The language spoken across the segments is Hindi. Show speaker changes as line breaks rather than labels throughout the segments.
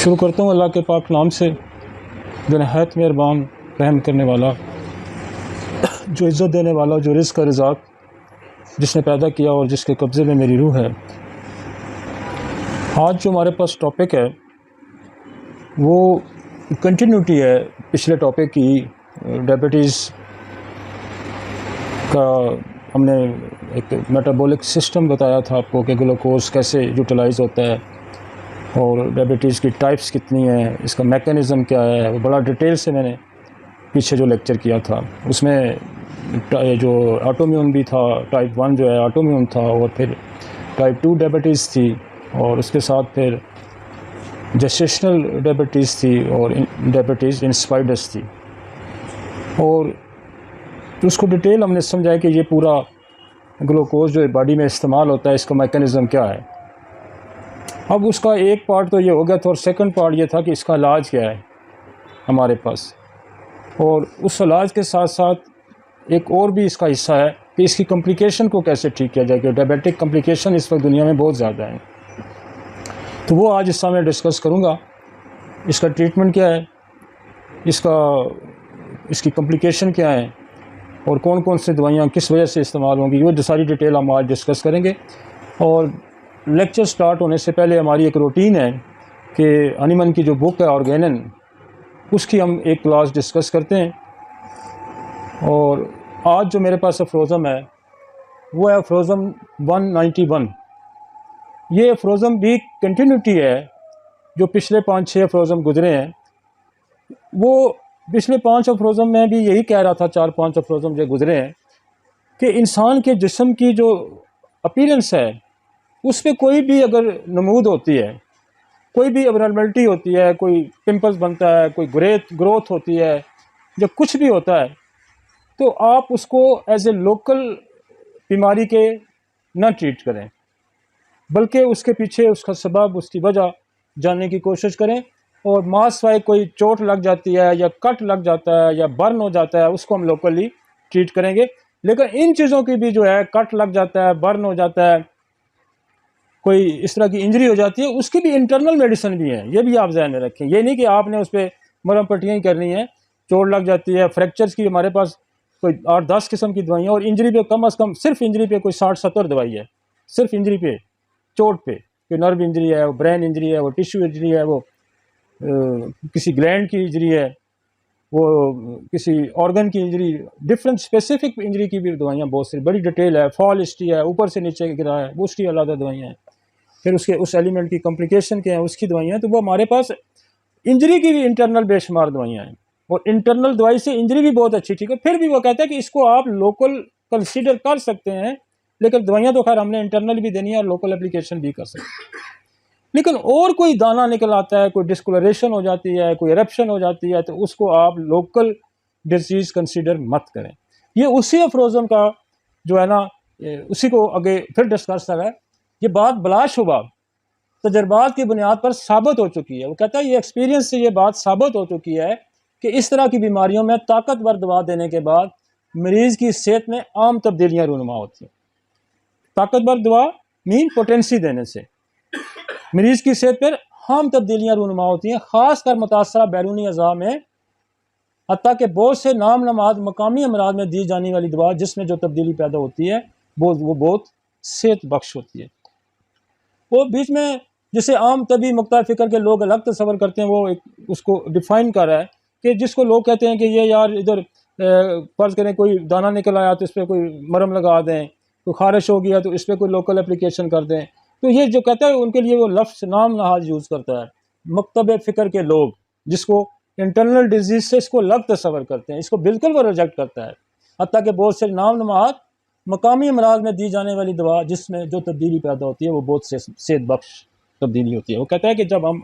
शुरू करता हूँ अल्लाह के पाक नाम से, जो नहायत मेहरबान रहम करने वाला, जो इज़्ज़त देने वाला, जो रिज़्क़ का रज़ाक़, जिसने पैदा किया और जिसके कब्ज़े में मेरी रूह है। आज जो हमारे पास टॉपिक है वो कंटिन्यूटी है पिछले टॉपिक की। डायबिटीज़ का हमने एक मेटाबॉलिक सिस्टम बताया था आपको कि ग्लूकोज कैसे यूटिलाइज़ होता है और डायबिटीज़ की टाइप्स कितनी हैं, इसका मैकेनिज़्म क्या है, वो बड़ा डिटेल से मैंने पीछे जो लेक्चर किया था। उसमें जो ऑटोइम्यून भी था, टाइप 1 जो है ऑटोइम्यून था, और फिर टाइप 2 डायबिटीज़ थी, और उसके साथ फिर जेस्टेशनल डायबिटीज़ थी और डायबिटीज़ इंस्पाइडस थी। और उसको डिटेल हमने समझाया कि ये पूरा ग्लूकोज जो बॉडी में इस्तेमाल होता है, इसका मैकेनिज़्म क्या है। अब उसका एक पार्ट तो ये हो गया था, और सेकंड पार्ट ये था कि इसका इलाज क्या है हमारे पास, और उस इलाज के साथ साथ एक और भी इसका हिस्सा है कि इसकी कॉम्प्लिकेशन को कैसे ठीक किया जाए, कि डायबिटिक कॉम्प्लिकेशन इस वक्त दुनिया में बहुत ज़्यादा है। तो वो आज हिस्सा मैं डिस्कस करूँगा। इसका ट्रीटमेंट क्या है, इसकी कॉम्प्लिकेशन क्या है, और कौन कौन सी दवाइयाँ किस वजह से इस्तेमाल होंगी, वो सारी डिटेल हम आज डिस्कस करेंगे। और लेक्चर स्टार्ट होने से पहले हमारी एक रूटीन है कि हनीमन की जो बुक है ऑर्गेनन, उसकी हम एक क्लास डिस्कस करते हैं। और आज जो मेरे पास अफ्रोज़म है वो है अफ्रोज़म 191। ये अफ्रोज़म भी कंटिन्यूटी है, जो पिछले 5-6 अफ्रोज़म गुजरे हैं। वो पिछले 5 अफ्रोज़म में भी यही कह रहा था, 4-5 अफ्रोज़म जो गुजरे हैं, कि इंसान के जिस्म की जो अपीयरेंस है उस पर कोई भी अगर नमूद होती है, कोई भी एबनॉर्मलिटी होती है, कोई पिंपल्स बनता है, कोई ग्रोथ होती है, जब कुछ भी होता है, तो आप उसको एज ए लोकल बीमारी के ना ट्रीट करें, बल्कि उसके पीछे उसका सबब, उसकी वजह जानने की कोशिश करें। और मास वाइज कोई चोट लग जाती है या कट लग जाता है या बर्न हो जाता है, उसको हम लोकली ट्रीट करेंगे। लेकिन इन चीज़ों की भी जो है, कट लग जाता है, बर्न हो जाता है, कोई इस तरह की इंजरी हो जाती है, उसकी भी इंटरनल मेडिसिन भी है। ये भी आप ध्यान में रखें। ये नहीं कि आपने उस पर मरहम पट्टियाँ ही करनी है। चोट लग जाती है, फ्रैक्चर्स की हमारे पास कोई 8-10 किस्म की दवाइयाँ, और इंजरी पे कम अज़ कम सिर्फ इंजरी पे कोई 60-70 दवाई है, सिर्फ इंजरी पे, चोट पे। कोई नर्व इंजरी है, वो ब्रेन इंजरी है, वो टिश्यू इंजरी है, वो किसी ग्लैंड की इंजरी है, वो किसी ऑर्गन की इंजरी, डिफरेंट स्पेसिफिक इंजरी की भी दवाइयाँ बहुत सी, बड़ी डिटेल है। फॉल हिस्ट्री है, ऊपर से नीचे गिरा है, वो उसकी अलग दवाइयाँ हैं। फिर उसके उस एलिमेंट की कॉम्प्लिकेशन क्या है, उसकी दवाइयाँ। तो वो हमारे पास इंजरी की भी इंटरनल बेशुमार दवाइयाँ हैं, और इंटरनल दवाई से इंजरी भी बहुत अच्छी ठीक है। फिर भी वो कहता है कि इसको आप लोकल कंसीडर कर सकते हैं, लेकिन दवाइयाँ तो खैर हमने इंटरनल भी देनी है और लोकल एप्लीकेशन भी कर सकते हैं। लेकिन और कोई दाना निकल आता है, कोई डिस्कलरेशन हो जाती है, कोई एरप्शन हो जाती है, तो उसको आप लोकल डिजीज़ कंसीडर मत करें। ये उसी अफ्रोज़म का जो है ना, उसी को आगे फिर डिस्कस कर रहा है। ये बात बिलाशुबा तजर्बात की बुनियाद पर साबित हो चुकी है। वो कहता है ये एक्सपीरियंस से ये बात साबित हो चुकी है कि इस तरह की बीमारियों में ताकतवर दवा देने के बाद मरीज़ की सेहत में आम तब्दीलियाँ रूनुमा होती हैं। ताकतवर दवा मीन पोटेंसी देने से मरीज़ की सेहत पर आम तब्दीलियाँ रूनुमा होती हैं, ख़ासकर मुतासरा बैरूनी अज़ा में। हत्ता कि बहुत से नाम नमाद मकामी अमराज में दी जाने वाली दवा जिसमें जो तब्दीली पैदा होती है वो बहुत सेहत बख्श होती है। वो बीच में जिसे आम तभी मुक्ता फ़िक्र के लोग अलग तस्वर करते हैं, वो एक उसको डिफ़ाइन कर रहा है कि जिसको लोग कहते हैं कि ये यार इधर फ़र्ज़ करें कोई दाना निकल आया तो इस पर कोई मरहम लगा दें, कोई ख़ारिश हो गया तो इस पर कोई लोकल एप्लीकेशन कर दें। तो ये जो कहता है उनके लिए वो लफ्ज़ नाम नहाज यूज़ करता है। मुक्तब फ़िक्र के लोग जिसको इंटरनल डिजीज़ से इसको अलग तस्वर करते हैं, इसको बिल्कुल वो रिजेक्ट करता है। हत्ता कि बहुत से नाम नमाद मकामी अमराज में दी जाने वाली दवा जिसमें जो तब्दीली पैदा होती है वो बहुत सेहत बख्श तब्दीली होती है। वो कहता है कि जब हम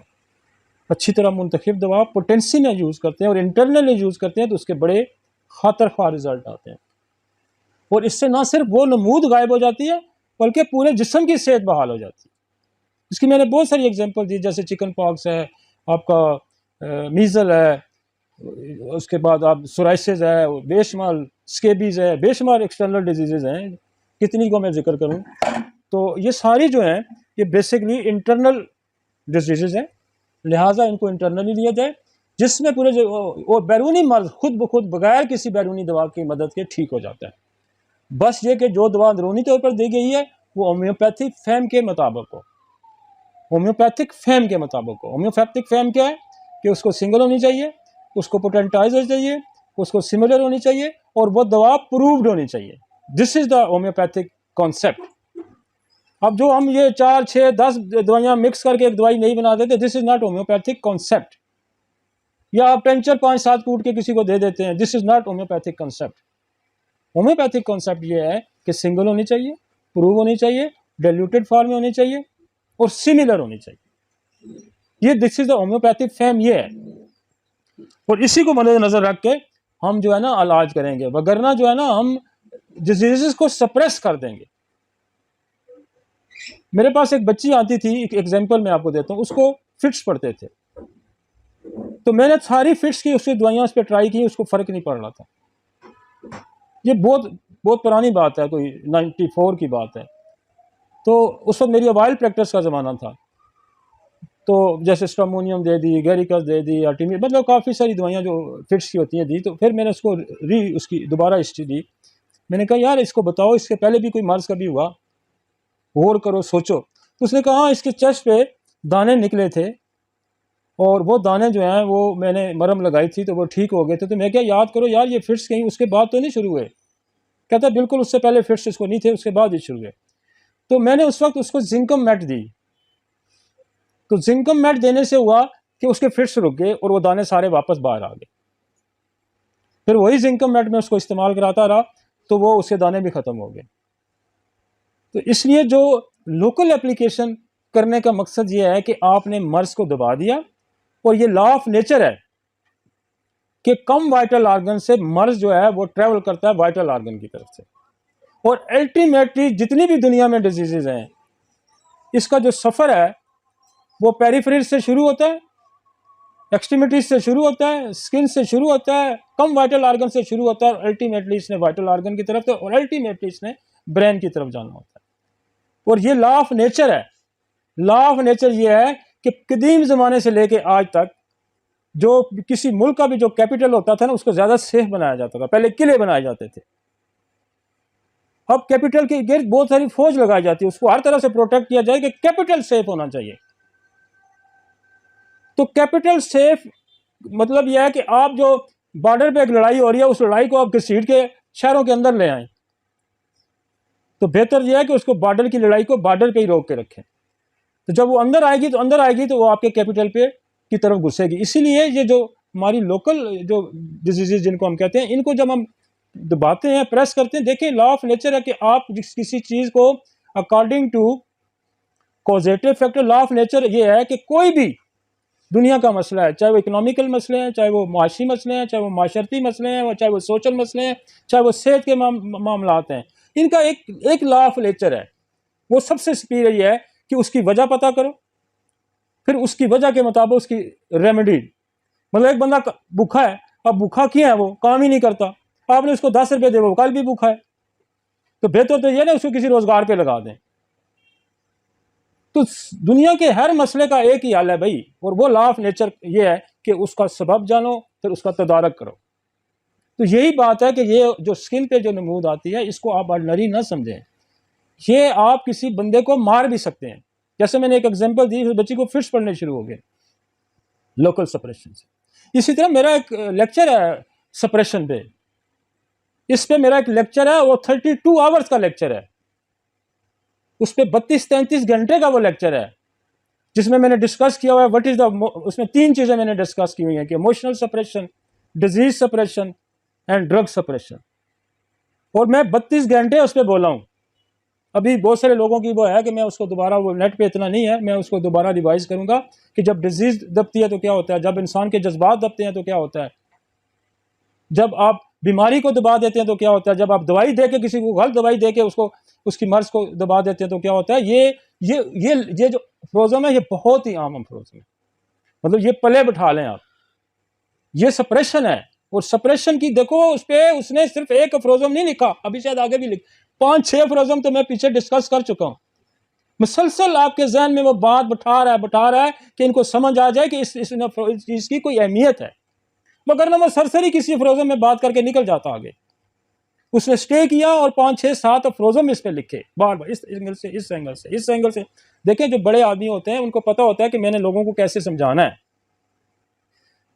अच्छी तरह मुंतखब दवा पोटेंसी में यूज़ करते हैं और इंटरनली यूज़ करते हैं तो उसके बड़े ख़ातर ख्वाह रिजल्ट आते हैं, और इससे ना सिर्फ वो नमूद गायब हो जाती है बल्कि पूरे जिस्म की सेहत बहाल हो जाती है। इसकी मैंने बहुत सारी एग्जांपल दी, जैसे चिकन पॉक्स है, आपका मीज़ल है, उसके बाद आप सोराइसिस है, बेशुमार स्केबीज़ है, बेशुमार एक्सटर्नल डिजीज़ हैं, कितनी को मैं जिक्र करूं। तो ये सारी जो हैं ये बेसिकली इंटरनल डिजीज़ हैं, लिहाजा इनको इंटरनली लिया जाए, जिसमें पूरे जो और बैरूनी मर्ज खुद ब खुद बगैर किसी बैरूनी दवा की मदद के ठीक हो जाता है। बस ये कि जो दवा अंदरूनी तौर पर दी गई है वो होम्योपैथिक फैम के मुताबिक हो। होम्योपैथिक फैम के मुताबिक हो। होम्योपैथिक फैम क्या है कि उसको सिंगल होनी चाहिए, उसको पोटेंटाइज होनी चाहिए, उसको सिमिलर होनी चाहिए और वो दवा प्रूव्ड होनी चाहिए। This is the homeopathic concept. अब जो हम ये 4, 6, 10 दवाइयाँ मिक्स करके एक दवाई नहीं बना देते, this is not homeopathic concept. या आप टेंचर 5-7 कूट के किसी को दे देते हैं, this is not homeopathic concept. Homeopathic concept ये है कि सिंगल होनी चाहिए, प्रूव होनी चाहिए, डाइल्यूटेड फॉर्म में होनी चाहिए और सिमिलर होनी चाहिए। ये this is the homeopathic fam ये है। और इसी को मद्देनजर रख के हम जो है ना इलाज करेंगे, वगरना जो है ना हम डिजीजेस को सप्रेस कर देंगे। मेरे पास एक बच्ची आती थी, एक एग्जांपल मैं आपको देता हूँ, उसको फिट्स पड़ते थे, तो मैंने सारी फिट्स की उसकी दवाइयाँ उस पर ट्राई की, उसको फ़र्क नहीं पड़ रहा था। ये बहुत बहुत पुरानी बात है, कोई 94 की बात है। तो उस वक्त मेरी वाइल्ड प्रैक्टिस का ज़माना था, तो जैसे स्ट्रामोनियम दे दी, गैरिकस दे दी, आर्टिमी, मतलब काफ़ी सारी दवाइयाँ जो फिट्स की होती हैं दी। तो फिर मैंने उसको उसकी दोबारा हिस्ट्री दी। मैंने कहा यार इसको बताओ, इसके पहले भी कोई मर्ज कभी हुआ, गौर करो, सोचो। तो उसने कहा हाँ, इसके चेस्ट पे दाने निकले थे और वो दाने जो हैं वो मैंने मरहम लगाई थी तो वो ठीक हो गए थे। तो मैं क्या याद करो यार, ये फिट्स कहीं उसके बाद तो नहीं शुरू हुए? कहता बिल्कुल उससे पहले फिट्स इसको नहीं थे, उसके बाद ही शुरू हुए। तो मैंने उस वक्त उसको जिंकम मैट दी। तो जिंकम मैट देने से हुआ कि उसके फिट्स रुक गए और वो दाने सारे वापस बाहर आ गए। फिर वही जिंकम मैट में उसको इस्तेमाल कराता रहा तो वो उसके दाने भी ख़त्म हो गए। तो इसलिए जो लोकल एप्लीकेशन करने का मकसद ये है कि आपने मर्ज को दबा दिया, और ये लॉ ऑफ नेचर है कि कम वाइटल आर्गन से मर्ज जो है वो ट्रेवल करता है वाइटल आर्गन की तरफ से, और अल्टीमेटली जितनी भी दुनिया में डिजीजेज हैं, इसका जो सफ़र है वो पेरिफेरल से शुरू होता है, एक्सट्रीमिटीज से शुरू होता है, स्किन से शुरू होता है, कम वाइटल आर्गन से शुरू होता है, और अल्टीमेटली इसने वाइटल आर्गन की तरफ, और अल्टीमेटली इसने ब्रेन की तरफ जाना होता है। और ये लॉ ऑफ नेचर है। लॉ ऑफ नेचर ये है कि कदीम ज़माने से लेके आज तक जो किसी मुल्क का भी जो कैपिटल होता था ना, उसको ज़्यादा सेफ बनाया जाता था। पहले किले बनाए जाते थे, अब कैपिटल के गिर्द बहुत सारी फौज लगाई जाती है, उसको हर तरह से प्रोटेक्ट किया जाए कि कैपिटल सेफ होना चाहिए। तो कैपिटल सेफ मतलब यह है कि आप जो बॉर्डर पे एक लड़ाई हो रही है, उस लड़ाई को आप घसीट के शहरों के अंदर ले आए, तो बेहतर यह है कि उसको बॉर्डर की लड़ाई को बॉर्डर पे ही रोक के रखें। तो जब वो अंदर आएगी तो वो आपके कैपिटल पे की तरफ घुसेगी। इसीलिए ये जो हमारी लोकल जो डिजीजेज जिनको हम कहते हैं, इनको जब हम दबाते हैं, प्रेस करते हैं, देखिए लॉ ऑफ नेचर है कि आप किसी चीज़ को according to causative factor, law of nature ये है कि कोई भी दुनिया का मसला है, चाहे वो इकोनॉमिकल मसले हैं, चाहे वो माशी मसले हैं, चाहे वो माशरती मसले हैं, चाहे वो सोशल मसले हैं, चाहे वो सेहत के मामलात हैं, इनका एक लॉ ऑफ नेचर है। वो सबसे सुपीरियर ये है कि उसकी वजह पता करो, फिर उसकी वजह के मुताबिक उसकी रेमेडी। मतलब एक बंदा भूखा है, अब भूखा क्यों है, वो काम ही नहीं करता, आपने उसको 10 रुपये दे, वो कल भी भूखा है, तो बेहतर तो ये ना उसको किसी रोजगार पे लगा दें। तो दुनिया के हर मसले का एक ही हल है भाई, और वो लॉ ऑफ नेचर ये है कि उसका सबब जानो, फिर उसका तदारक करो। तो यही बात है कि ये जो स्किन पे जो नमूद आती है, इसको आप ऑर्डिनरी ना समझें, ये आप किसी बंदे को मार भी सकते हैं। जैसे मैंने एक एग्जांपल दी, उस बच्ची को फिट्स पड़ने शुरू हो गए लोकल सप्रेशन से। इसी तरह मेरा एक लेक्चर है सप्रेशन पे, इस पे मेरा एक लेक्चर है, वो 32 आवर्स का लेक्चर है, उस पर 32-33 घंटे का वो लेक्चर है, जिसमें मैंने डिस्कस किया हुआ है व्हाट इज द, उसमें 3 चीज़ें मैंने डिस्कस की हुई हैं कि emotional suppression, disease suppression and drug suppression. और मैं 32 घंटे उस पर बोला हूँ। अभी बहुत सारे लोगों की वो है कि मैं उसको दोबारा, वो नेट पे इतना नहीं है, मैं उसको दोबारा रिवाइज करूँगा कि जब डिजीज दबती है तो क्या होता है, जब इंसान के जज्बात दबते हैं तो क्या होता है, जब आप बीमारी को दबा देते हैं तो क्या होता है, जब आप दवाई दे के किसी को गलत दवाई दे के उसको उसकी मर्ज को दबा देते हैं तो क्या होता है। ये जो अफरोज़म है, ये बहुत ही आम अफरोज़म है, मतलब ये पले बिठा लें आप, ये सप्रेशन है। और सप्रेशन की देखो उस पर उसने सिर्फ एक अफरोज़म नहीं लिखा, अभी शायद आगे भी लिख 5-6 अफरोज़म तो मैं पीछे डिस्कस कर चुका हूँ। मुसलसल आपके जहन में वो बात बैठा रहा है कि इनको समझ आ जाए कि इस चीज़ की कोई अहमियत है, मगर ना वो सरसरी किसी अफरोज़म में बात करके निकल जाता आगे। उसने स्टे किया और 5, 6, 7 अफरोज़म इस पर लिखे बार बार, इस एंगल से, इस एंगल से, इस एंगल से। देखें, जो बड़े आदमी होते हैं उनको पता होता है कि मैंने लोगों को कैसे समझाना है।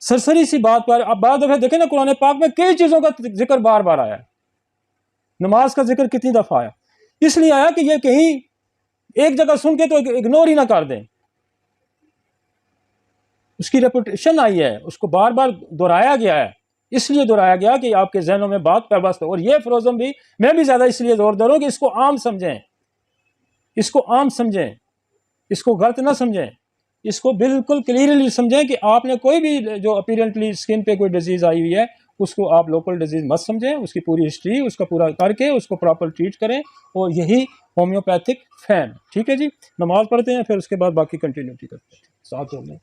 सरसरी सी बात पर अब बात दफ़ा देखें ना, कुरान पाक में कई चीज़ों का जिक्र बार बार आया है। नमाज का जिक्र कितनी दफ़ा आया, इसलिए आया कि ये कहीं एक जगह सुन के तो इग्नोर ही ना कर दें। उसकी रेपुटेशन आई है, उसको बार बार दोहराया गया है, इसलिए दोहराया गया कि आपके जहनों में बात पैबस्त हो। और ये फरोज़म भी, मैं भी ज़्यादा इसलिए जोर दे रहा हूँ कि इसको आम समझें, इसको आम समझें, इसको गलत ना समझें, इसको बिल्कुल क्लियरली समझें कि आपने कोई भी जो अपीरेंटली स्किन पे कोई डिजीज़ आई हुई है उसको आप लोकल डिजीज़ मत समझें, उसकी पूरी हिस्ट्री उसका पूरा करके उसको प्रॉपर ट्रीट करें, और यही होम्योपैथिक फैन। ठीक है जी, नमाज पढ़ते हैं, फिर उसके बाद बाकी कंटिन्यूटी करते हैं साथ में।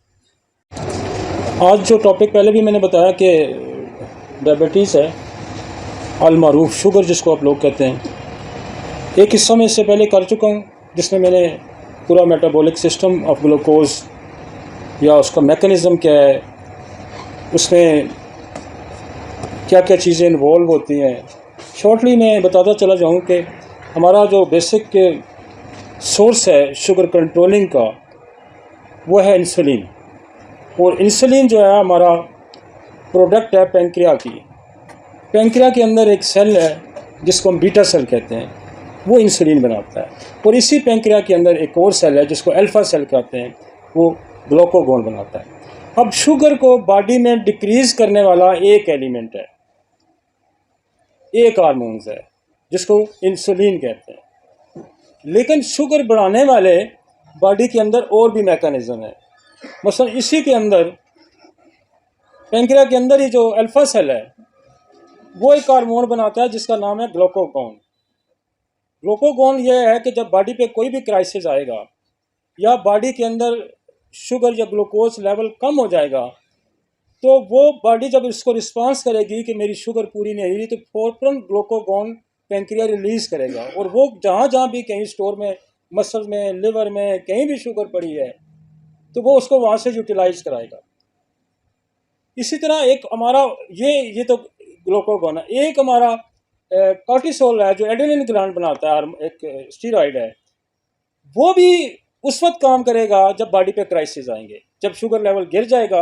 आज जो टॉपिक पहले भी मैंने बताया कि डायबिटीज़ है, अलमारूफ शुगर जिसको आप लोग कहते हैं। एक हिस्सा मैं इससे पहले कर चुका हूँ जिसमें मैंने पूरा मेटाबॉलिक सिस्टम ऑफ ग्लूकोज या उसका मैकेनिज़्म क्या है, उसमें क्या क्या चीज़ें इन्वॉल्व होती हैं, शॉर्टली मैं बताता चला जाऊँ कि हमारा जो बेसिक सोर्स है शुगर कंट्रोलिंग का वो है इंसुलिन। और इंसुलिन जो है हमारा प्रोडक्ट है पेंक्रिया की। पेंक्रिया के अंदर एक सेल है जिसको हम बीटा सेल कहते हैं, वो इंसुलिन बनाता है। और इसी पेंक्रिया के अंदर एक और सेल है जिसको अल्फा सेल कहते हैं, वो ग्लूकागोन बनाता है। अब शुगर को बॉडी में डिक्रीज़ करने वाला एक एलिमेंट है, एक हार्मोन्स है जिसको इंसुलिन कहते हैं। लेकिन शुगर बढ़ाने वाले बॉडी के अंदर और भी मैकेनिज़्म है। मसलन इसी के अंदर पेंक्रिया के अंदर ही जो अल्फा सेल है वो एक हार्मोन बनाता है जिसका नाम है ग्लूकागोन। ग्लूकागोन ये है कि जब बॉडी पे कोई भी क्राइसिस आएगा या बॉडी के अंदर शुगर या ग्लूकोज लेवल कम हो जाएगा, तो वो बॉडी जब इसको रिस्पांस करेगी कि मेरी शुगर पूरी नहीं रही, तो फौरन ग्लूकागोन पेंक्रिया रिलीज़ करेगा। और वो जहाँ जहाँ भी कहीं स्टोर में, मसल में, लिवर में कहीं भी शुगर पड़ी है तो वो उसको वहाँ से यूटिलाइज कराएगा। इसी तरह एक हमारा ये तो ग्लूकागोन है। एक हमारा कॉर्टिसोल है जो एड्रेनलिन ग्लैंड बनाता है, एक स्टीरॉइड है, वो भी उस वक्त काम करेगा जब बॉडी पे क्राइसिस आएंगे। जब शुगर लेवल गिर जाएगा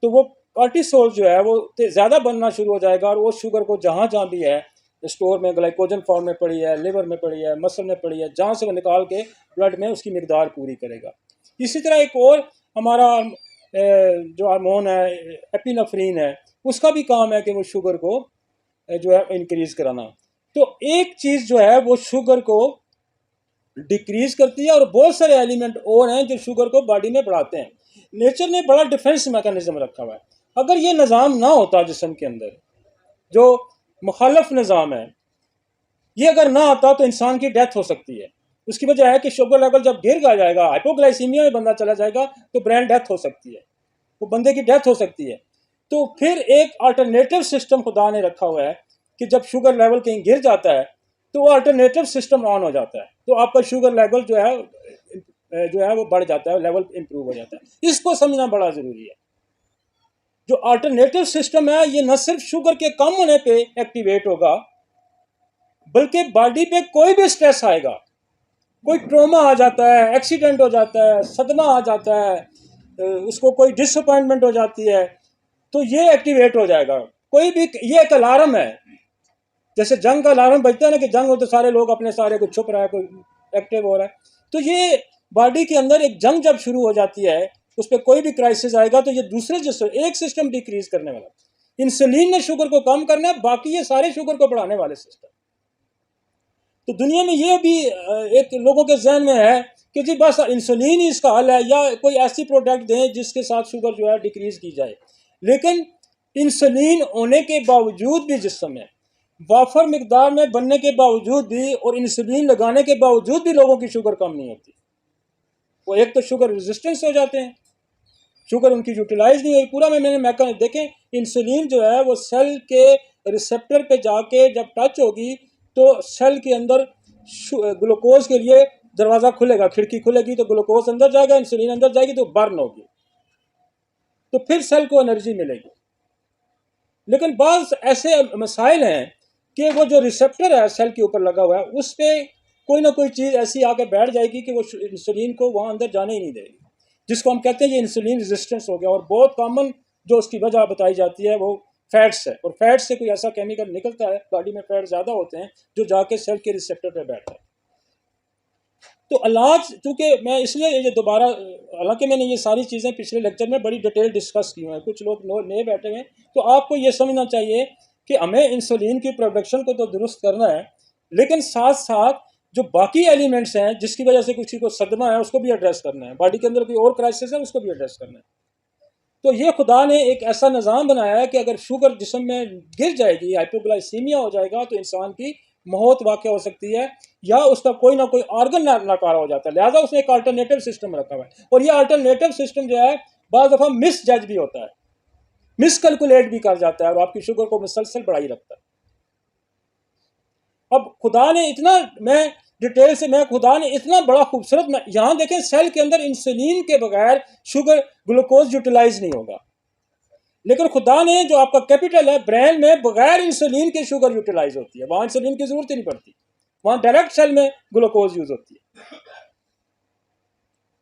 तो वो कॉर्टिसोल जो है वो ज़्यादा बनना शुरू हो जाएगा और वो शुगर को जहाँ जहाँ भी है स्टोर में, ग्लाइकोजन फॉर्म में पड़ी है, लिवर में पड़ी है, मसल में पड़ी है, जहाँ से वो निकाल के ब्लड में उसकी मिकदार पूरी करेगा। इसी तरह एक और हमारा जो हार्मोन है एपिनेफ्रिन है, उसका भी काम है कि वो शुगर को जो है इंक्रीज़ कराना। तो एक चीज़ जो है वो शुगर को डिक्रीज़ करती है, और बहुत सारे एलिमेंट और हैं जो शुगर को बॉडी में बढ़ाते हैं। नेचर ने बड़ा डिफेंस मैकेनिज्म रखा हुआ है। अगर ये निज़ाम ना होता जिस्म के अंदर, जो मुखालफ निज़ाम है, ये अगर ना आता तो इंसान की डेथ हो सकती है। उसकी वजह है कि शुगर लेवल जब गिर जाएगा, हाइपोग्लाइसीमिया में बंदा चला जाएगा, तो ब्रेन डेथ हो सकती है, वो बंदे की डेथ हो सकती है। तो फिर एक अल्टरनेटिव सिस्टम खुदा ने रखा हुआ है कि जब शुगर लेवल कहीं गिर जाता है तो वो अल्टरनेटिव सिस्टम ऑन हो जाता है, तो आपका शुगर लेवल जो है वो बढ़ जाता है, लेवल इंप्रूव हो जाता है। इसको समझना बड़ा ज़रूरी है। जो अल्टरनेटिव सिस्टम है ये न सिर्फ शुगर के कम होने पे एक्टिवेट होगा, बल्कि बॉडी पे कोई भी स्ट्रेस आएगा, कोई ट्रॉमा आ जाता है, एक्सीडेंट हो जाता है, सदमा आ जाता है, उसको कोई डिसअपॉइंटमेंट हो जाती है, तो ये एक्टिवेट हो जाएगा। कोई भी, ये एक अलार्म है, जैसे जंग का अलार्म बजता है ना कि जंग हो तो सारे लोग अपने सारे को छुप रहा है, कोई एक्टिव हो रहा है। तो ये बॉडी के अंदर एक जंग जब शुरू हो जाती है, उस पर कोई भी क्राइसिस आएगा तो ये दूसरे एक सिस्टम डिक्रीज करने वाला। इंसुलिन ने शुगर को कम करना है, बाकी ये सारे शुगर को बढ़ाने वाले सिस्टम। तो दुनिया में ये भी एक लोगों के जहन में है कि जी बस इंसुलिन ही इसका हल है, या कोई ऐसी प्रोडक्ट दें जिसके साथ शुगर जो है डिक्रीज की जाए। लेकिन इंसुलिन होने के बावजूद भी जिस्म में वाफर मिकदार में बनने के बावजूद भी और इंसुलिन लगाने के बावजूद भी लोगों की शुगर कम नहीं होती। वो एक तो शुगर रेजिस्टेंस हो जाते हैं, शुगर उनकी यूटिलाइज नहीं हुई पूरा में। मैंने मैकेनिज्म देखें, इंसुलिन जो है वो सेल के रिसेप्टर पे जाके जब टच होगी तो सेल के अंदर ग्लूकोज के लिए दरवाज़ा खुलेगा, खिड़की खुलेगी तो ग्लूकोज अंदर जाएगा, इंसुलिन अंदर जाएगी तो बर्न होगी, तो फिर सेल को एनर्जी मिलेगी। लेकिन बाज़ ऐसे मसाइल हैं कि वो जो रिसेप्टर है सेल के ऊपर लगा हुआ है, उस पर कोई ना कोई चीज़ ऐसी आके बैठ जाएगी कि वो इंसुलिन को वहाँ अंदर जाने ही नहीं देगी, जिसको हम कहते हैं ये इंसुलिन रेजिस्टेंस हो गया। और बहुत कॉमन जो उसकी वजह बताई जाती है वो फैट्स है, और फैट से कोई ऐसा केमिकल निकलता है, बॉडी में फैट ज़्यादा होते हैं जो जाके सेल के रिसेप्टर पर बैठता है। तो इलाज, चूँकि मैं इसलिए ये दोबारा, हालांकि मैंने ये सारी चीज़ें पिछले लेक्चर में बड़ी डिटेल डिस्कस की हुई हैं, कुछ लोग नए बैठे हुए हैं, तो आपको ये समझना चाहिए कि हमें इंसुलिन की प्रोडक्शन को तो दुरुस्त करना है, लेकिन साथ साथ जो बाकी एलिमेंट्स हैं जिसकी वजह से किसी को सदमा है उसको भी एड्रेस करना है, बॉडी के अंदर कोई और क्राइसिस है उसको भी एड्रेस करना है। तो ये खुदा ने एक ऐसा निज़ाम बनाया है कि अगर शुगर जिस्म में गिर जाएगी, हाइपोग्लाइसीमिया हो जाएगा, तो इंसान की मौत वाक़या हो सकती है, या उसका कोई ना कोई ऑर्गन नाकारा हो जाता है। लिहाजा उसने एक अल्टरनेटिव सिस्टम रखा हुआ है, और ये अल्टरनेटिव सिस्टम जो है बाज़ दफ़ा मिस जज भी होता है, मिस कैलकुलेट भी कर जाता है, और आपकी शुगर को मुसलसल बढ़ाई रखता है। अब खुदा ने इतना, मैं डिटेल से, खुदा ने इतना बड़ा खूबसूरत, यहाँ देखें सेल के अंदर इंसुलिन के बगैर शुगर ग्लूकोज यूटिलाइज नहीं होगा, लेकिन खुदा ने जो आपका कैपिटल है ब्रेन में, बगैर इंसुलिन के शुगर यूटिलाइज होती है, वहाँ इंसुलिन की जरूरत ही नहीं पड़ती, वहाँ डायरेक्ट सेल में ग्लूकोज यूज होती है।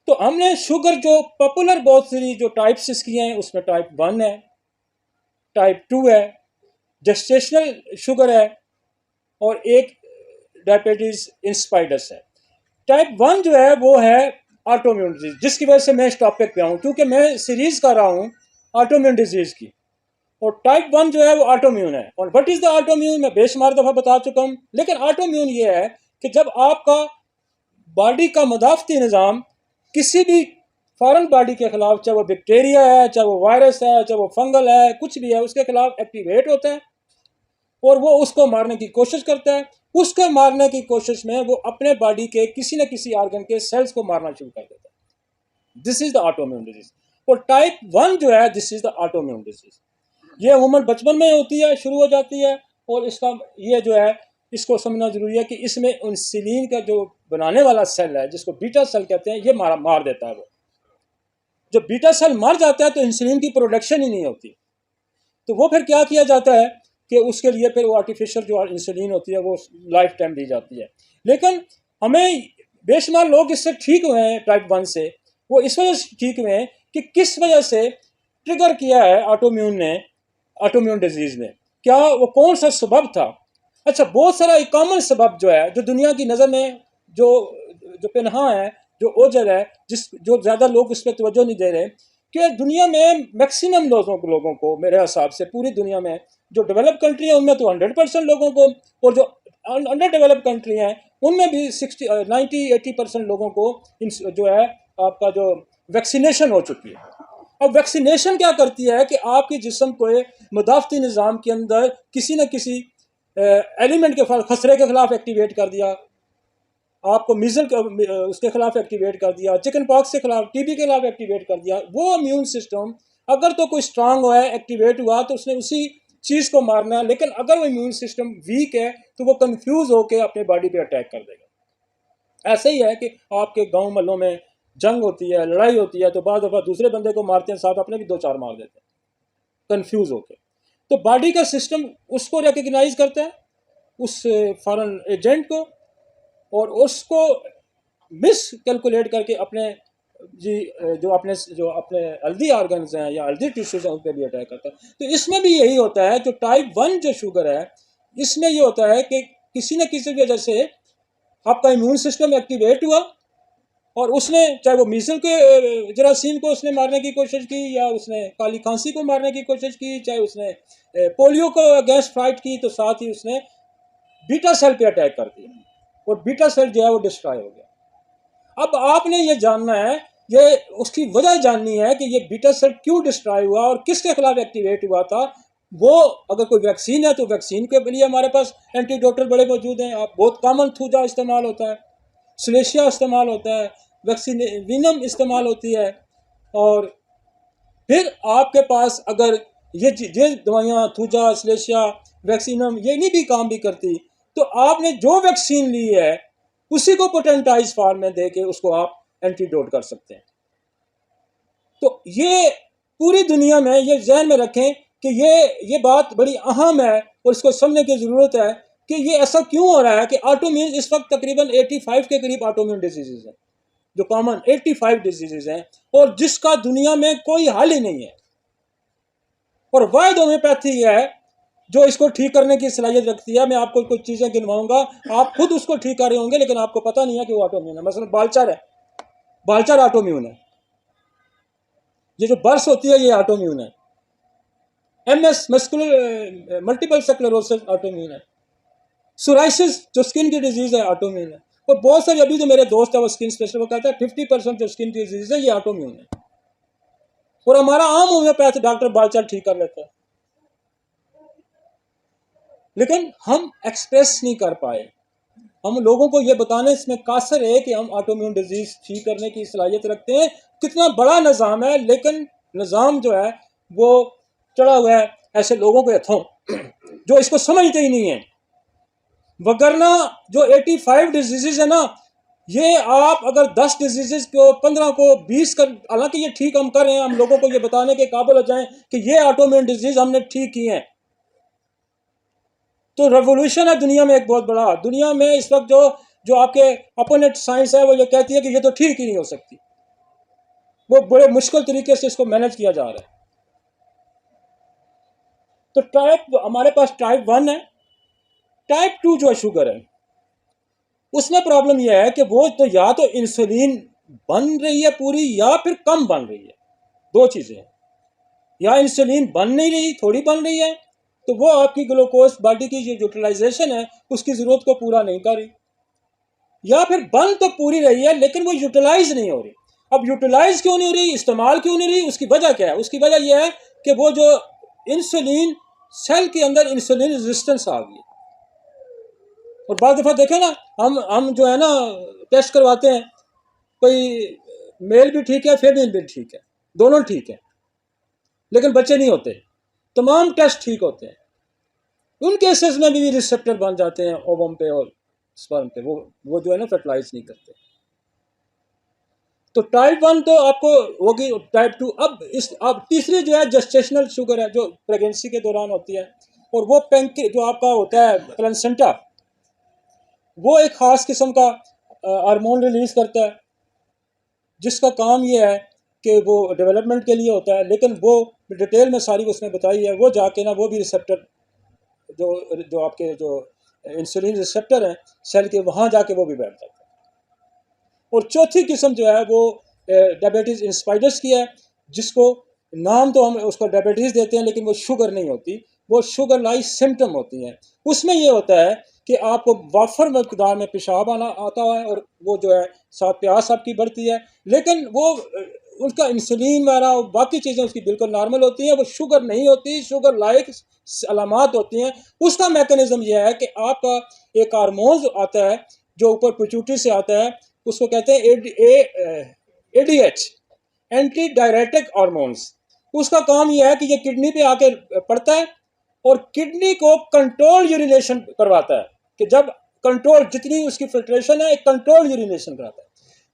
तो हमने शुगर जो पॉपुलर बहुत सी जो टाइप्स इसकी हैं, उसमें टाइप 1 है, टाइप 2 है, जेस्टेशनल शुगर है, और एक डायबिटीज इंस्पाइडस है। टाइप 1 जो है वो है ऑटोइम्यून डिजीज, जिसकी वजह से मैं इस टॉपिक पे आऊँ, क्योंकि मैं सीरीज कर रहा हूँ ऑटोइम्यून डिजीज की, और टाइप 1 जो है वो ऑटोइम्यून है। और व्हाट इज द ऑटोइम्यून मैं बेशुमार दफ़ा बता चुका हूँ, लेकिन ऑटोइम्यून ये है कि जब आपका बॉडी का मदाफ़ती निज़ाम किसी भी फॉरेन बॉडी के खिलाफ, चाहे वो बैक्टीरिया है, चाहे वो वायरस है, चाहे वो फंगल है, कुछ भी है, उसके खिलाफ एक्टिवेट होता है, और वो उसको मारने की कोशिश करता है। उसको मारने की कोशिश में वो अपने बॉडी के किसी न किसी ऑर्गन के सेल्स को मारना शुरू कर देता है। This is the autoimmune disease. और टाइप 1 जो है, this is the autoimmune disease. ये उम्र बचपन में होती है, शुरू हो जाती है, और इसका ये जो है, इसको समझना जरूरी है कि इसमें इंसुलिन का जो बनाने वाला सेल है, जिसको बीटा सेल कहते हैं, ये मार देता है। वो जब बीटा सेल मर जाता है तो इंसुलिन की प्रोडक्शन ही नहीं होती, तो वो फिर क्या किया जाता है कि उसके लिए फिर वो आर्टिफिशियल जो इंसुलिन होती है वो लाइफ टाइम दी जाती है। लेकिन हमें बेशुमार लोग इससे ठीक हुए हैं टाइप 1 से, वो इस वजह से ठीक हुए हैं कि किस वजह से ट्रिगर किया है ऑटोइम्यून डिजीज़ ने, क्या वो कौन सा सबब था। अच्छा, बहुत सारा एक कॉमन सबब जो है, जो दुनिया की नज़र में जो पिनहा है, जो ओझल है, जो ज़्यादा लोग उस पर तवज्जो नहीं दे रहे, कि दुनिया में मैक्सिमम लोगों को मेरे हिसाब से पूरी दुनिया में जो डेवलप कंट्री है उनमें तो 100% लोगों को, और जो अंडर डेवलप कंट्री हैं उनमें भी 90-80% लोगों को जो है आपका जो वैक्सीनेशन हो चुकी है। अब वैक्सीनेशन क्या करती है कि आपके जिस्म को मुदाफ़ती निज़ाम के अंदर किसी न किसी एलिमेंट के खसरे के खिलाफ एक्टिवेट कर दिया, आपको मीजल उसके खिलाफ एक्टिवेट कर दिया, चिकन पॉक्स के खिलाफ, टीबी के खिलाफ एक्टिवेट कर दिया। वो इम्यून सिस्टम अगर तो कोई स्ट्रांग हुआ है, एक्टिवेट हुआ, तो उसने उसी चीज़ को मारना है। लेकिन अगर वो इम्यून सिस्टम वीक है तो वो कंफ्यूज होकर अपने बॉडी पे अटैक कर देगा। ऐसे ही है कि आपके गांव महलों में जंग होती है, लड़ाई होती है, तो बाद दफ़ा दूसरे बंदे को मारते हैं, साथ अपने भी 2-4 मार देते हैं कंफ्यूज होकर। तो बॉडी का सिस्टम उसको रिकग्नाइज करता है, उस फॉरेन एजेंट को, और उसको मिस कैलकुलेट करके अपने जो अपने हेल्दी ऑर्गन्स हैं या हेल्दी टिश्यूज हैं उन पर भी अटैक करता है। तो इसमें भी यही होता है, जो टाइप 1 जो शुगर है, इसमें ये होता है कि किसी न किसी वजह से आपका इम्यून सिस्टम एक्टिवेट हुआ, और उसने, चाहे वो मीजल के जरासीम को उसने मारने की कोशिश की, या उसने काली खांसी को मारने की कोशिश की, चाहे उसने पोलियो को अगेंस्ट फाइट की, तो साथ ही उसने बीटा सेल पे अटैक कर दिया, और बीटा सेल जो है वो डिस्ट्रॉय हो गया। अब आपने ये जानना है, ये उसकी वजह जाननी है कि ये बीटा सेल क्यों डिस्ट्रॉय हुआ और किसके खिलाफ एक्टिवेट हुआ था। वो अगर कोई वैक्सीन है तो वैक्सीन के लिए हमारे पास एंटीडोटल बड़े मौजूद हैं। आप बहुत कॉमन थूजा इस्तेमाल होता है, स्लेशिया इस्तेमाल होता है, वैक्सीन विनम इस्तेमाल होती है, और फिर आपके पास अगर ये दवाइयाँ थूजा, स्लेशिया, वैक्सीनम ये नहीं भी काम भी करती, तो आपने जो वैक्सीन ली है उसी को पोटेंटाइज फॉर्म में दे के उसको आप एंटीडोट कर सकते हैं। तो ये पूरी दुनिया में ये जहन में रखें कि ये बात बड़ी अहम है और इसको समझने की ज़रूरत है कि ये ऐसा क्यों हो रहा है कि ऑटोम्यून इस वक्त तकरीबन 85 के करीब ऑटोम्यून डिजीज़ हैं, जो कॉमन 85 डिजीज़ हैं, और जिसका दुनिया में कोई हल ही नहीं है। और वाहिद होम्योपैथी है जो इसको ठीक करने की सलाहियत रखती है। मैं आपको कुछ चीज़ें गिनवाऊंगा, आप खुद उसको ठीक कर रहे होंगे लेकिन आपको पता नहीं है कि वो ऑटोम्यून है। मसलन बालचर है, बालचर ऑटोम्यून है। ये जो बर्स होती है ये ऑटोम्यून है। MS muscular multiple sclerosis autoimmune है। सोराइसिस जो स्किन की डिजीज़ है ऑटोम्यून है। और बहुत सारे अभी जो मेरे दोस्त है वो स्किन स्पेशलिस्ट, वो कहता है 50% जो स्किन की डिजीज़ है ये ऑटोम्यून है। और हमारा आम होम्योपैथ डॉक्टर बालचर ठीक कर लेता है, लेकिन हम एक्सप्रेस नहीं कर पाए। हम लोगों को ये बताने इसमें कासर है कि हम ऑटोम्यून डिजीज ठीक करने की सलाहियत रखते हैं। कितना बड़ा निज़ाम है, लेकिन निज़ाम जो है वो चढ़ा हुआ है ऐसे लोगों के हथों जो इसको समझते ही नहीं है। वगरना जो 85 डिजीज़ है ना, ये आप अगर 10 डिजीज़ को, 15 को, 20 कर, हालांकि ये ठीक हम कर रहे हैं, हम लोगों को ये बताने के काबिल हो जाएं कि ये ऑटोम्यून डिजीज हमने ठीक की है, तो रेवोल्यूशन है दुनिया में एक बहुत बड़ा। दुनिया में इस वक्त जो आपके अपोनेंट साइंस है वो ये कहती है कि ये तो ठीक ही नहीं हो सकती। वो बड़े मुश्किल तरीके से इसको मैनेज किया जा रहा है। तो टाइप हमारे पास टाइप 1 है। टाइप 2 जो शुगर है उसमें प्रॉब्लम यह है कि वो तो या तो इंसुलिन बन रही है पूरी या फिर कम बन रही है, दो चीज़ें हैं। या इंसुलिन बन नहीं रही, थोड़ी बन रही है, तो वो आपकी ग्लूकोज बॉडी की जो यूटिलाइजेशन है उसकी ज़रूरत को पूरा नहीं कर रही, या फिर बन तो पूरी रही है लेकिन वो यूटिलाइज नहीं हो रही। अब यूटिलाइज क्यों नहीं हो रही, इस्तेमाल क्यों नहीं रही, उसकी वजह क्या है? उसकी वजह यह है कि वो जो इंसुलिन सेल के अंदर इंसुलिन रेजिस्टेंस आ गई। और बाद दफ़ा देखें ना, हम जो है ना टेस्ट करवाते हैं, कोई मेल भी ठीक है फीमेल भी ठीक है, दोनों ठीक है, लेकिन बच्चे नहीं होते। तमाम टेस्ट ठीक होते हैं, उन केसेस में भी रिसेप्टर बन जाते हैं ओवम पे और स्पर्म पे, वो जो है ना फर्टिलाइज नहीं करते। तो टाइप 1 तो आपको होगी। टाइप 2, अब तीसरी जो है जेस्टेशनल शुगर है, जो प्रेगनेंसी के दौरान होती है। और वो जो आपका होता है प्लेसेंटा, वो एक ख़ास किस्म का हार्मोन रिलीज़ करता है जिसका काम ये है कि वो डेवलपमेंट के लिए होता है, लेकिन वो डिटेल में सारी उसने बताई है। वो जाके ना वो भी रिसेप्टर जो आपके जो इंसुलिन रिसेप्टर हैं सेल के, वहाँ जाके वो भी बैठ जाता है। और चौथी किस्म जो है वो डायबिटीज़ इंस्पाइडस की है, जिसको नाम तो हम उसको डायबिटीज़ देते हैं लेकिन वो शुगर नहीं होती, वो शुगर लाइक सिम्टम होती हैं। उसमें ये होता है कि आपको वाफर मकदार में पेशाब आता है और वो जो है साथ प्यास आपकी बढ़ती है, लेकिन वो उनका इंसुलिन वगैरह बाकी चीज़ें उसकी बिल्कुल नॉर्मल होती हैं, वो शुगर नहीं होती, शुगर लाइक अलामात होती हैं। उसका मैकेनिज्म यह है कि आपका एक हार्मोन आता है जो ऊपर पिट्यूटरी से आता है, उसको कहते हैं ADH, एंटी डायरेटिक हार्मोन्स। उसका काम यह है कि ये किडनी पे आके पड़ता है और किडनी को कंट्रोल यूरिनेशन करवाता है, कि जब कंट्रोल जितनी उसकी फिल्ट्रेशन है, एक कंट्रोल यूरिनेशन कराता है।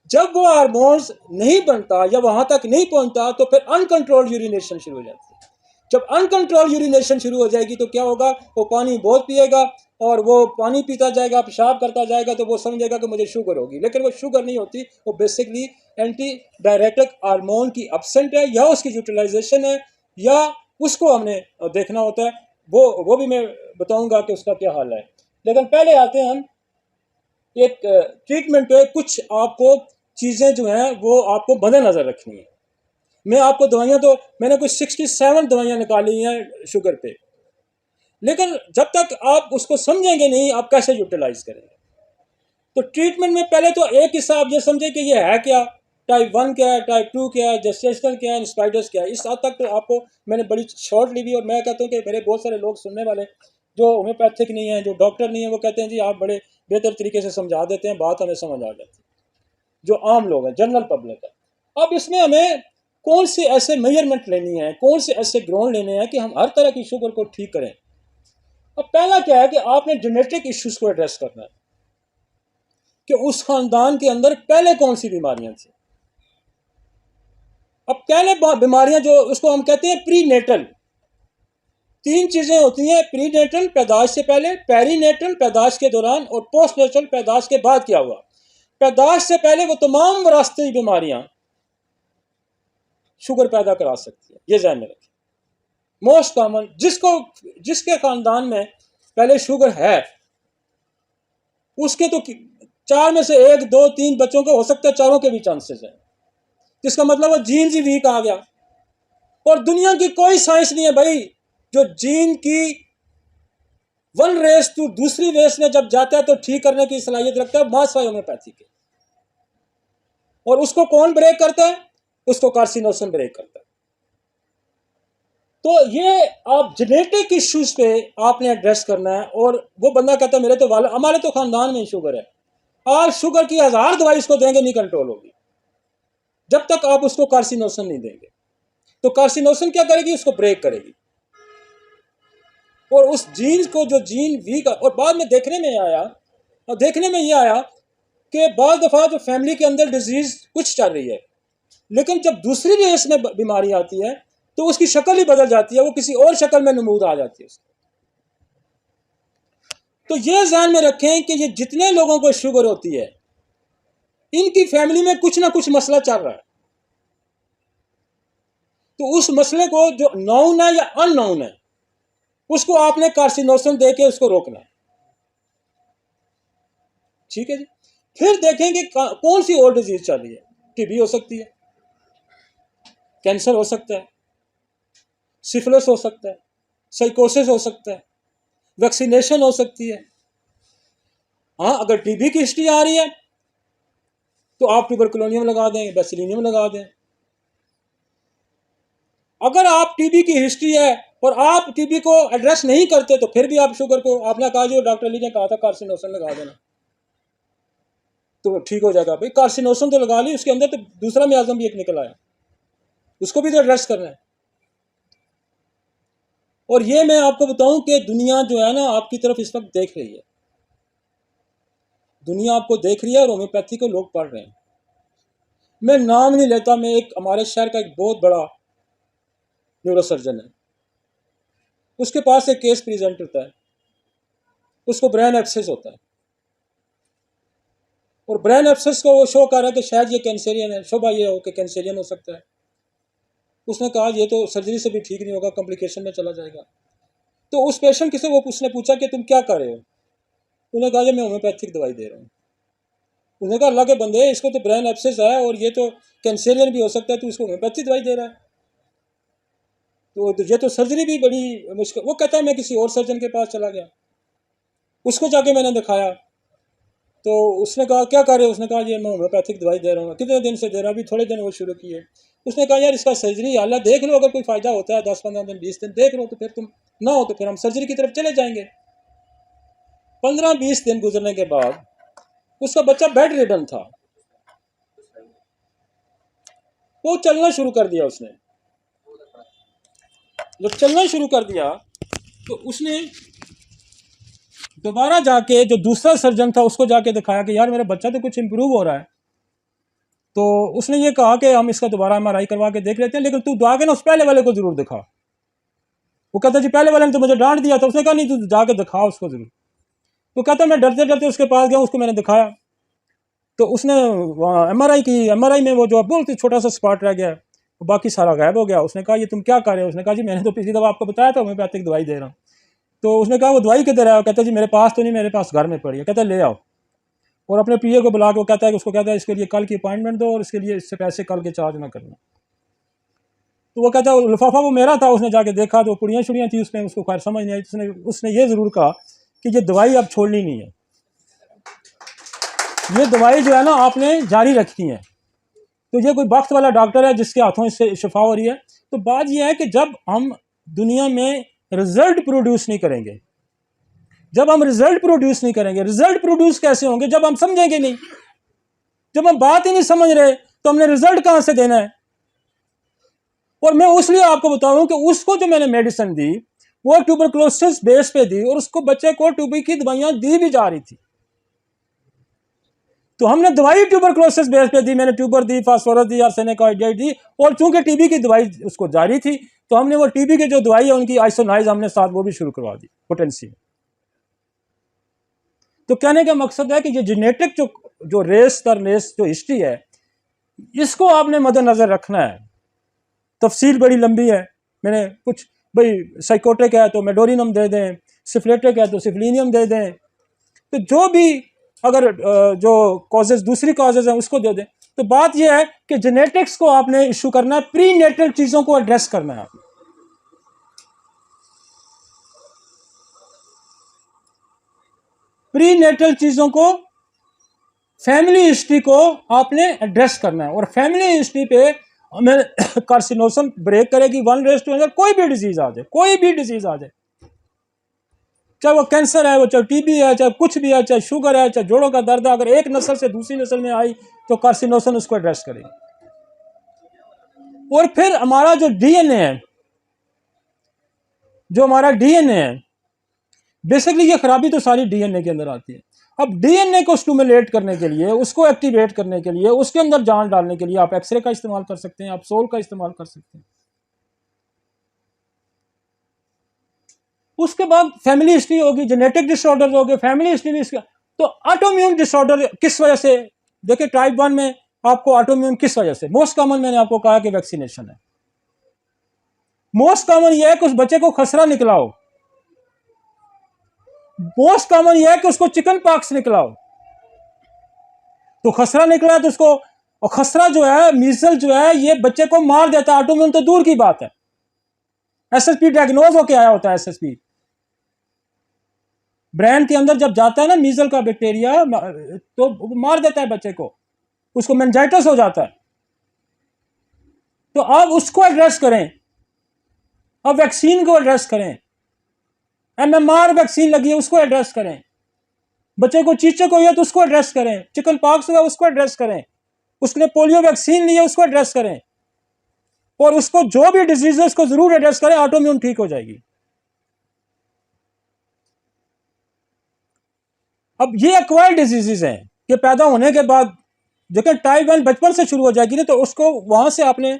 जब वो हार्मोन्स नहीं बनता या वहां तक नहीं पहुंचता तो फिर अनकंट्रोल यूरिनेशन शुरू हो जाती है। जब अनकंट्रोल यूरिनेशन शुरू हो जाएगी तो क्या होगा, वो पानी बहुत पिएगा और वो पानी पीता जाएगा, पेशाब करता जाएगा, तो वो समझेगा कि मुझे शुगर होगी, लेकिन वो शुगर नहीं होती। वो बेसिकली एंटी डायरेटिक हार्मोन की एब्सेंट है, या उसकी यूटिलाइजेशन है, या उसको हमने देखना होता है। वो भी मैं बताऊंगा कि उसका क्या हाल है। लेकिन पहले आते हैं हम एक ट्रीटमेंट पे। कुछ आपको चीज़ें जो हैं वो आपको मद्देनज़र रखनी है। मैं आपको दवाइयाँ तो मैंने कुछ 67 दवाइयाँ निकाली हैं शुगर पे, लेकिन जब तक आप उसको समझेंगे नहीं आप कैसे यूटिलाइज करेंगे। तो ट्रीटमेंट में पहले तो एक हिस्सा आप ये समझे कि ये है क्या, टाइप 1 क्या है, टाइप 2 क्या है, जेस्टेशनल क्या है, इंस्पाइडस क्या है। इस हद तक तो आपको मैंने बड़ी शॉर्ट ली भी। और मैं कहता हूँ कि मेरे बहुत सारे लोग सुनने वाले जो होम्योपैथिक नहीं है, जो डॉक्टर नहीं है, वो कहते हैं जी आप बड़े बेहतर तरीके से समझा देते हैं, बात हमें समझ आ जाती है, जो आम लोग हैं, जनरल पब्लिक है। अब इसमें हमें कौन से ऐसे मेजरमेंट लेनी है, कौन से ऐसे ग्राउंड लेने हैं कि हम हर तरह की शुगर को ठीक करें। अब पहला क्या है कि आपने जेनेटिक इश्यूज को एड्रेस करना है। कि उस खानदान के अंदर पहले कौन सी बीमारियां थी। अब पहले बीमारियां जो उसको हम कहते हैं प्री नेटल, 3 चीजें होती हैं। प्री नेटल पैदाश से पहले, पेरीनेटल पैदाश के दौरान, और पोस्ट नेटल पैदाश के बाद क्या हुआ। पैदाश से पहले वो तमाम विरासती बीमारियां शुगर पैदा करा सकती है, ये ध्यान में रखें। मोस्ट कॉमन जिसके खानदान में पहले शुगर है उसके तो 4 में से 1, 2, 3 बच्चों के हो सकता है, चारों के भी चांसेस हैं। इसका मतलब वो जीन ही वीक आ गया। और दुनिया की कोई साइंस नहीं है भाई जो जीन की वन रेस टू दूसरी रेस में जब जाता है तो ठीक करने की सलाहियत रखता है, मास वाई होम्योपैथी के। और उसको कौन ब्रेक करता है? उसको कार्सिनोसन ब्रेक करता है। तो ये आप जेनेटिक इश्यूज पे आपने एड्रेस करना है। और वो बंदा कहता है मेरे तो हमारे तो खानदान में शुगर है। आप शुगर की 1000 दवाई उसको देंगे, नहीं कंट्रोल होगी जब तक आप उसको कार्सिनोसन नहीं देंगे। तो कार्सिनोसन क्या करेगी? उसको ब्रेक करेगी। और उस जीन को, जो जीन वीक, और बाद में देखने में ये आया कि बाद दफा जो फैमिली के अंदर डिजीज कुछ चल रही है, लेकिन जब दूसरी रेस में बीमारी आती है तो उसकी शक्ल ही बदल जाती है, वो किसी और शक्ल में नमूद आ जाती है उसकी। तो ये ध्यान में रखें कि ये जितने लोगों को शुगर होती है इनकी फैमिली में कुछ ना कुछ मसला चल रहा है। तो उस मसले को जो नोन है या अननोन है उसको आपने कार्सिनोसन देके उसको रोकना है। ठीक है जी। फिर देखेंगे कौन सी और डिजीज चल रही है। टीबी हो सकती है, कैंसर हो सकता है, सिफिलिस हो सकता है, साइकोसिस हो सकता है, वैक्सीनेशन हो सकती है। हाँ, अगर टीबी की हिस्ट्री आ रही है तो आप ट्यूबरकुलोनियम लगा दें, बेसिलिनियम लगा दें। अगर आप टीबी की हिस्ट्री है और आप टीबी को एड्रेस नहीं करते तो फिर भी आप शुगर को, आपने कहा जो डॉक्टर अली ने कहा था कार्सिनोसन लगा देना तो ठीक हो जाएगा। भाई कार्सिनोसन तो लगा ली, उसके अंदर तो दूसरा मियाज़म भी एक निकल आया, उसको भी तो एड्रेस करना है। और ये मैं आपको बताऊं कि दुनिया जो है ना आपकी तरफ इस वक्त देख रही है, दुनिया आपको देख रही है और होम्योपैथी को लोग पढ़ रहे हैं। मैं नाम नहीं लेता, मैं एक हमारे शहर का एक बहुत बड़ा न्यूरोसर्जन है, उसके पास एक केस प्रेजेंट होता है, उसको ब्रेन एब्सेस होता है और ब्रेन एब्सेस को वो शो कर रहा है कि शायद ये कैंसरियन है, शोभा ये हो कि कैंसरियन हो सकता है। उसने कहा ये तो सर्जरी से भी ठीक नहीं होगा, कॉम्प्लिकेशन में चला जाएगा। तो उस पेशेंट से उसने पूछा कि तुम क्या कर रहे हो? उन्होंने कहा मैं होम्योपैथिक दवाई दे रहा हूँ। उन्होंने कहा अल्लाह के बंदे, इसको तो ब्रेन एब्सेस है और ये तो कैंसरियन भी हो सकता है, तो इसको होम्योपैथिक दवाई दे रहा है, तो ये तो सर्जरी भी बड़ी मुश्किल। वो कहता है मैं किसी और सर्जन के पास चला गया, उसको जाके मैंने दिखाया तो उसने कहा क्या कर रहे हो? उसने कहा ये मैं होम्योपैथिक दवाई दे रहा हूँ। कितने दिन से दे रहा हूँ? अभी थोड़े दिन वो शुरू किए। उसने कहा यार इसका सर्जरी हाल देख लो, अगर कोई फ़ायदा होता है 10-15 दिन 20 दिन देख लो, तो फिर तुम ना हो तो फिर हम सर्जरी की तरफ चले जाएंगे। 15-20 दिन गुजरने के बाद उसका बच्चा बेड रिडन था, वो चलना शुरू कर दिया। उसने जब चलना शुरू कर दिया तो उसने दोबारा जाके जो दूसरा सर्जन था उसको जाके दिखाया कि यार मेरा बच्चा तो कुछ इम्प्रूव हो रहा है। तो उसने ये कहा कि हम इसका दोबारा MRI करवा के देख लेते हैं, लेकिन तू जाके ना उस पहले वाले को जरूर दिखा। वो कहता जी पहले वाले ने तो मुझे डांट दिया था। उसने कहा नहीं तू जाके दिखा उसको जरूर। तो कहता मैं डरते डरते उसके पास गया, उसको मैंने दिखाया तो उसने MRI की। MRI में वो जो बहुत छोटा सा स्पॉट रह गया, बाकी सारा गायब हो गया। उसने कहा ये तुम क्या कर रहे हो? उसने कहा जी मैंने तो पिछली दफ़ा आपको बताया था होम्योपैथिक दवाई दे रहा हूँ। तो उसने कहा वो दवाई किधर है? कहता जी मेरे पास तो नहीं, मेरे पास घर में पड़ी है। कहता ले आओ। और अपने PA को बुला के वो कहता है कि उसको कहता है इसके लिए कल की अपॉइंटमेंट दो और इसके लिए इससे पैसे कल के चार्ज ना करना। तो वो कहता है लिफाफा वो मेरा था। उसने जाके देखा तो पुड़ियाँ शुड़ियाँ थी उसमें, उसको खैर समझ नहीं आई। उसने ये ज़रूर कहा कि ये दवाई अब छोड़नी नहीं है, ये दवाई जो है ना आपने जारी रखनी है। तो ये कोई बख्त वाला डॉक्टर है जिसके हाथों इससे शिफा हो रही है। तो बात यह है कि जब हम दुनिया में रिजल्ट प्रोड्यूस नहीं करेंगे, जब हम रिजल्ट प्रोड्यूस नहीं करेंगे, रिजल्ट प्रोड्यूस कैसे होंगे? जब हम समझेंगे नहीं। जब हम बात ही नहीं समझ रहे तो हमने रिजल्ट कहां से देना है? और मैं उसलिए आपको बताऊं कि उसको जो मैंने मेडिसिन दी वो ट्यूबरकुलोसिस बेस पे दी और उसको बच्चे को टीबी की दवाइयां दी भी जा रही थी। तो हमने दवाई ट्यूबरक्लोसिस बेस पे दी, मैंने ट्यूबर दी, फास्फोरस दी, आर्सेनिक आयोडाइड दी, और चूंकि टीबी की दवाई उसको जारी थी तो हमने वो टीबी की जो दवाई है उनकी आइसोनाइज हमने साथ वो भी शुरू करवा दी पोटेंसी में। तो कहने का मकसद है कि ये जेनेटिक जो रेस दर रेस जो हिस्ट्री है इसको आपने मद्देनजर रखना है। तफसील बड़ी लंबी है, मैंने कुछ भाई साइकोटिक है तो मेडोरिनम दे दें, सिफलेटिक है तो सिफलिनियम दे दें, तो जो भी अगर जो कॉजेज दूसरी कॉजेज हैं उसको दे दें। तो बात यह है कि जेनेटिक्स को आपने इशू करना है, प्री नेटल चीज़ों को एड्रेस करना है आपने। प्री नेटल चीज़ों को, फैमिली हिस्ट्री को आपने एड्रेस करना है, और फैमिली हिस्ट्री पे हमें कार्सिनोसन ब्रेक करेगी 1:100। कोई भी डिजीज आ जाए, कोई भी डिजीज आ जाए, चाहे वो कैंसर है, वो चाहे टीबी है, चाहे कुछ भी है, चाहे शुगर है, चाहे जोड़ों का दर्द है, अगर एक नस्ल से दूसरी नस्ल में आई तो कार्सिनोसन उसको एड्रेस करेगी। और फिर हमारा जो डीएनए है, जो हमारा डीएनए है, बेसिकली ये खराबी तो सारी डीएनए के अंदर आती है। अब डीएनए को स्टिमुलेट करने के लिए, उसको एक्टिवेट करने के लिए, उसके अंदर जान डालने के लिए आप एक्सरे का इस्तेमाल कर सकते हैं, आप सोल का इस्तेमाल कर सकते हैं। उसके बाद फैमिली हिस्ट्री होगी, जेनेटिक डिसऑर्डर हो गए, फैमिली हिस्ट्री भी इसका। तो ऑटोइम्यून डिसऑर्डर किस वजह से, देखिए टाइप 1 में आपको ऑटोइम्यून किस वजह से, मोस्ट कॉमन मैंने आपको कहा कि वैक्सीनेशन है। मोस्ट कॉमन यह है कि उस बच्चे को खसरा निकला हो, मोस्ट कॉमन यह है कि उसको चिकन पॉक्स निकला हो। तो खसरा निकला तो उसको, और खसरा जो है, मीजल जो है, ये बच्चे को मार देता है, ऑटोइम्यून तो दूर की बात है। एसएसपी डायग्नोज होके आया होता है, एसएसपी ब्रेन के अंदर जब जाता है ना मीजल का बैक्टीरिया, तो मार देता है बच्चे को, उसको मेनिंजाइटिस हो जाता है। तो अब उसको एड्रेस करें, अब वैक्सीन को एड्रेस करें, एमएमआर वैक्सीन लगी है उसको एड्रेस करें, बच्चे को चीचक हुई है तो उसको एड्रेस करें, चिकन पॉक्स हुआ उसको एड्रेस करें, उसने पोलियो वैक्सीन ली है उसको एड्रेस करें, और उसको जो भी डिजीज है उसको जरूर एड्रेस करें, ऑटोइम्यून ठीक हो जाएगी। अब ये एक्वायर्ड डिजीजेज हैं कि पैदा होने के बाद, देखिए टाइप 1 बचपन से शुरू हो जाएगी ना, तो उसको वहां से आपने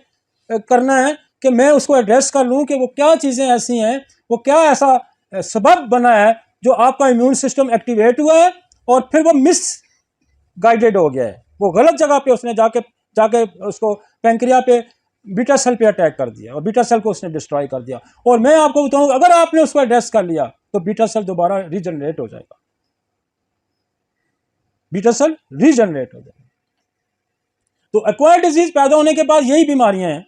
करना है कि मैं उसको एड्रेस कर लूं कि वो क्या चीज़ें ऐसी हैं, वो क्या ऐसा सबब बना है जो आपका इम्यून सिस्टम एक्टिवेट हुआ है और फिर वो मिस गाइडेड हो गया है, वो गलत जगह पे उसने जाके उसको पैंक्रिया पे बीटा सेल पे अटैक कर दिया और बीटा सेल को उसने डिस्ट्रॉय कर दिया। और मैं आपको बताऊं, अगर आपने उसको एड्रेस कर लिया तो बीटा सेल दोबारा रीजनरेट हो जाएगा, बीटा सेल रीजनरेट हो जाएगा। तो एक्वायर्ड डिजीज पैदा होने के बाद यही बीमारियां हैं।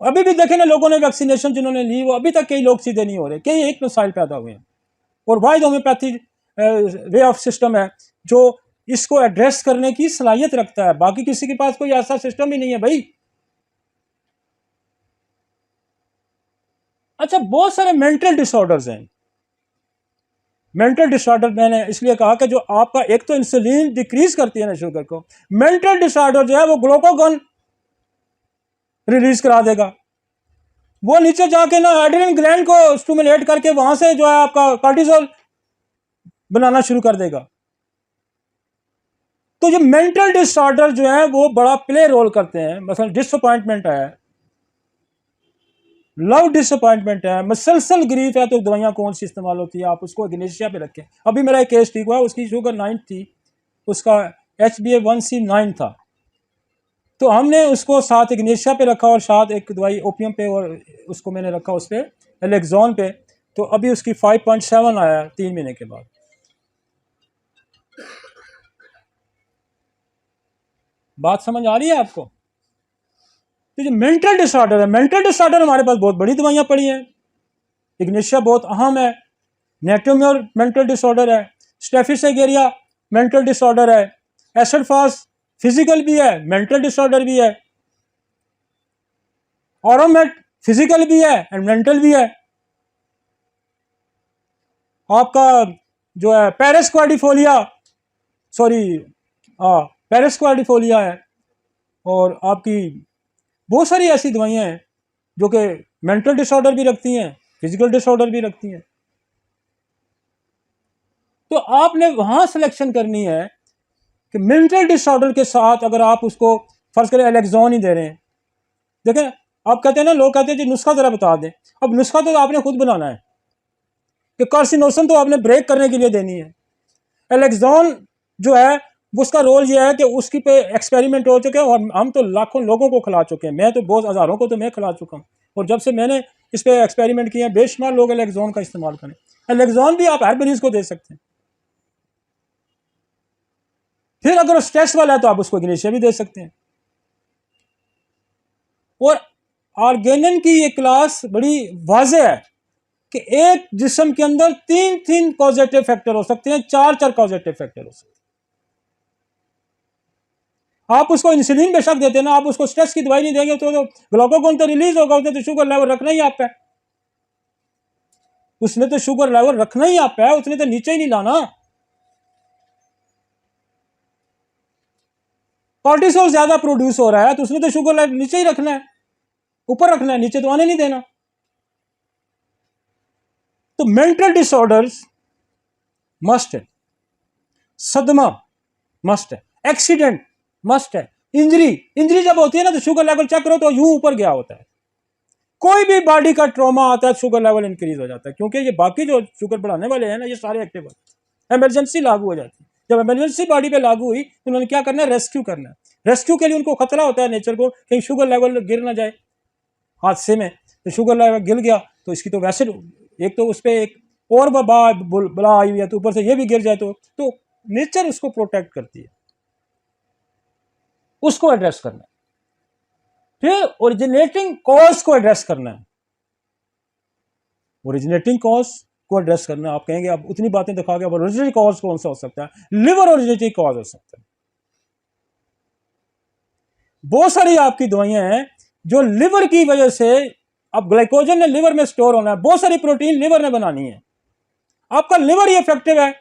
अभी भी देखें ना, लोगों ने वैक्सीनेशन जिन्होंने ली वो अभी तक कई लोग सीधे नहीं हो रहे, कई एक मिसाइल पैदा हुए हैं। और wide homeopathy way of system है जो इसको एड्रेस करने की सलाहियत रखता है, बाकी किसी के पास कोई ऐसा सिस्टम ही नहीं है भाई। अच्छा, बहुत सारे मेंटल डिसऑर्डर्स हैं। मेंटल डिसऑर्डर मैंने इसलिए कहा कि जो आपका, एक तो इंसुलिन डिक्रीज करती है ना शुगर को, मेंटल डिसऑर्डर जो है वो ग्लूकागॉन रिलीज करा देगा, वो नीचे जाके ना एड्रेनल ग्लैंड को स्टिमुलेट करके वहां से जो है आपका कार्टिसोल बनाना शुरू कर देगा। तो ये मेंटल डिसऑर्डर जो है वो बड़ा प्ले रोल करते हैं। मसलन डिसअपॉइंटमेंट है, लव डिसअपॉइंटमेंट है, मसलसल ग्रीफ है, तो दवाइयां कौन सी इस्तेमाल होती है, आप उसको इग्नेशिया पे रखें। अभी मेरा एक केस ठीक हुआ, उसकी शुगर 9 थी, उसका HbA1c 9 था, तो हमने उसको साथ इग्नेशिया पे रखा और साथ एक दवाई ओपियम पे, और उसको मैंने रखा उस पर एलेक्जोन पे, तो अभी उसकी 5.7 आया 3 महीने के बाद। बात समझ आ रही है आपको? तो जो मेंटल डिसऑर्डर है, मेंटल डिसऑर्डर हमारे पास बहुत बड़ी दवाइयां पड़ी हैं, इग्नेशिया बहुत अहम है, नेटोम्योर मेंटल डिसऑर्डर है, स्टेफिसेगेरिया मेंटल डिसऑर्डर है, एसिड फास्ट फिजिकल भी है, मेंटल डिसऑर्डर भी है, ऑरोमेट फिजिकल भी है एंड मेंटल भी है। आपका जो है पेरिस्क्वाडिफोलिया, सॉरी पेरिस्क्वाडिफोलिया है, और आपकी बहुत सारी ऐसी दवाइयां हैं जो कि मेंटल डिसऑर्डर भी रखती हैं, फिजिकल डिसऑर्डर भी रखती हैं। तो आपने वहां सिलेक्शन करनी है कि मेंटल डिसऑर्डर के साथ अगर आप उसको फर्ज करें एलेक्सोन ही दे रहे हैं, देखें आप कहते हैं ना, लोग कहते हैं जी नुस्खा ज़रा बता दें। अब नुस्खा तो आपने खुद बनाना है कि कार्सिनोसन तो आपने ब्रेक करने के लिए देनी है। एलेक्सोन जो है उसका रोल ये है कि उसकी पे एक्सपेरिमेंट हो चुके हैं और हम तो लाखों लोगों को खिला चुके हैं, मैं तो बहुत हज़ारों को तो मैं खिला चुका हूँ। और जब से मैंने इस पे एक्सपेरिमेंट किए हैं बेशुमार लोग एलेक्सोन का इस्तेमाल करें। एलेक्सोन भी आप हर मरीज को दे सकते हैं। फिर अगर स्ट्रेस वाला है तो आप उसको इग्नेशिया भी दे सकते हैं। और आर्गेनिन की ये क्लास बड़ी वाज़ेह है कि एक जिस्म के अंदर तीन कॉजेटिव फैक्टर हो सकते हैं, चार कॉजेटिव फैक्टर हो सकते हैं। आप उसको इंसुलिन बेशक देते हैं ना, आप उसको स्ट्रेस की दवाई नहीं देंगे तो ग्लूकोगोन तो रिलीज होगा, उसने तो शुगर लेवल रखना ही आप पे, उसने तो शुगर लेवल रखना ही आप पे है, उसने तो नीचे ही नहीं लाना। कॉर्टिसोल ज्यादा प्रोड्यूस हो रहा है तो उसने तो शुगर लेवल नीचे ही रखना है, ऊपर रखना है, नीचे तो आने नहीं देना। तो मेंटल डिसऑर्डर्स मस्ट है, सदमा मस्ट है, एक्सीडेंट मस्ट है, इंजरी जब होती है ना तो शुगर लेवल चेक करो तो यूं ऊपर गया होता है। कोई भी बॉडी का ट्रॉमा आता है शुगर लेवल इंक्रीज हो जाता है, क्योंकि ये बाकी जो शुगर बढ़ाने वाले हैं ना ये सारे एक्टिव होते हैं। इमरजेंसी लागू हो जाती है, जब इमरजेंसी बॉडी पे लागू हुई तो उन्होंने क्या करना है, रेस्क्यू करना है। रेस्क्यू के लिए उनको खतरा होता है नेचर को, कहीं शुगर लेवल गिर ना जाए हादसे में, तो शुगर लेवल गिर गया तो इसकी तो वैसे एक तो उस पर एक और बला आई हुई है तो ऊपर से ये भी गिर जाए तो नेचर उसको प्रोटेक्ट करती है, उसको एड्रेस करना है। फिर ओरिजिनेटिंग कॉज को एड्रेस करना है, ओरिजिनेटिंग कॉज को एड्रेस करना है। आप कहेंगे आप उतनी बातें दिखा के ओरिजिनेटिंग कॉज कौन सा हो सकता है, लिवर ओरिजिनेटिंग कॉज हो सकता है। बहुत सारी आपकी दवाइयां हैं जो लिवर की वजह से, अब ग्लाइकोजन ने लिवर में स्टोर होना है, बहुत सारी प्रोटीन लिवर ने बनानी है, आपका लिवर ही इफेक्टिव है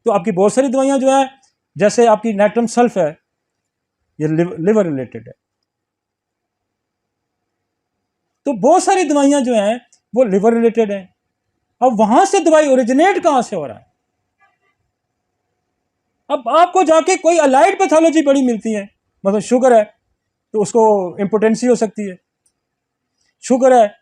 तो आपकी बहुत सारी दवाइयां जो है, जैसे आपकी नाइट्रम सल्फ है, ये लिवर रिलेटेड है। तो बहुत सारी दवाइयां जो हैं वो लिवर रिलेटेड है। अब वहां से दवाई ओरिजिनेट कहां से हो रहा है, अब आपको जाके कोई अलाइड पैथोलॉजी बड़ी मिलती है, मतलब शुगर है तो उसको इम्पोटेंसी हो सकती है, शुगर है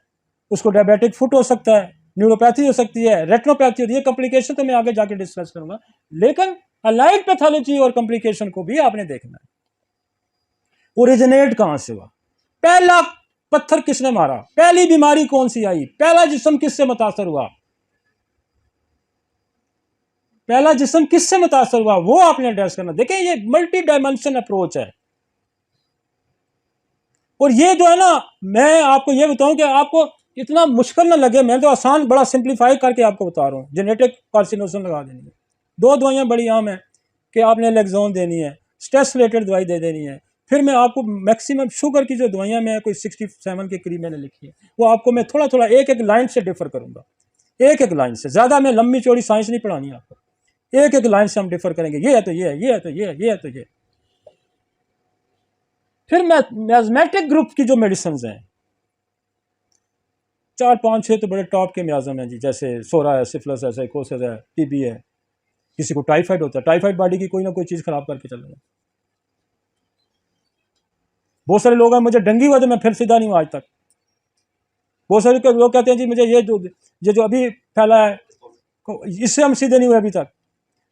उसको डायबिटिक फुट हो सकता है, न्यूरोपैथी हो सकती है, रेटिनोपैथी होती है, कॉम्प्लिकेशन तो मैं आगे जाके डिस्कस करूंगा। लेकिन अलाइड पैथोलॉजी और कॉम्प्लिकेशन को भी आपने देखना है, ओरिजिनेट कहां से हुआ, पहला पत्थर किसने मारा, पहली बीमारी कौन सी आई, पहला जिस्म किससे मुतासर हुआ, पहला जिस्म किससे मुतासर हुआ, वो आपने एड्रेस करना। देखें ये मल्टी डायमेंशन अप्रोच है। और ये जो है ना, मैं आपको ये बताऊं कि आपको इतना मुश्किल ना लगे, मैं तो आसान बड़ा सिंप्लीफाई करके आपको बता रहा हूँ। जेनेटिक कार्सिनोसन लगा देनी है, दो दवाइयाँ बड़ी आम है कि आपने लेक्सोन देनी है, स्ट्रेस रिलेटेड दवाई दे देनी है। फिर मैं आपको मैक्सिमम शुगर की जो दवाइयाँ मैं कोई 67 के करीब मैंने लिखी है, वो आपको मैं थोड़ा थोड़ा एक एक लाइन से डिफर करूँगा, एक एक लाइन से, ज़्यादा मैं लंबी चौड़ी साइंस नहीं पढ़ानी आपको, एक एक लाइन से हम डिफर करेंगे, ये है तो ये है, ये है तो ये है, ये है तो ये। फिर मैजमेटिक ग्रुप की जो मेडिसिन हैं 4 5 6 तो बड़े टॉप के म्याज़म हैं जी, जैसे सोरा है, सिफिलिस है, साइकोसिस है, टीबी है, किसी को टाइफाइड होता है, टाइफाइड बॉडी की कोई ना कोई चीज़ खराब करके चल रहा है। बहुत सारे लोग हैं मुझे डेंगू हुआ तो मैं फिर सीधा नहीं हूँ आज तक। बहुत सारे लोग कहते हैं जी मुझे ये जो अभी फैला है इससे हम सीधे नहीं हुए अभी तक।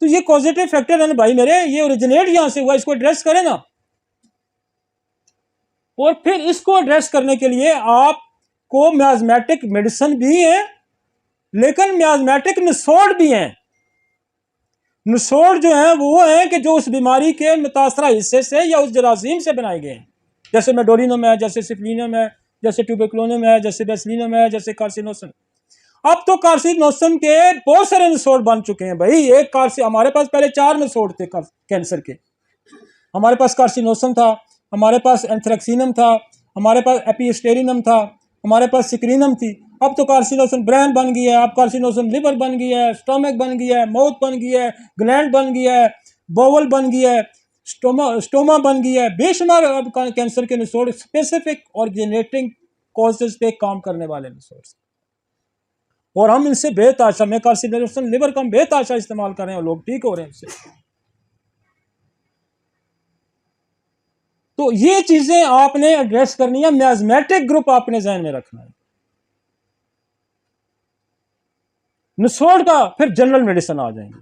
तो ये पॉजिटिव फैक्टर है ना भाई मेरे, ये ओरिजिनेट यहां से हुआ, इसको एड्रेस करें ना। और फिर इसको एड्रेस करने के लिए आपको म्याज़मेटिक मेडिसिन भी है, लेकिन म्याज़मेटिक निसोड़ भी हैं। निसोड़ जो है वो है कि जो उस बीमारी के मुतासरा हिस्से से या उस जरासीम से बनाए गए हैं, जैसे मेडोलिनम है, जैसे सिफिलिनम है, जैसे ट्यूबरकुलोनियम है, जैसे बेसिलिनम है, जैसे कार्सिनोसन। अब तो कार्सिनोसन के बहुत सारे निसोड़ बन चुके हैं भाई। एक हमारे पास पहले 4 निसोड़ थे कैंसर के, हमारे पास कार्सिनोसन था, हमारे पास एंथ्रेक्सिनम था, हमारे पास एपिस्टेरिनम था, हमारे पास सिक्रीनम थी। अब तो कार्सिनोसन ब्रेन बन गया है, अब कार्सिनोसन लिवर बन गया है, स्टोमक बन गया है, माउथ बन गया है, ग्लैंड बन गया है, बोवल बन गया है, स्टोमा बन गया है। बेशुमार अब कैंसर के निसोड़ स्पेसिफिक और जेनेटिक कॉजेज पे काम करने वाले निसोड़, और हम इनसे बेताशा, मैं कार्सिनोसन लिवर का हम बेताशा इस्तेमाल कर रहे हैं और लोग ठीक हो रहे हैं इससे। तो ये चीज़ें आपने एड्रेस करनी है, मैथमेटिक ग्रुप आपने जहन में रखना है। निचोड़ का फिर जनरल मेडिसिन आ जाएंगे।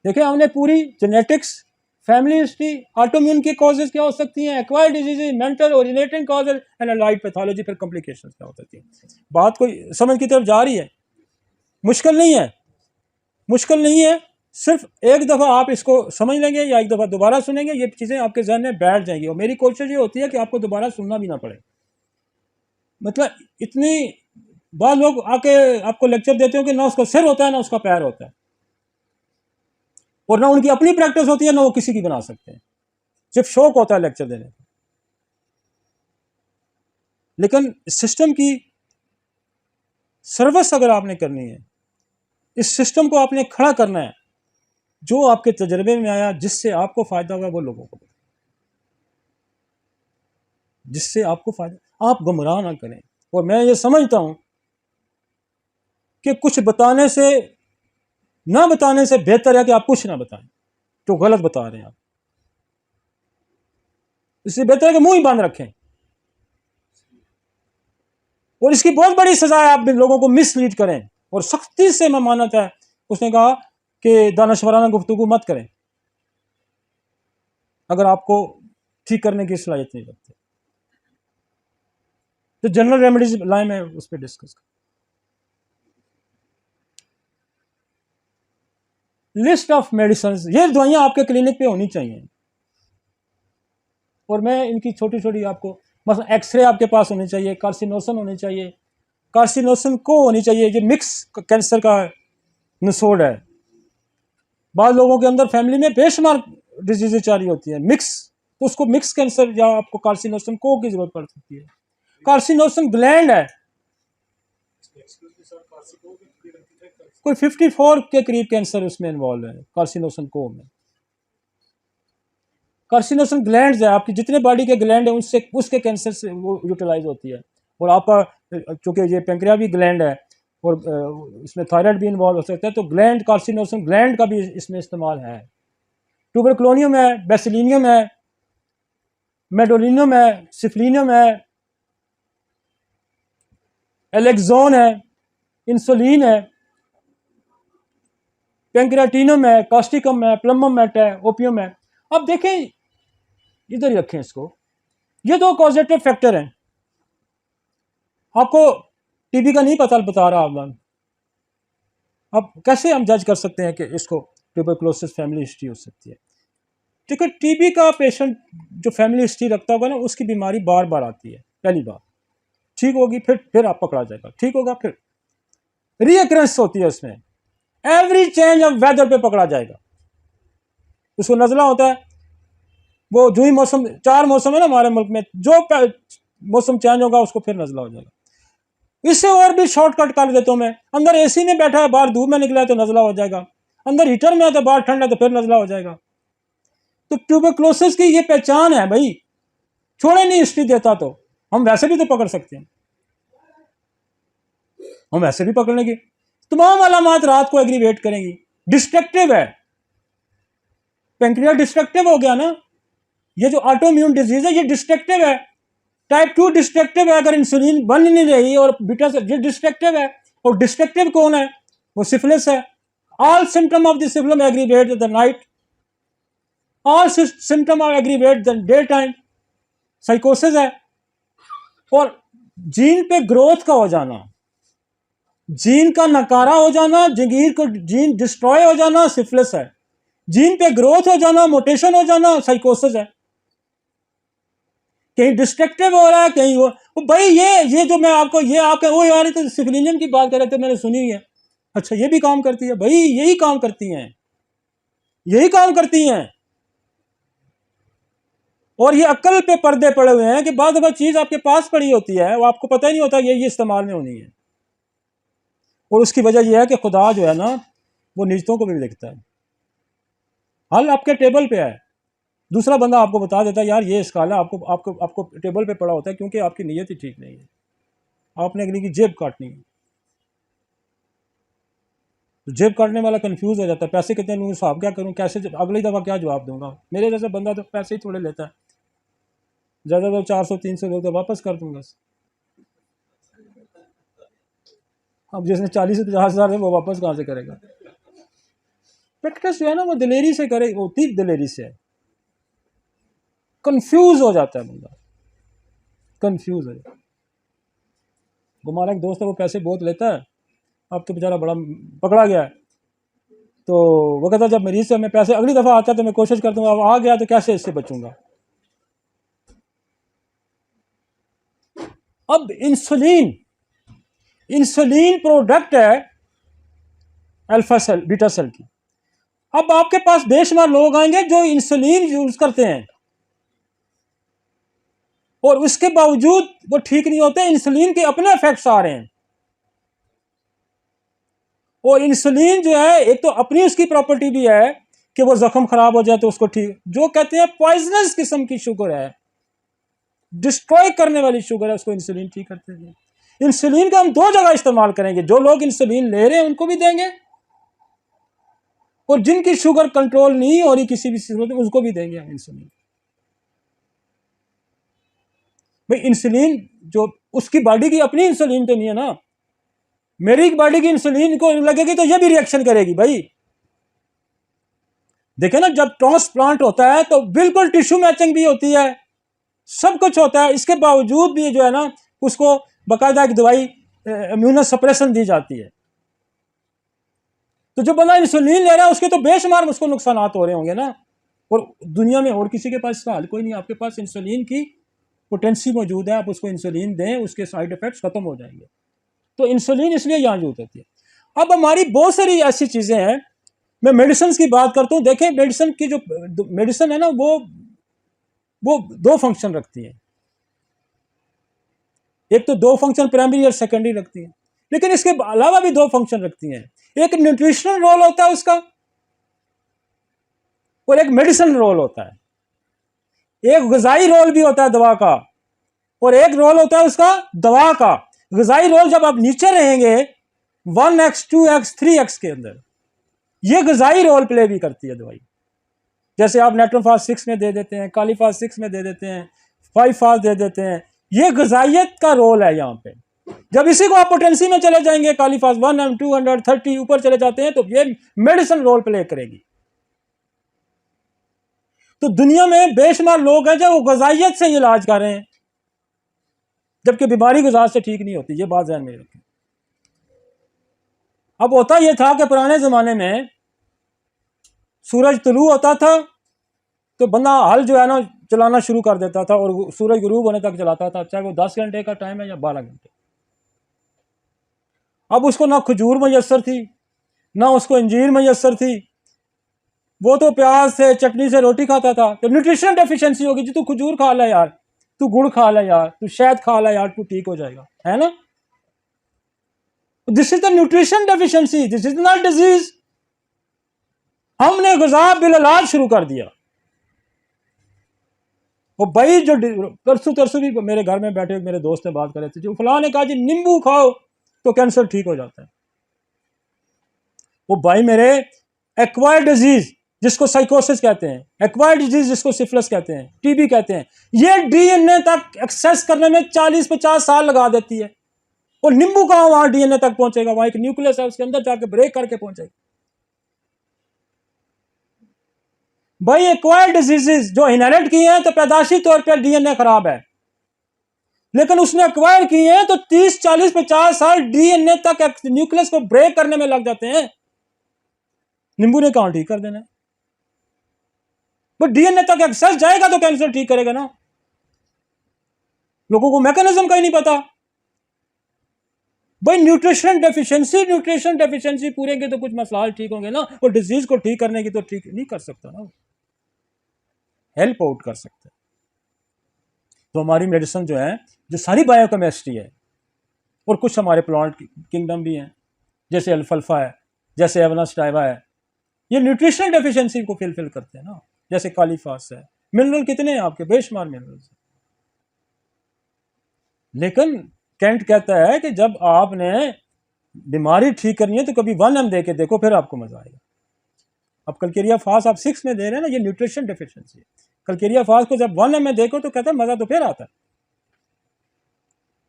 देखिए हमने पूरी जेनेटिक्स, फैमिली हिस्ट्री, ऑटोइम्यून की कॉजेज क्या हो सकती हैं, acquired disease, mental originating causes and allied pathology, फिर कॉम्प्लिकेशंस क्या हो सकती हैं। बात कोई समझ की तरफ जा रही है? मुश्किल नहीं है, मुश्किल नहीं है। सिर्फ एक दफ़ा आप इसको समझ लेंगे या एक दफ़ा दोबारा सुनेंगे, ये चीज़ें आपके जहन में बैठ जाएंगी। और मेरी कोशिश ये होती है कि आपको दोबारा सुनना भी ना पड़े। मतलब इतनी बात लोग आके आपको लेक्चर देते हो कि ना उसका सिर होता है ना उसका पैर होता है, और ना उनकी अपनी प्रैक्टिस होती है ना वो किसी की बना सकते हैं, सिर्फ शौक होता है लेक्चर देने का। लेकिन सिस्टम की सर्विस अगर आपने करनी है, इस सिस्टम को आपने खड़ा करना है, जो आपके तजर्बे में आया, जिससे आपको फायदा होगा वो लोगों को, जिससे आपको फायदा, आप गुमराह ना करें। और मैं ये समझता हूं कि कुछ बताने से, ना बताने से बेहतर है कि आप कुछ ना बताएं, तो गलत बता रहे हैं आप। इससे बेहतर है कि मुंह ही बंद रखें। और इसकी बहुत बड़ी सजा है आप लोगों को मिसलीड करें, और सख्ती से मैं मानता है, उसने कहा कि दानश्वराना गुफ्तगू मत करें अगर आपको ठीक करने की सलाहियत नहीं रखते। तो जनरल रेमेडीज लाए, मैं उस पर डिस्कस कर। लिस्ट ऑफ मेडिसिन, ये दवाइयां आपके क्लिनिक पे होनी चाहिए, और मैं इनकी छोटी छोटी आपको, मतलब एक्सरे आपके पास होनी चाहिए, कार्सिनोसन होनी चाहिए, कार्सिनोसन को होनी चाहिए। ये मिक्स कैंसर का निचोड़ है। बाद लोगों के अंदर फैमिली में बेशुमार डिजीजें जारी होती है मिक्स, तो उसको मिक्स कैंसर या आपको कार्सिनोसन को की जरूरत पड़ सकती है। कार्सिनोसन ग्लैंड है, कोई 54 के करीब कैंसर उसमें इन्वॉल्व है कार्सिनोसन को में। कार्सिनोसन ग्लैंड है, आपकी जितने बॉडी के ग्लैंड है उससे, उसके कैंसर से वो यूटिलाइज होती है। और आपका चूंकि ये पेंक्रिया भी ग्लैंड है और इसमें थायराइड भी इन्वॉल्व हो सकता है, तो ग्लैंड, कार्सिनोसन ग्लैंड का भी इसमें इस्तेमाल है। ट्यूबरक्लोनियम है, बेसिलिनियम है, मेडोलिनियम है, सिफलिनियम है, एलेक्जोन है, इंसुलिन है, पेंक्रियाटिनम है, कास्टिकम है, प्लमम मेट है, ओपियम है। अब देखें, इधर ही रखें इसको, ये दो कॉजेटिव फैक्टर हैं। आपको टीबी का नहीं पता बता रहा आप, अब कैसे हम जज कर सकते हैं कि इसको ट्यूबरकुलोसिस फैमिली हिस्ट्री हो सकती है? ठीक है, टीबी का पेशेंट जो फैमिली हिस्ट्री रखता होगा ना, उसकी बीमारी बार बार आती है, पहली बार ठीक होगी, फिर आप पकड़ा जाएगा, ठीक होगा, फिर रीअक्रेंस होती है उसमें, एवरी चेंज ऑफ वेदर पे पकड़ा जाएगा। उसको नजला होता है, वो जो ही मौसम, 4 मौसम है ना हमारे मुल्क में, जो मौसम चेंज होगा उसको फिर नजला हो जाएगा। इससे और भी शॉर्टकट कर देता हूं मैं, अंदर एसी में बैठा है, बाहर धूप में निकला है तो नजला हो जाएगा, अंदर हीटर में है तो बाहर ठंड है तो फिर नजला हो जाएगा। तो ट्यूबरक्लोसिस की ये पहचान है भाई, छोड़े नहीं हिस्ट्री देता तो हम वैसे भी तो पकड़ सकते हैं, हम वैसे भी पकड़ लेंगे। तमाम अलामात रात को एग्रीवेट करेंगी। डिस्ट्रक्टिव है, पेंक्रिया डिस्ट्रक्टिव हो गया ना, ये जो ऑटोइम्यून डिजीज है ये डिस्ट्रक्टिव है। टाइप 2 डिस्ट्रक्टिव है, अगर इंसुलिन बन नहीं रही और बीटा से, ये डिस्ट्रक्टिव है। और डिस्ट्रक्टिव कौन है? वो सिफिलिस है। All symptom of the syphilis aggravate the night, all symptom of aggravate the day time, साइकोसिस है। और जीन पे ग्रोथ का हो जाना, जीन का नकारा हो जाना, जंगीर को जीन डिस्ट्रॉय हो जाना, सिफिलिस है। जीन पे ग्रोथ हो जाना, मोटेशन हो जाना, साइकोसिस है। कहीं डिस्ट्रक्टिव हो रहा है, कहीं वो भाई ये जो मैं आपको, ये आपके वो यार तो सिफिलिनियम की बात कर रहे थे, मैंने सुनी हुई है। अच्छा, ये भी काम करती है भाई, यही काम करती हैं, यही काम करती हैं। और ये अक्ल पे पर्दे पड़े हुए हैं कि बाद दफा चीज आपके पास पड़ी होती है, वो आपको पता ही नहीं होता ये इस्तेमाल में होनी है। और उसकी वजह यह है कि खुदा जो है ना, वो नीचतों को भी देखता है। हल आपके टेबल पे है, दूसरा बंदा आपको बता देता है यार ये इसकाला आपको आपको आपको टेबल पे पड़ा होता है, क्योंकि आपकी नीयत ही ठीक नहीं है, आपने अगली की जेब काटनी है। तो जेब काटने वाला कंफ्यूज हो जाता है, पैसे कितने लूँगा, हिसाब क्या करूँ, कैसे अगली दफ़ा क्या जवाब दूंगा। मेरे जैसा बंदा तो पैसे ही थोड़े लेता है, ज़्यादा तो 400-300 लोग तो वापस कर दूंगा। अब जिसने 40 से 50 हज़ार है वो वापस कहाँ से करेगा। प्रैक्टिस जो है ना वो दिलेरी से करे, होती दिलेरी से है। कंफ्यूज हो जाता है बंदा, कंफ्यूज हो जाता है। हमारा एक दोस्त है वो पैसे बहुत लेता है, अब तो बेचारा बड़ा पकड़ा गया है। तो वो कहता जब मरीज से मैं पैसे अगली दफ़ा आता है तो मैं कोशिश करता हूँ, अब आ गया तो कैसे इससे बचूंगा। अब इंसुलिन, इंसुलिन प्रोडक्ट है अल्फा सेल बीटा सेल की। अब आपके पास बेशुमार लोग आएंगे जो इंसुलिन यूज करते हैं और उसके बावजूद वो ठीक नहीं होते, इंसुलिन के अपने इफेक्ट्स आ रहे हैं। और इंसुलिन जो है एक तो अपनी उसकी प्रॉपर्टी भी है कि वो जख्म खराब हो जाए तो उसको ठीक, जो कहते हैं पॉइजनस किस्म की शुगर है, डिस्ट्रॉय करने वाली शुगर है, उसको इंसुलिन ठीक करते हैं। इंसुलिन का हम दो जगह इस्तेमाल करेंगे, जो लोग इंसुलिन ले रहे हैं उनको भी देंगे और जिनकी शुगर कंट्रोल नहीं हो रही किसी भी सूरत में उसको भी देंगे इंसुलिन। भाई इंसुलिन जो उसकी बॉडी की अपनी इंसुलिन तो नहीं है ना, मेरी बॉडी की इंसुलिन को लगेगी तो ये भी रिएक्शन करेगी। भाई देखे ना, जब ट्रांसप्लांट होता है तो बिल्कुल टिश्यू मैचिंग भी होती है, सब कुछ होता है, इसके बावजूद भी जो है ना उसको बाकायदा एक दवाई इम्यूनो सप्रेशन दी जाती है। तो जो बंदा इंसुलिन ले रहा है उसके तो बेशुमार उसको नुकसान हो रहे होंगे ना, और दुनिया में और किसी के पास इसका हल कोई नहीं। आपके पास इंसुलिन की पोटेंसी मौजूद है, आप उसको इंसुलिन दें, उसके साइड इफेक्ट्स खत्म हो जाएंगे। तो इंसुलिन इसलिए यहाँ यूज होती है। अब हमारी बहुत सारी ऐसी चीजें हैं, मैं मेडिसिन की बात करता हूँ। देखें मेडिसिन की जो मेडिसिन है ना वो दो फंक्शन रखती है, एक तो दो फंक्शन प्राइमरी और सेकेंडरी रखती है, लेकिन इसके अलावा भी दो फंक्शन रखती हैं। एक न्यूट्रिशनल रोल होता है उसका और एक मेडिसिन रोल होता है। एक ग़िज़ाई रोल भी होता है दवा का और एक रोल होता है उसका दवा का। ग़िज़ाई रोल जब आप नीचे रहेंगे 1x 2x 3x के अंदर, ये ग़िज़ाई रोल प्ले भी करती है दवाई। जैसे आप नेट्रोफास 6 में दे देते हैं, कालीफास 6 में दे देते हैं, 5 फास दे देते हैं, ये ग़िज़ाइयत का रोल है यहाँ पे। जब इसी को आप पोटेंसी में चले जाएंगे, कालीफास 1 230 ऊपर चले जाते हैं, तो ये मेडिसिन रोल प्ले करेगी। तो दुनिया में बेशुमार लोग हैं जो ग़िज़ाइयत से इलाज कर रहे हैं, जबकि बीमारी ग़िज़ा से ठीक नहीं होती। ये बात ध्यान में रखें। अब होता यह था कि पुराने ज़माने में सूरज तुलू होता था तो बंदा हल जो है ना चलाना शुरू कर देता था और सूरज गुरूब होने तक चलाता था, चाहे वो 10 घंटे का टाइम है या 12 घंटे। अब उसको ना खजूर मैसर थी, ना उसको अंजीर मैसर थी, वो तो प्याज से चटनी से रोटी खाता था। तो न्यूट्रिशन डेफिशिएंसी होगी जी, तू खजूर खा ले यार, तू गुड़ खा ले यार, तू शहद खा ले यार, तू ठीक हो जाएगा, है ना। This is the nutrition deficiency, this is not disease. हमने ग़िज़ा बिल-इलाज शुरू कर दिया। वो भाई जो परसों भी मेरे घर में बैठे मेरे दोस्त ने बात कर रहे थे, जो फलां ने कहा जी नींबू खाओ तो कैंसर ठीक हो जाता है। वो भाई मेरे एक्वायर्ड डिजीज जिसको साइकोसिस कहते हैं, एक्वायर्ड डिजीज जिसको सिफिलिस कहते हैं, टीबी कहते हैं, ये डीएनए तक एक्सेस करने में 40-50 साल लगा देती है। और नींबू कहाँ वहां डीएनए तक पहुंचेगा, वहां एक न्यूक्लियस है उसके अंदर जाके ब्रेक करके पहुंचेगा। भाई एक्वायर्ड डिजीजेस जो इनहेरिट की हैं तो पैदाशी तौर पर डीएनए खराब है, लेकिन उसने एक्वायर की हैं तो 30-40-50 साल डीएनए तक न्यूक्लियस को ब्रेक करने में लग जाते हैं। नींबू ने कहां ठीक कर देना है, वो डीएनए तक एक्सेस जाएगा तो कैंसर ठीक करेगा ना। लोगों को मैकेनिज्म का ही नहीं पता। भाई न्यूट्रिशन डेफिशिएंसी पूरेंगे तो कुछ मसला ठीक होंगे ना, और डिजीज को ठीक करने की तो ठीक नहीं कर सकता ना, हेल्प आउट कर सकते। तो हमारी मेडिसिन जो है, जो सारी बायोकेमिस्ट्री है, और कुछ हमारे प्लांट किंगडम भी हैं, जैसे अल्फाल्फा है, जैसे एवनास्टाइवा है, ये न्यूट्रिशनल डेफिशिएंसी को फिल करते हैं ना। जैसे कालीफास है, मिनरल कितने हैं आपके, बेशुमार मिनरल्स। लेकिन कैंट कहता है कि जब आपने बीमारी ठीक करनी है तो कभी 1 mg दे के देखो, फिर आपको मजा आएगा। अब कलकेरिया फास्ट आप 6 में दे रहे हैं ना, ये न्यूट्रिशन डेफिशिएंसी है। कलकेरिया फास्ट को जब 1 mg में देखो तो कहते हैं मजा तो फिर आता है।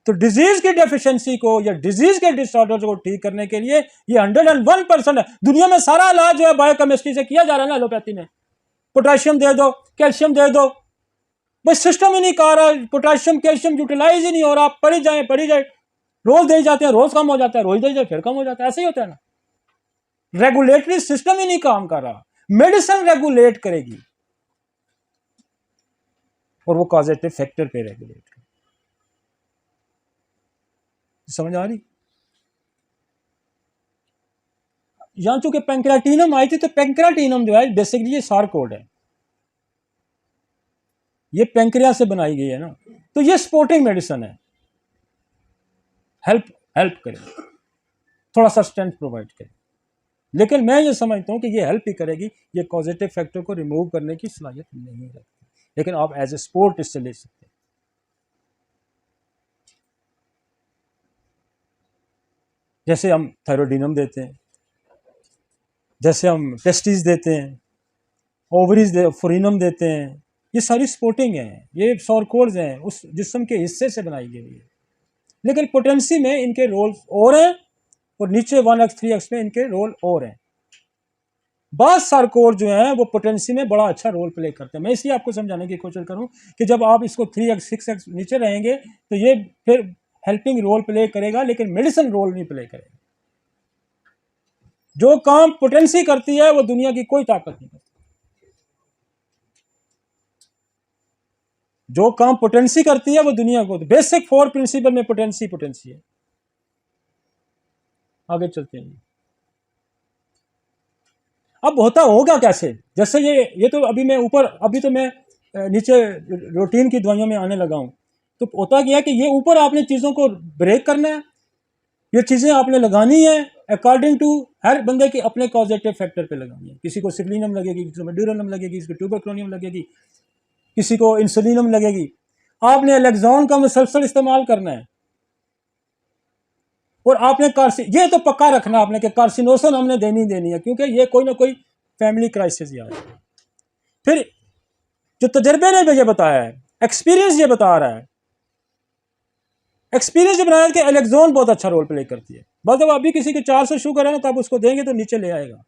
तो डिजीज की डेफिशिएंसी को या डिजीज के डिसऑर्डर को ठीक करने के लिए ये 101% है। दुनिया में सारा इलाज जो है बायोकेमिस्ट्री से किया जा रहा है ना, एलोपैथी में। पोटेशियम दे दो, कैल्शियम दे दो, बस सिस्टम ही नहीं कर रहा, पोटेशियम कैल्शियम यूटिलाइज ही नहीं हो रहा। पड़ी जाए, रोज दे जाते हैं, रोज कम हो जाता है, रोज दे जाए फिर कम हो जाता है, ऐसे ही होता है ना। रेगुलेटरी सिस्टम ही नहीं काम कर रहा। मेडिसिन रेगुलेट करेगी और वो कॉजेटिव फैक्टर पे रेगुलेट करेगी। समझ आ रही? यहां चूंकि पेंक्रेटिनम आई थी, तो पेंक्रेटिनम जो है बेसिकली ये सारकोड है, ये पेंक्रिया से बनाई गई है ना, तो ये सपोर्टिंग मेडिसिन है, हेल्प करे, थोड़ा सा स्ट्रेंथ प्रोवाइड करे। लेकिन मैं ये समझता हूं कि ये हेल्प ही करेगी, ये पॉजिटिव फैक्टर को रिमूव करने की सलाहियत नहीं रखती। लेकिन आप एज ए स्पोर्ट इससे ले सकते हैं। जैसे हम थायरोडिनम देते हैं, जैसे हम टेस्टिस देते हैं, ओवरीज फोरिनम देते हैं, ये सारी सपोर्टिंग है, ये सॉरकोड्स हैं, उस जिस्म के हिस्से से बनाई गई है। लेकिन पोटेंसी में इनके रोल और हैं और नीचे 1x 3x में इनके रोल और हैं। बाद सारकोड जो हैं वो पोटेंसी में बड़ा अच्छा रोल प्ले करते हैं। मैं इसलिए आपको समझाने की कोशिश करूं कि जब आप इसको 3x 6x नीचे रहेंगे तो ये फिर हेल्पिंग रोल प्ले करेगा, लेकिन मेडिसिन रोल नहीं प्ले करेगा। जो काम पोटेंसी करती है वो दुनिया की कोई ताकत नहीं करती। जो काम पोटेंसी करती है वो दुनिया को, बेसिक 4 प्रिंसिपल में पोटेंसी है। आगे चलते हैं। अब होगा कैसे? जैसे ये तो अभी मैं ऊपर, अभी तो मैं नीचे रूटीन की दवाइयों में आने लगा हूं। तो होता क्या है कि ये ऊपर आपने चीज़ों को ब्रेक करना है, ये चीज़ें आपने लगानी है अकॉर्डिंग टू हर बंदे के अपने कॉजेटिव फैक्टर पे लगानी है। किसी को सिक्लिनम लगेगी, किसी को मेड्यूरनम लगेगी, किसी को ट्यूबरक्लोनियम लगेगी, किसी को इंसुलिनम लगेगी। आपने एलेक्सॉन का मुसलसल इस्तेमाल करना है और आपने ये तो पक्का रखना आपने कि कार्सिनोसन हमने देनी है, क्योंकि ये कोई ना कोई फैमिली क्राइसिस ही आया। फिर जो तजर्बे ने मुझे बताया है, एक्सपीरियंस ये बता रहा है, एक्सपीरियंस ये बनाया कि एलेक्सॉन बहुत अच्छा रोल प्ले करती है। बस जब अभी किसी के 400 शुगर है ना, तब उसको देंगे तो नीचे ले आएगा।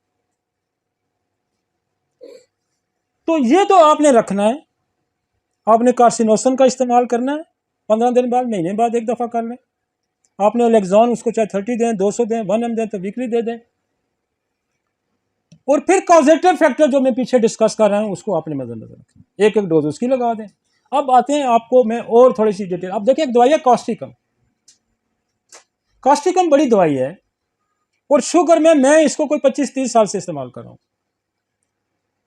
तो ये तो आपने रखना है। आपने कार्सिनोसन का इस्तेमाल करना है 15 दिन बाद, महीने बाद एक दफ़ा कर लें। आपने एलेक्सॉन उसको चाहे 30 दें, 200 दें, 1 mg दें, तो वीकली दे दें। और फिर कॉजेटिव फैक्टर जो मैं पीछे डिस्कस कर रहा हूं उसको आपने मद्देनजर रखें, एक डोज उसकी लगा दें। अब आते हैं आपको मैं और थोड़ी सी डिटेल। अब देखिए, एक दवाई है कॉस्टिकम। कॉस्टिकम बड़ी दवाई है और शुगर में मैं इसको कोई 25-30 साल से इस्तेमाल कर रहा हूं।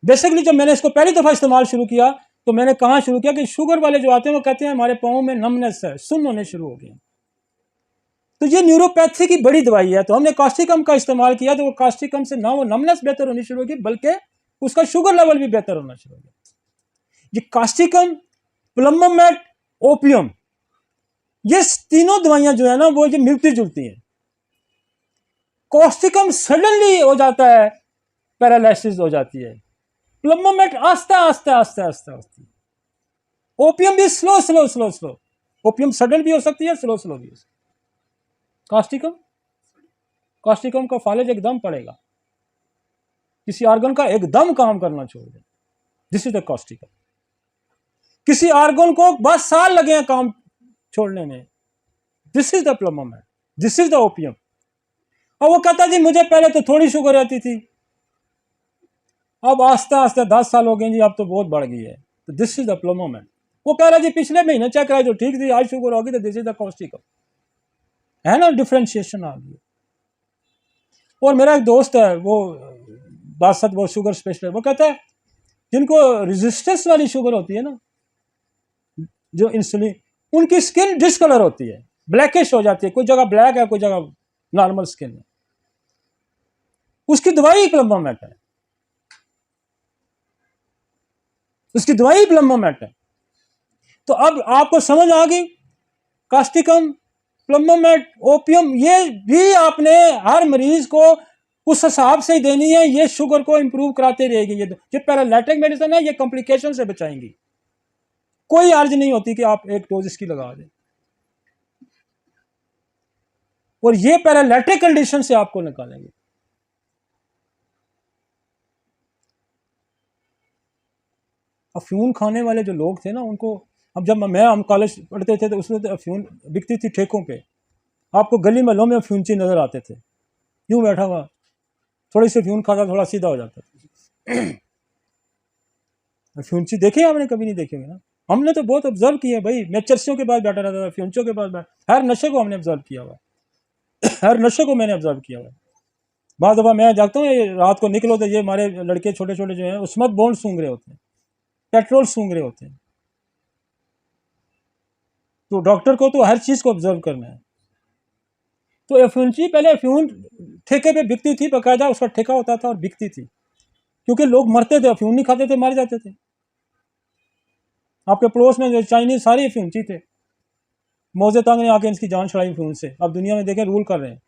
बेसिकली जब मैंने इसको पहली दफ़ा इस्तेमाल शुरू किया तो मैंने कहाँ शुरू किया कि शुगर वाले जो आते हैं वो कहते हैं हमारे पाँव में नमनेस है, सुन्न होने शुरू हो गए। तो ये न्यूरोपैथी की बड़ी दवाई है। तो हमने कॉस्टिकम का इस्तेमाल किया, तो वो कॉस्टिकम से ना वो नमनेस बेहतर होनी शुरू होगी, बल्कि उसका शुगर लेवल भी बेहतर होना शुरू हो गया। ये कॉस्टिकम, प्लम्बोमेट, ओपियम, ये तीनों दवाइयां जो है ना वो ये मिलती जुलती हैं। कॉस्टिकम सडनली हो जाता है, पैरालिसिस हो जाती है। प्लम्बोमेट आस्ते। ओपियम भी स्लो। ओपियम सडन भी हो सकती है, स्लो भी हो सकती है। कॉस्टिकम का फालिज एकदम पड़ेगा, किसी ऑर्गन का एकदम काम करना छोड़ दे। This is the causticum. किसी ऑर्गन को 10 साल लगे हैं काम छोड़ने में, this is the plumbum met, this is the opium. और वो कहता जी मुझे पहले तो थोड़ी शुगर रहती थी, अब आस्ते 10 साल हो गए जी, अब तो बहुत बढ़ गई है, तो दिस इज द प्लम्बोमेट। वो कह रहा जी पिछले महीने चेक कराई तो ठीक थी, आज शुगर होगी तो दिस इज द कॉस्टिकम। है ना, डिफ्रेंशिएशन आ गई। और मेरा एक दोस्त है, वो बासत, वो शुगर स्पेशलिस्ट, वो कहता है जिनको रेजिस्टेंस वाली शुगर होती है ना, जो इंसुलिन, उनकी स्किन डिसकलर होती है, ब्लैकिश हो जाती है, कोई जगह ब्लैक है, कोई जगह नॉर्मल स्किन है। उसकी दवाई प्लम्बोमेट है, उसकी दवाई प्लम्बोमेट है। तो अब आपको समझ आ गई, कॉस्टिकम प्लम्बामेट, ओपियम, ये भी आपने हर मरीज को उस हिसाब से ही देनी है। ये शुगर को इंप्रूव कराते रहेगी। ये पैरालिटिक मेडिसिन है, ये कॉम्प्लिकेशन से बचाएंगी। कोई अर्ज नहीं होती कि आप एक डोज इसकी लगा दें, और ये पैरालिटिक कंडीशन से आपको निकालेंगे। अफ्यून खाने वाले जो लोग थे ना, उनको, अब जब हम कॉलेज पढ़ते थे तो उसमें तो अफ्यून बिकती थी ठेकों पे। आपको गली महलों में अफ्यूनची नजर आते थे, यूं बैठा हुआ, थोड़ी सी अफ्यून खाता थोड़ा सीधा हो जाता था। अफ्यूनची देखे आपने? कभी नहीं देखे ना। हमने तो बहुत ऑब्जर्व किया भाई। मैं चर्सियों के पास बैठा रहता था, अफ्यूनचों के पास बैठा, हर नशे को हमने ऑब्जर्व किया हुआ। हर नशे को मैंने ऑब्जर्व किया हुआ। बाद दफ़ा मैं जागता हूँ, रात को निकलो तो ये हमारे लड़के छोटे छोटे जो हैं उस्मत बॉन्ड सूंघ रहे होते हैं, पेट्रोल सूंघ रहे होते हैं। तो डॉक्टर को तो हर चीज़ को ऑब्जर्व करना है। तो अफ्यूनची, पहले अफ्यून ठेके पे बिकती थी, बाकायदा उसका ठेका होता था और बिकती थी, क्योंकि लोग मरते थे, अफ्यून नहीं खाते थे, मर जाते थे। आपके पड़ोस में जो चाइनीज सारे अफ्यूनची थे, मोजे तंग ने आके इसकी जान छुड़ाई अफ्यून से। अब दुनिया में देखें रूल कर रहे हैं।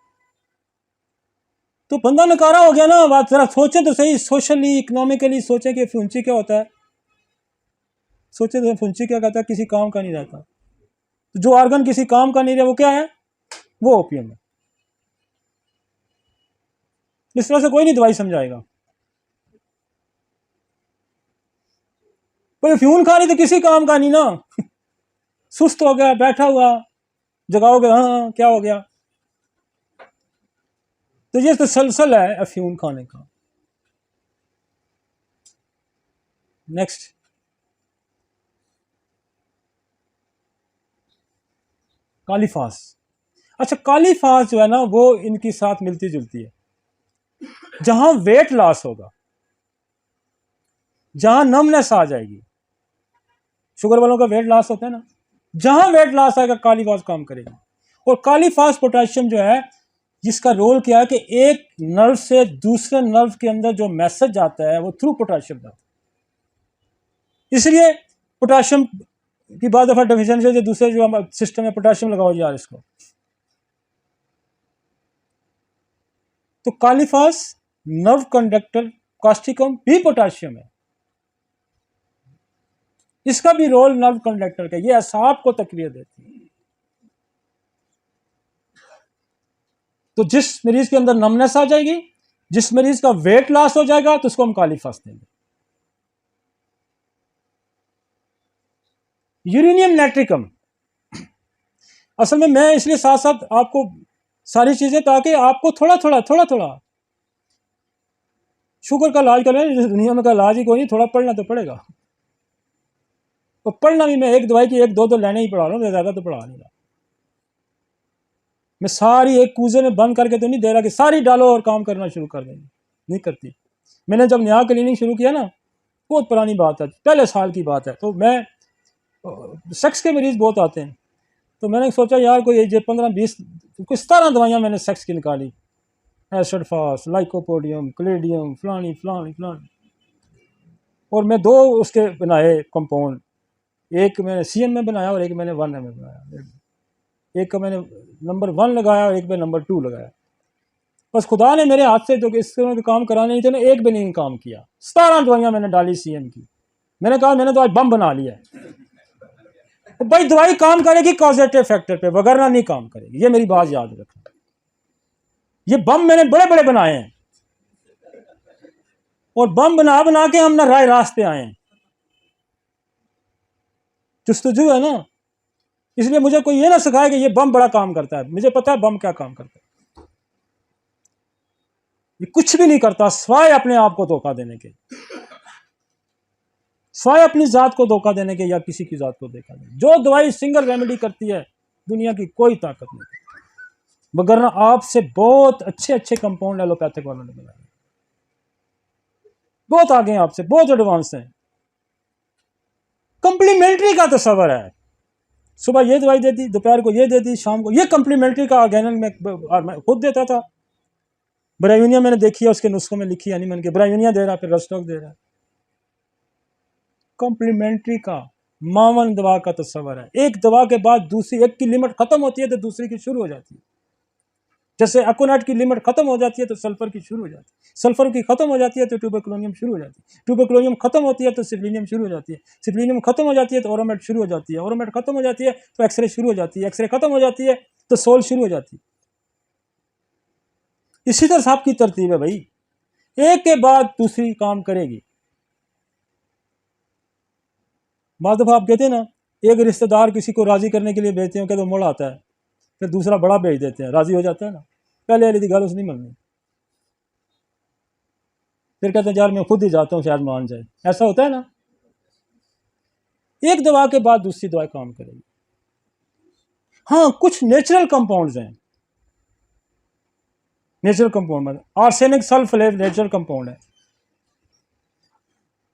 तो बंदा नकारा हो गया ना। बात जरा सोचें तो सही, सोशली इकोनॉमिकली सोचें कि अफ्यूनची क्या होता है। सोचें तो अफ्यूनची क्या कहता है, किसी काम का नहीं रहता। तो जो आर्गन किसी काम का नहीं रहा वो क्या है? वो ओपियम है। इस तरह से कोई नहीं दवाई समझाएगा। पर अफ्यून खा रही तो किसी काम का नहीं ना। सुस्त हो गया, बैठा हुआ, जगाओगे हाँ क्या हो गया। तो ये तसलसल है अफ्यून खाने का। नेक्स्ट, काली फास। अच्छा, काली फास जो है ना वो इनकी साथ मिलती जुलती है। जहां वेट लॉस होगा, जहां नमनेस आ जाएगी, शुगर वालों का वेट लॉस होता है ना, जहां वेट लॉस आएगा काली फास काम करेगी। और काली फास पोटेशियम जो है, जिसका रोल क्या है कि एक नर्व से दूसरे नर्व के अंदर जो मैसेज आता है वो थ्रू पोटेशियम जाता है। इसलिए पोटेशियम की बाद दफा डेफिशिएंसी जो दूसरे जो सिस्टम है, पोटेशियम लगाओ यार इसको। तो कालीफास नर्व कंडक्टर, कास्टिकम भी पोटेशियम है, इसका भी रोल नर्व कंडक्टर का। ये असाब को तकवीत देती है। तो जिस मरीज के अंदर नमनेस आ जाएगी, जिस मरीज का वेट लॉस हो जाएगा, तो उसको हम कालीफास देंगे। यूरेनियम नाइट्रिकम, असल में मैं इसलिए साथ साथ आपको सारी चीजें, ताकि आपको थोड़ा थोड़ा शुगर का इलाज करें। दुनिया में का इलाज ही कोई नहीं, थोड़ा पढ़ना तो पड़ेगा। तो पढ़ना भी मैं एक दवाई की एक दो लेने ही पढ़ा रहा हूँ, ज्यादा तो पढ़ा नहीं रहा। मैं सारी एक कूजे में बंद करके तो नहीं दे रहा कि सारी डालो और काम करना शुरू कर देंगे, नहीं करती। मैंने जब नया क्लिनिक शुरू किया ना, बहुत पुरानी बात है, पहले साल की बात है, तो मैं सेक्स के मरीज बहुत आते हैं, तो मैंने सोचा यार कोई 15-20 कुछ 17 दवाइयाँ मैंने सेक्स की निकाली, एसिड फास, लाइकोपोडियम, क्लेडियम, फलानी फलानी फलानी। और मैं 2 उसके बनाए कंपाउंड, एक मैंने CM में बनाया और एक मैंने 1 में बनाया। एक का मैंने नंबर 1 लगाया और एक में नंबर 2 लगाया। बस खुदा ने मेरे हाथ से जो इस तरह के काम कराने नहीं थे ना, एक भी नहीं काम किया। 17 दवाइयाँ मैंने डाली CM की। मैंने कहा मैंने तो आज बम बना लिया है। तो भाई दवाई काम करेगी कॉजेटिव फैक्टर पे, वगरना नहीं काम करेगी। ये मेरी बात याद रखना। ये बम मैंने बड़े बड़े बनाए हैं, और बम बना बना के हम ना राय रास्ते आए हैं। जुस्तजू है ना, इसलिए मुझे कोई ये ना सिखाए कि ये बम बड़ा काम करता है। मुझे पता है बम क्या काम करता है। ये कुछ भी नहीं करता स्वाय अपने आप को धोखा देने के, स्वाय अपनी जात को धोखा देने के, या किसी की जात को धोखा देने। जो दवाई सिंगल रेमेडी करती है, दुनिया की कोई ताकत नहीं, वगरना आपसे बहुत अच्छे अच्छे कंपाउंड एलोपैथिक वालों ने बनाए, बहुत आगे हैं आपसे, बहुत एडवांस हैं। कंप्लीमेंट्री का तस्वर है, सुबह ये दवाई देती, दोपहर को ये देती, शाम को ये। कंप्लीमेंट्री का ऑर्गेनल में खुद देता था। ब्रायूनिया मैंने देखी है, उसके नुस्खों में लिखी है, नहीं मैंने ब्रायूनिया दे रहा, फिर रस्टॉक दे रहा है। कॉम्प्लीमेंट्री का 52 दवा का तस्वर है। एक दवा के बाद दूसरी, एक की लिमिट खत्म होती है तो दूसरी की शुरू हो जाती है। जैसे अकोनाट की लिमिट खत्म हो जाती है तो सल्फर की शुरू हो जाती है, सल्फर की खत्म हो जाती है तो ट्यूबरक्लोनियम शुरू हो जाती है, ट्यूबरक्लोनियम खत्म होती है तो सिप्लिनियम शुरू हो जाती है, सिप्लिनियम खत्म हो जाती है तो ओरोमेट शुरू हो जाती है, ओरोमेट खत्म हो जाती है तो एक्सरे शुरू हो जाती है, एक्सरे खत्म हो जाती है तो सोल शुरू हो जाती है। इसी तरह सांप की तरतीब है भाई, एक के बाद दूसरी काम करेगी। बात दफा आप कहते हैं ना, एक रिश्तेदार किसी को राजी करने के लिए भेजते हैं, कहते मोड़ आता है, फिर दूसरा बड़ा भेज देते हैं, राजी हो जाता है ना, पहले वाली गल उस नहीं मननी, फिर कहते हैं यार मैं खुद ही जाता हूँ शायद मान जाए, ऐसा होता है ना। एक दवा के बाद दूसरी दवा काम करेगी। हाँ, कुछ नेचुरल कंपाउंड्स हैं, नेचुरल कंपाउंड में आर्सेनिक सल्फलेट नेचुरल कंपाउंड है।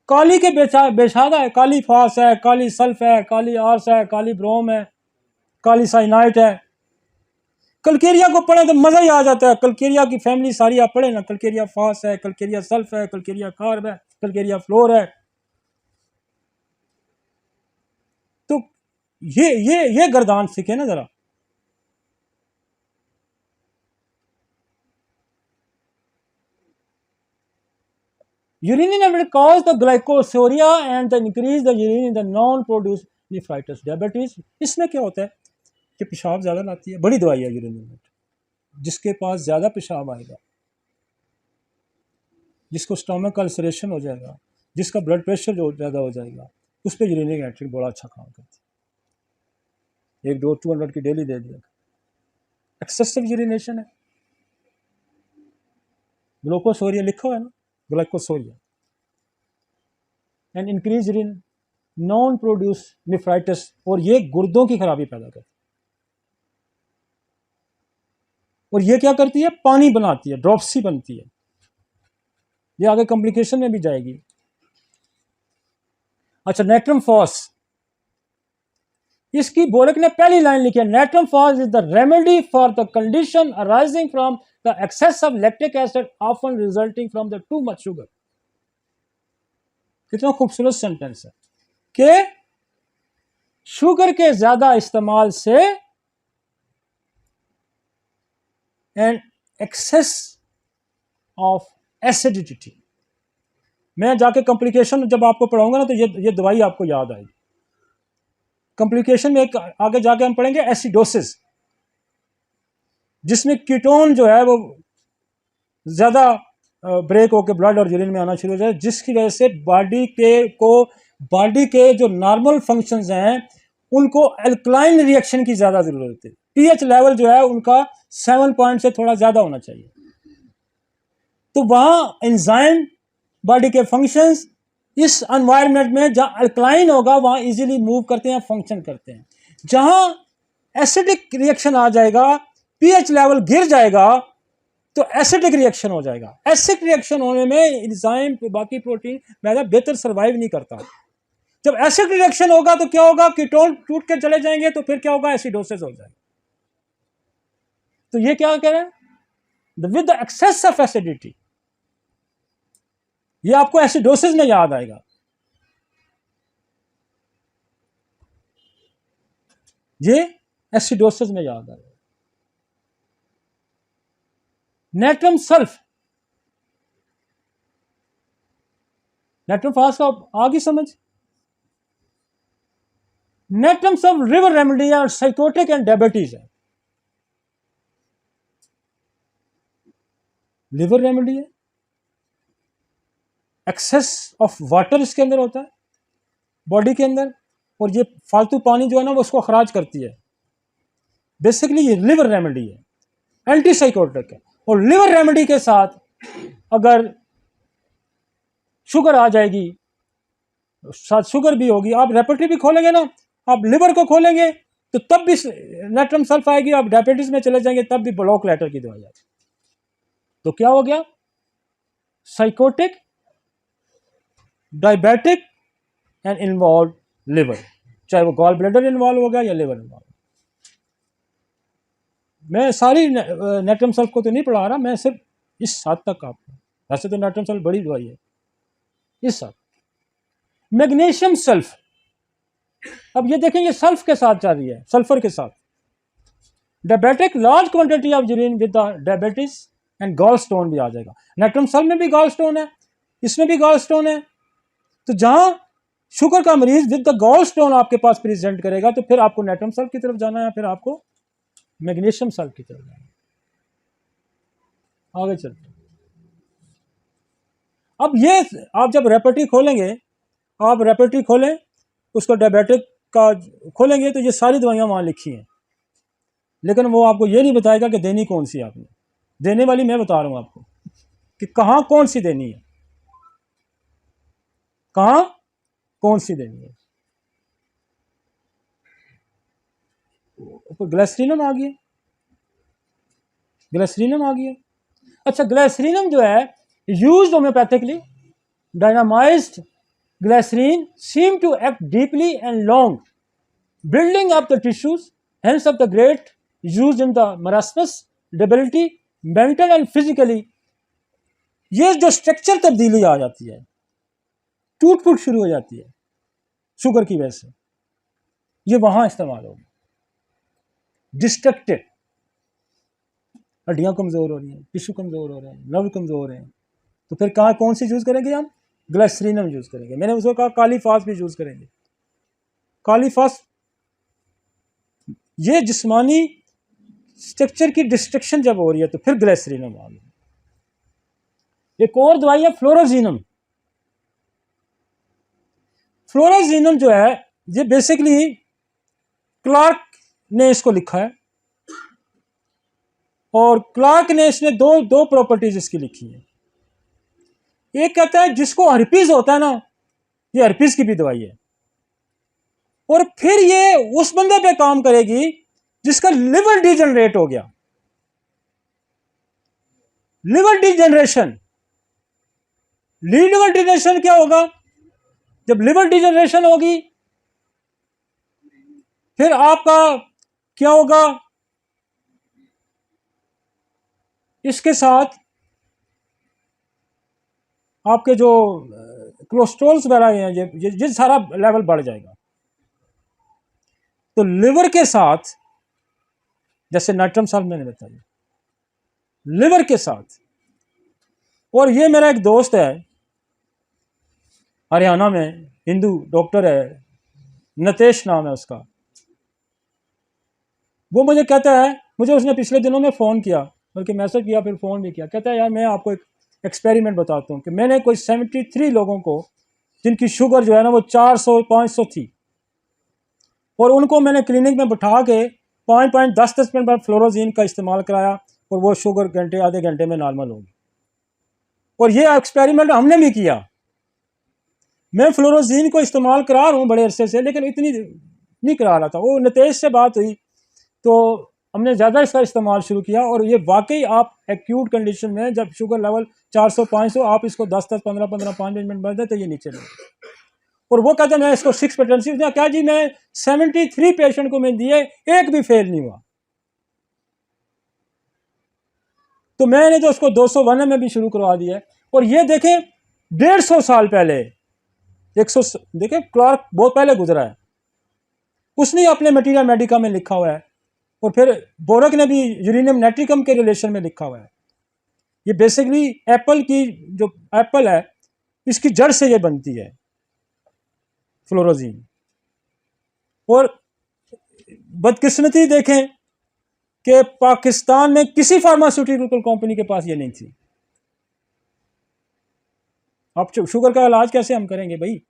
काली के बेशादा है, काली फास है, काली सल्फ है, काली आर्स है, काली ब्रोम है, काली साइनाइट है। कलकेरिया को पढ़े तो मजा ही आ जाता है, कलकेरिया की फैमिली सारी आप पढ़े ना, कलकेरिया फास है, कलकेरिया सल्फ है, कलकेरिया कार्ब है, कलकेरिया फ्लोर है। तो ये गर्दान सीखे ना जरा। Urine will cause the glycosuria and the increase the urine in the non-produced nephritis diabetes। इसमें क्या होता है कि पेशाब ज़्यादा लाती है, बड़ी दवाई है यूरिन, जिसके पास ज़्यादा पेशाब आएगा, जिसको स्टोमक अल्सरेशन हो जाएगा, जिसका ब्लड प्रेशर जो ज़्यादा हो जाएगा, उस पर यूरिनिक एसिड बड़ा अच्छा काम करती है। एक डोज 200 की डेली दे दिया। एक्सेसिव यूरिनेशन है, ग्लूकोसोरिया लिखा हुआ है ना, glycosuria and increase urine non produce nephritis, और ये गुर्दों की खराबी पैदा करती है। और ये क्या करती है, पानी बनाती है, ड्रॉप्सी बनती है, ये आगे कॉम्प्लिकेशन में भी जाएगी। अच्छा, नेट्रम फॉस, इसकी बोरक ने पहली लाइन लिखी है, natrum phos is the remedy for the condition arising from the excess of lactic acid often resulting from the too much sugar. कितना खूबसूरत सेंटेंस है कि शुगर के ज्यादा इस्तेमाल से एंड एक्सेस ऑफ एसिडिटी। मैं जाके कॉम्प्लिकेशन जब आपको पढ़ाऊंगा ना तो ये दवाई आपको याद आएगी। कॉम्प्लिकेशन में एक आगे जाके हम पढ़ेंगे एसिडोसिस, जिसमें कीटोन जो है वो ज्यादा ब्रेक होकर ब्लड और यूरिन में आना शुरू हो जाए, जिसकी वजह से बॉडी के जो नॉर्मल फंक्शंस हैं उनको अल्कलाइन रिएक्शन की ज्यादा जरूरत है। पीएच लेवल जो है उनका 7 पॉइंट से थोड़ा ज्यादा होना चाहिए। तो वहां एंजाइम बॉडी के फंक्शंस इस एनवायरनमेंट में जहां अल्कलाइन होगा वहां इजीली मूव करते हैं, फंक्शन करते हैं। जहां एसिडिक रिएक्शन आ जाएगा, पीएच लेवल गिर जाएगा, तो एसिडिक रिएक्शन हो जाएगा। एसिडिक रिएक्शन होने में एंजाइम बाकी प्रोटीन मैदा बेहतर सर्वाइव नहीं करता। जब एसिडिक रिएक्शन होगा तो क्या होगा, कीटोन टूट के चले जाएंगे, तो फिर क्या होगा, एसिडोसिस हो जाएगा। तो ये क्या कह रहे हैं, with the excess of acidity, ये आपको एसिडोसिस में याद आएगा। ये एसिडोसिस में याद आएगा। नेट्रम सल्फ, नेट्रम फास का आगे समझ। नेट्रम सल्फ रिवर रेमेडी और साइकोटिक एंड डायबिटीज है। लिवर रेमेडी है, एक्सेस ऑफ वाटर इसके अंदर होता है बॉडी के अंदर, और ये फालतू पानी जो है ना वो उसको खराज करती है। बेसिकली ये लिवर रेमेडी है, एंटीसाइकोटिक है। और लिवर रेमेडी के साथ अगर शुगर आ जाएगी, साथ शुगर भी होगी, आप रेपर्टरी भी खोलेंगे ना, आप लिवर को खोलेंगे तो तब भी नेट्रम सल्फ आएगी। आप डायबिटीज में चले जाएंगे तब भी ब्लॉक लेटर की दवाई आएगी। तो क्या हो गया, psychotic, diabetic and involve liver, चाहे वो गॉल ब्लैडर इन्वॉल्व हो गया या लिवर इन्वॉल्व। मैं सारी नेट्रम सल्फ को तो नहीं पढ़ा रहा, मैं सिर्फ इस हद तक आपको, वैसे तो नेट्रम सल्फ बड़ी दवाई है इस हद। मैग्नीशियम सल्फ, अब ये देखें, ये सल्फ के साथ चल रही है, सल्फर के साथ। Diabetic large quantity of urine with the diabetes and gall stone भी आ जाएगा। नाइट्रम सल्फ में भी गॉल स्टोन है, इसमें भी गॉल स्टोन है। तो जहां शुगर का मरीज विद द गॉल स्टोन आपके पास प्रेजेंट करेगा तो फिर आपको नाइट्रम सल्फ की तरफ जाना है, फिर आपको मैग्नीशियम सल्फ की तरफ जाना है। आगे चलते। अब ये आप जब रेपर्टरी खोलेंगे, आप रेपर्टरी खोलें, उसको डायबिटिक का खोलेंगे तो ये सारी दवाइयाँ वहाँ लिखी हैं, लेकिन वो आपको ये नहीं बताएगा कि देनी कौन सी आपने। देने वाली मैं बता रहा हूँ आपको कि कहाँ कौन सी देनी है, कहाँ कौन सी देनी है। ऊपर ग्लिसरीनम आ गया, ग्लिसरीनम आ गया। अच्छा, ग्लिसरीनम जो है used homoeopathically, डायनामाइज्ड glycerine seem to act deeply and long, building up the tissues, hence of the great use in the marasmus, debility, mental and physically। ये जो स्ट्रक्चर तब्दीली आ जाती है, टूट फूट शुरू हो जाती है शुगर की वजह से, ये वहां इस्तेमाल होगी। डिस्ट्रक्टेड, हड्डियां कमजोर हो रही हैं, टिश्यू कमजोर हो रहे हैं, नर्व कमजोर हो रहे हैं, तो फिर कहाँ कौन सी यूज करेंगे हम? ग्लिसरीनम यूज करेंगे। मैंने उसको कहा कालीफास भी यूज करेंगे। कालीफास ये जिस्मानी स्ट्रक्चर की डिस्ट्रक्शन जब हो रही है तो फिर ग्लिसरीनम आ गया। एक और दवाई है फ्लोरोजीनम। फ्लोरोजीनम जो है ये बेसिकली क्लार्क ने इसको लिखा है, और क्लार्क ने इसने दो प्रॉपर्टीज इसकी लिखी है। एक कहता है जिसको हर्पीज होता है ना, ये हर्पीज की भी दवाई है, और फिर ये उस बंदे पे काम करेगी जिसका लिवर डिजनरेट हो गया। लिवर डिजनरेशन, लिवर डिजनरेशन क्या होगा? जब लिवर डिजनरेशन होगी फिर आपका क्या होगा? इसके साथ आपके जो कोलेस्ट्रॉल्स वगैरह हैं ये सारा लेवल बढ़ जाएगा। तो लिवर के साथ, जैसे नाइट्रम सल्फ मैंने बताया, लिवर के साथ। और ये मेरा एक दोस्त है हरियाणा में, हिंदू डॉक्टर है, नतेश नाम है उसका। वो मुझे कहता है, मुझे उसने पिछले दिनों में फ़ोन किया, बल्कि मैसेज किया, फिर फ़ोन भी किया। कहता है यार मैं आपको एक एक्सपेरिमेंट बताता हूँ कि मैंने कोई 73 लोगों को जिनकी शुगर जो है ना वो 400-500 थी, और उनको मैंने क्लिनिक में बैठा के 5-5 10-10 मिनट बाद फ्लोरोजीन का इस्तेमाल कराया, और वो शुगर आधे घंटे में नॉर्मल होगी। और ये एक्सपेरिमेंट हमने भी किया। मैं फ्लोरोजीन को इस्तेमाल करा रहा हूँ बड़े अरसे से, लेकिन इतनी नहीं करा रहा था। वो नितेश से बात हुई तो हमने ज़्यादा इसका इस्तेमाल शुरू किया, और ये वाकई आप एक्यूट कंडीशन में जब शुगर लेवल 400-500, आप इसको 10-10 15-15 5 मिनट बढ़ दे तो ये नीचे नहीं। और वो कहते हैं मैं इसको 6 पेटेंसी क्या जी, मैं 73 पेशेंट को मैं दिए, एक भी फेल नहीं हुआ। तो मैंने तो उसको 201 में भी शुरू करवा दिया। और ये देखें 150 साल पहले, 100 देखें, क्लार्क बहुत पहले गुजरा है, उसने अपने मटीरियल मेडिका में लिखा हुआ है, और फिर बोरक ने भी यूरेनियम नाइट्रिकम के रिलेशन में लिखा हुआ है। ये बेसिकली एप्पल की, जो एप्पल है इसकी जड़ से ये बनती है फ्लोरोजीन। और बदकिस्मती देखें कि पाकिस्तान में किसी फार्मास्यूटिकल कंपनी के पास ये नहीं थी। अब शुगर का इलाज कैसे हम करेंगे भाई?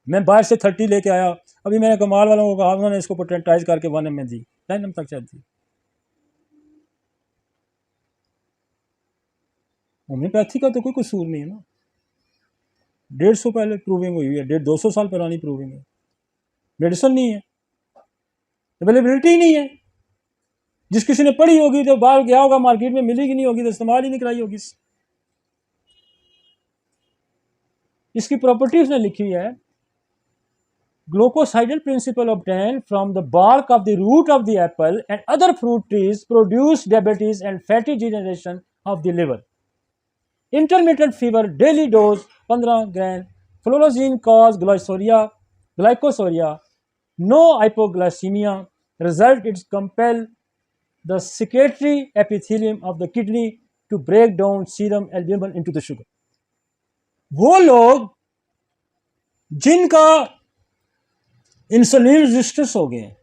मैं बाहर से 30 लेके आया, अभी मैंने कमाल वालों को कहा, उन्होंने इसको पेटेंटाइज करके 1 में दी, 10 तक चलती। होम्योपैथी का तो कोई कसूर नहीं है ना। 150 पहले प्रूविंग हुई है, 200 साल पुरानी प्रूविंग है। मेडिसिन नहीं है, अवेलेबिलिटी नहीं है। जिस किसी ने पढ़ी होगी तो बाहर गया होगा, मार्केट में मिलेगी नहीं होगी तो इस्तेमाल ही नहीं कराई होगी। इसकी प्रॉपर्टीज ने लिखी है, glucosidal principle obtained from the bark of the root of the apple and other fruit trees produce diabetes and fatty degeneration of the liver. Intermittent fever, daily dose 15 gram. Florozine cause glycosuria, glycosuria, no hypoglycemia. Result, it compel the secretory epithelium of the kidney to break down serum albumin into the sugar. वो लोग जिनका इंसुलिन रेजिस्टेंस हो गए,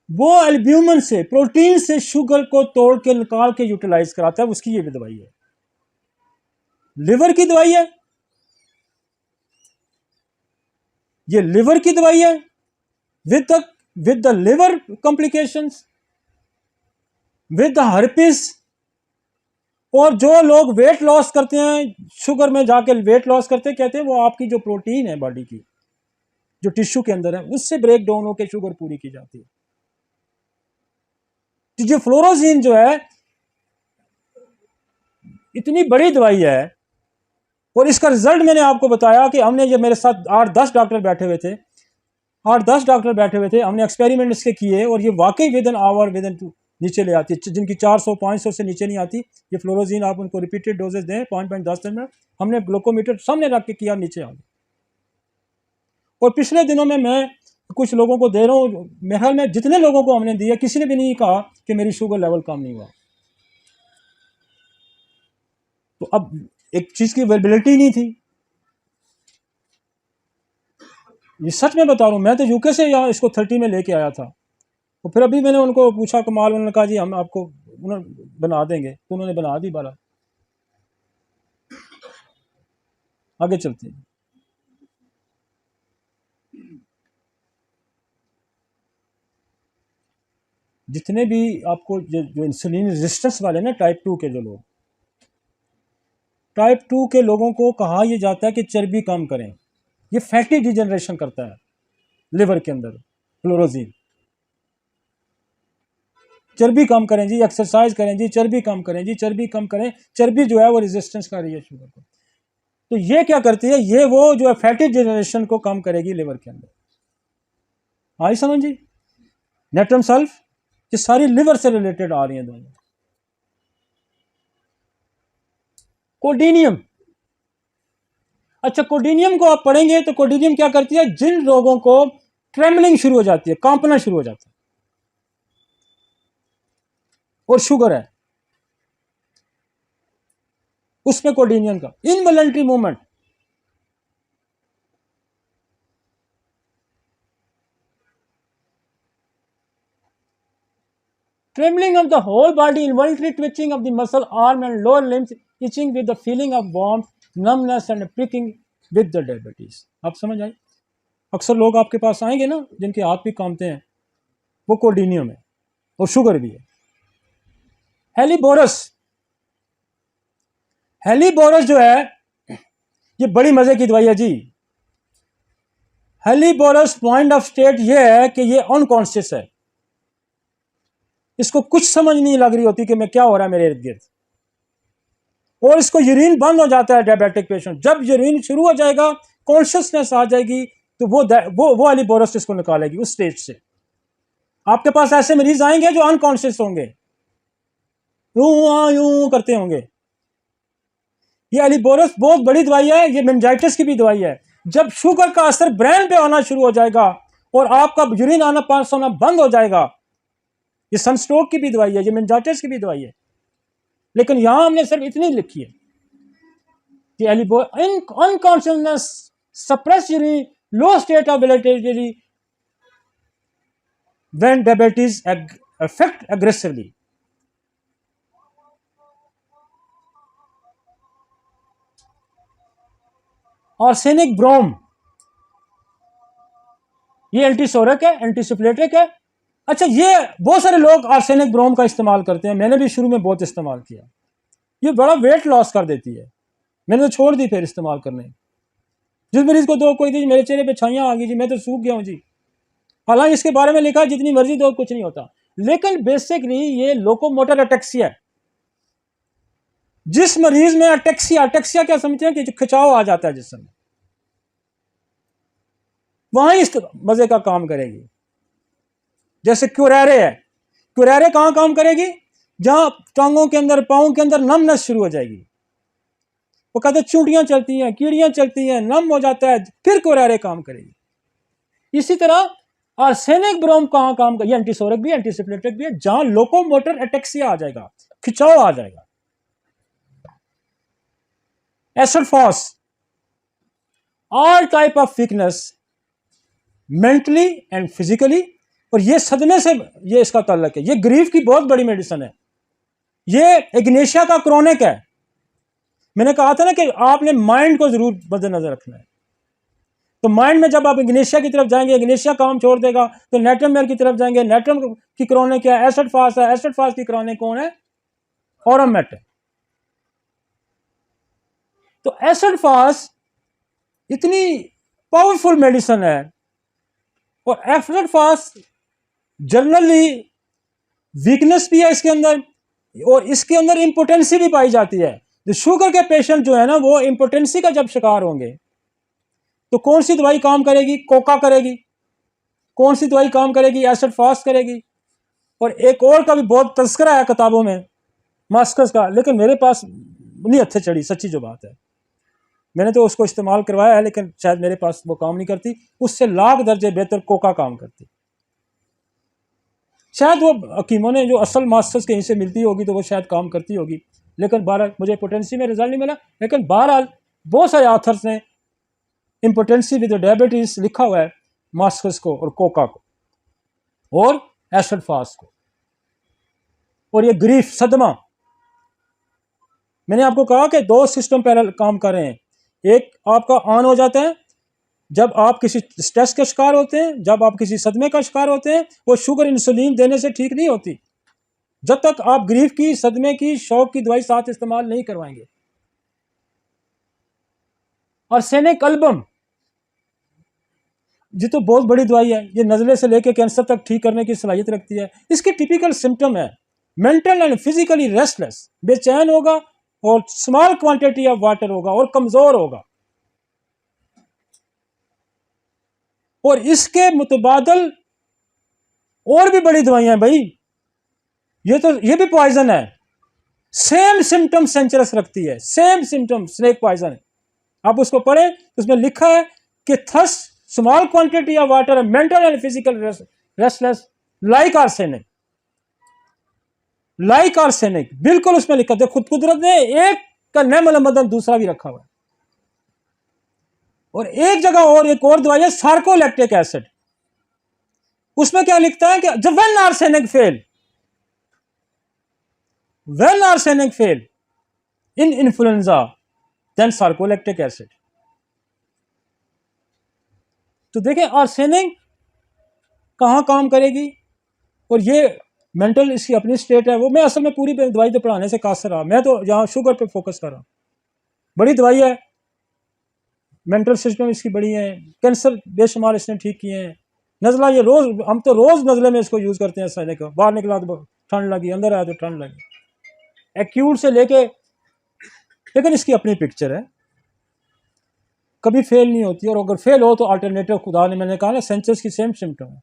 वो एल्ब्यूमिन से, प्रोटीन से शुगर को तोड़ के निकाल के यूटिलाइज कराता है, उसकी ये भी दवाई है। लिवर की दवाई है, ये लिवर की दवाई है with the liver complications, with the herpes. और जो लोग वेट लॉस करते हैं, शुगर में जाके वेट लॉस करते हैं, कहते हैं वो आपकी जो प्रोटीन है बॉडी की, जो टिश्यू के अंदर है, उससे ब्रेक डाउन होकर शुगर पूरी की जाती है। तो जो फ्लोरोजीन जो है इतनी बड़ी दवाई है, और इसका रिजल्ट मैंने आपको बताया कि हमने, ये मेरे साथ 8-10 डॉक्टर बैठे हुए थे, 8-10 डॉक्टर बैठे हुए थे, हमने एक्सपेरिमेंट इसके किए, और ये वाकई with an hour, with an नीचे ले आती है। जिनकी 400-500 से नीचे नहीं आती, ये फ्लोरोजीन आप उनको रिपीटेड डोजेज दें 5-10 दिन में, हमने ग्लूकोमीटर सामने रख के किया, नीचे आ गई। और पिछले दिनों में मैं कुछ लोगों को दे रहा हूँ, मेरे ख्याल में जितने लोगों को हमने दिया, किसी ने भी नहीं कहा कि मेरी शुगर लेवल कम नहीं हुआ। तो अब एक चीज की अवेलेबिलिटी नहीं थी, ये सच में बता रहा हूँ। मैं तो यूके से यहाँ इसको 30 में लेके आया था, तो फिर अभी मैंने उनको पूछा कमाल, उन्होंने कहा जी हम आपको बना देंगे, तो उन्होंने बना दी। 12 आगे चलते हैं। जितने भी आपको जो इंसुलिन रेजिस्टेंस वाले ना, टाइप 2 के जो लोग, टाइप 2 के लोगों को कहा यह जाता है कि चर्बी कम करें, ये फैटी डिजेनरेशन करता है लिवर के अंदर। फ्लोरोजीन, चर्बी कम करें जी, एक्सरसाइज करें जी, चर्बी कम करें जी, चर्बी कम करें। चर्बी जो है वो रेजिस्टेंस कर रही है शुगर को, तो ये क्या करती है, ये वो जो है फैटी डिजेनरेशन को कम करेगी लिवर के अंदर। आई समझ जी? नेट्रम सल्फ, ये सारी लिवर से रिलेटेड आ रही है दोनों। कोडिनियम, अच्छा कोडिनियम को आप पढ़ेंगे तो कोडिनियम क्या करती है, जिन लोगों को ट्रेमलिंग शुरू हो जाती है, कांपना शुरू हो जाता है, और शुगर है, उसमें कोडिनियम का involuntary movement, trembling of the whole body, involuntary twitching of the muscle, arm and lower limbs, itching with the feeling of warmth, numbness and pricking with the diabetes। आप समझ आए? अक्सर लोग आपके पास आएंगे ना जिनके हाथ भी कांपते हैं, वो कोडिनियम है और शुगर भी है। हेलीबोरस, हेलीबोरस जो है ये बड़ी मजे की दवाई है जी। हेलीबोरस पॉइंट ऑफ स्टेट ये है कि ये अनकॉन्शियस है, इसको कुछ समझ नहीं लग रही होती कि मैं क्या हो रहा है मेरे इर्द गिर्द, और इसको यूरिन बंद हो जाता है डायबिटिक पेशेंट। जब यूरिन शुरू हो जाएगा, कॉन्शियसनेस आ जाएगी, तो वो हेलीबोरस इसको निकालेगी उस स्टेज से। आपके पास ऐसे मरीज आएंगे जो अनकॉन्शियस होंगे, यूं करते होंगे। ये हेलीबोरस बहुत बड़ी दवाई है, ये मेनिंजाइटिस की भी दवाई है। जब शुगर का असर ब्रेन पे होना शुरू हो जाएगा और आपका यूरिन आना पास होना बंद हो जाएगा, ये सनस्ट्रोक की भी दवाई है, ये मेनिंजाइटिस की भी दवाई है। लेकिन यहां हमने सिर्फ इतनी लिखी है कि unconsciousness, suppress urine, low state of volatility when diabetes affect aggressively. Arsenic brom, ये एंटीसोरिक है, एंटीसिफिलिटिक है। अच्छा, ये बहुत सारे लोग आर्सेनिक ब्रोम का इस्तेमाल करते हैं, मैंने भी शुरू में बहुत इस्तेमाल किया। ये बड़ा वेट लॉस कर देती है, मैंने तो छोड़ दी फिर इस्तेमाल करने। जिस मरीज को दो कोई दी, मेरे चेहरे पे छाइयां आ गई जी, मैं तो सूख गया हूं जी। हालांकि इसके बारे में लिखा जितनी मर्जी दो कुछ नहीं होता, लेकिन बेसिकली ये लोकोमोटर अटेक्सिया है। जिस मरीज में अटेक्सिया, अटेक्सिया क्या समझते हैं कि जो खिंचाव आ जाता है जिसम में, वहां इस मजे का काम करेगी। जैसे क्यूरेरे है, क्यूरेरे कहां काम करेगी, जहां टांगों के अंदर, पांवों के अंदर नमनेस शुरू हो जाएगी, वो कहते हैं चूंटियां चलती हैं, कीड़ियां चलती हैं, नम हो जाता है, फिर कुरैरे काम करेगी। इसी तरह आर्सेनिक ब्रोम कहाँ काम कर, ये एंटीसोरिक भी है, एंटीसिप्लेटिक भी है, जहां लोकोमोटर एटेक्सिया आ जाएगा, खिंचाव आ जाएगा। Acid phos, all type of weakness mentally and physically, और ये सदमे से ये इसका ताल्लुक है। ये ग्रीफ की बहुत बड़ी मेडिसिन है। ये इग्नेशिया का क्रोनिक है। मैंने कहा था ना कि आपने माइंड को जरूर मद्देनजर रखना है। तो माइंड में जब आप इग्नेशिया की तरफ जाएंगे, इग्नेशिया काम छोड़ देगा, तो नेट्रम की तरफ जाएंगे, नेट्रम की क्रोनिक क्या है? एसिड फास है। एसिड फास की क्रोनिक कौन है? ऑरोमेट है। तो एसिड फास इतनी पावरफुल मेडिसिन है, और एसिड फास जनरली वीकनेस भी है इसके अंदर, और इसके अंदर इम्पोटेंसी भी पाई जाती है। जो शुगर के पेशेंट जो है ना, वो इम्पोटेंसी का जब शिकार होंगे, तो कौन सी दवाई काम करेगी? कोका करेगी। कौन सी दवाई काम करेगी? एसिड फास्ट करेगी। और एक और का भी बहुत तस्करा है किताबों में, मास्कस का, लेकिन मेरे पास नहीं अच्छे चढ़ी, सच्ची जो बात है। मैंने तो उसको इस्तेमाल करवाया है, लेकिन शायद मेरे पास वो काम नहीं करती। उससे लाख दर्जे बेहतर कोका काम करती। शायद वो हकीमों ने जो असल मास्टर्स कहीं से मिलती होगी तो वो शायद काम करती होगी, लेकिन बहरहाल मुझे पोटेंसी में रिजल्ट नहीं मिला। लेकिन बहरहाल बहुत सारे ऑथर्स ने इम्पोटेंसी विद डायबिटीज लिखा हुआ है, मास्कस को और कोका को और एसिड फास्ट को। और ये ग्रीफ, सदमा, मैंने आपको कहा कि दो सिस्टम पैरेलल काम कर रहे हैं। एक आपका ऑन हो जाता है जब आप किसी स्ट्रेस का शिकार होते हैं, जब आप किसी सदमे का शिकार होते हैं। वो शुगर इंसुलिन देने से ठीक नहीं होती जब तक आप ग्रीफ की, सदमे की, शौक की दवाई साथ इस्तेमाल नहीं करवाएंगे। आर्सेनिक एल्बम, ये तो बहुत बड़ी दवाई है। ये नज़ले से लेकर कैंसर तक ठीक करने की सलाहियत रखती है। इसके टिपिकल सिम्टम है मेंटल एंड फिजिकली रेस्टलेस, बेचैन होगा, और स्मॉल क्वांटिटी ऑफ वाटर होगा, और कमजोर होगा। और इसके मुतबादल और भी बड़ी दवाइयां भाई, ये भी पॉइजन है। सेम सिम्टम सेंचरस रखती है, सेम सिम्टम स्नेक पॉइजन है। आप उसको पढ़े, उसमें लिखा है कि thus small quantity of water, mental and physical restless, like arsenic, like arsenic, बिल्कुल उसमें लिखा था। खुद कुदरत ने एक का नमदन दूसरा भी रखा हुआ है। और एक जगह और एक और दवाई है सार्कोलैक्टिक एसिड, उसमें क्या लिखता है कि जब when arsenic fail, when arsenic fail in influenza then sarcolactic acid. तो देखें आर्सेनिक कहां काम करेगी, और ये मेंटल इसकी अपनी स्टेट है। वो मैं असल में पूरी दवाई तो पढ़ाने से कासर रहा, मैं तो यहां शुगर पे फोकस कर रहा हूं। बड़ी दवाई है, मेंटल सिस्टम इसकी बड़ी है, कैंसर बेशुमार इसने ठीक किए हैं। नज़ला, ये रोज, हम तो रोज नज़ले में इसको यूज करते हैं। सहने को बाहर निकला तो ठंड लगी, अंदर आया तो ठंड लगी, एक्यूट से लेके। लेकिन इसकी अपनी पिक्चर है, कभी फेल नहीं होती। और अगर फेल हो तो अल्टरनेटिव, खुदा ने, मैंने कहा ना, सेंसस की सेम सिम्टम है।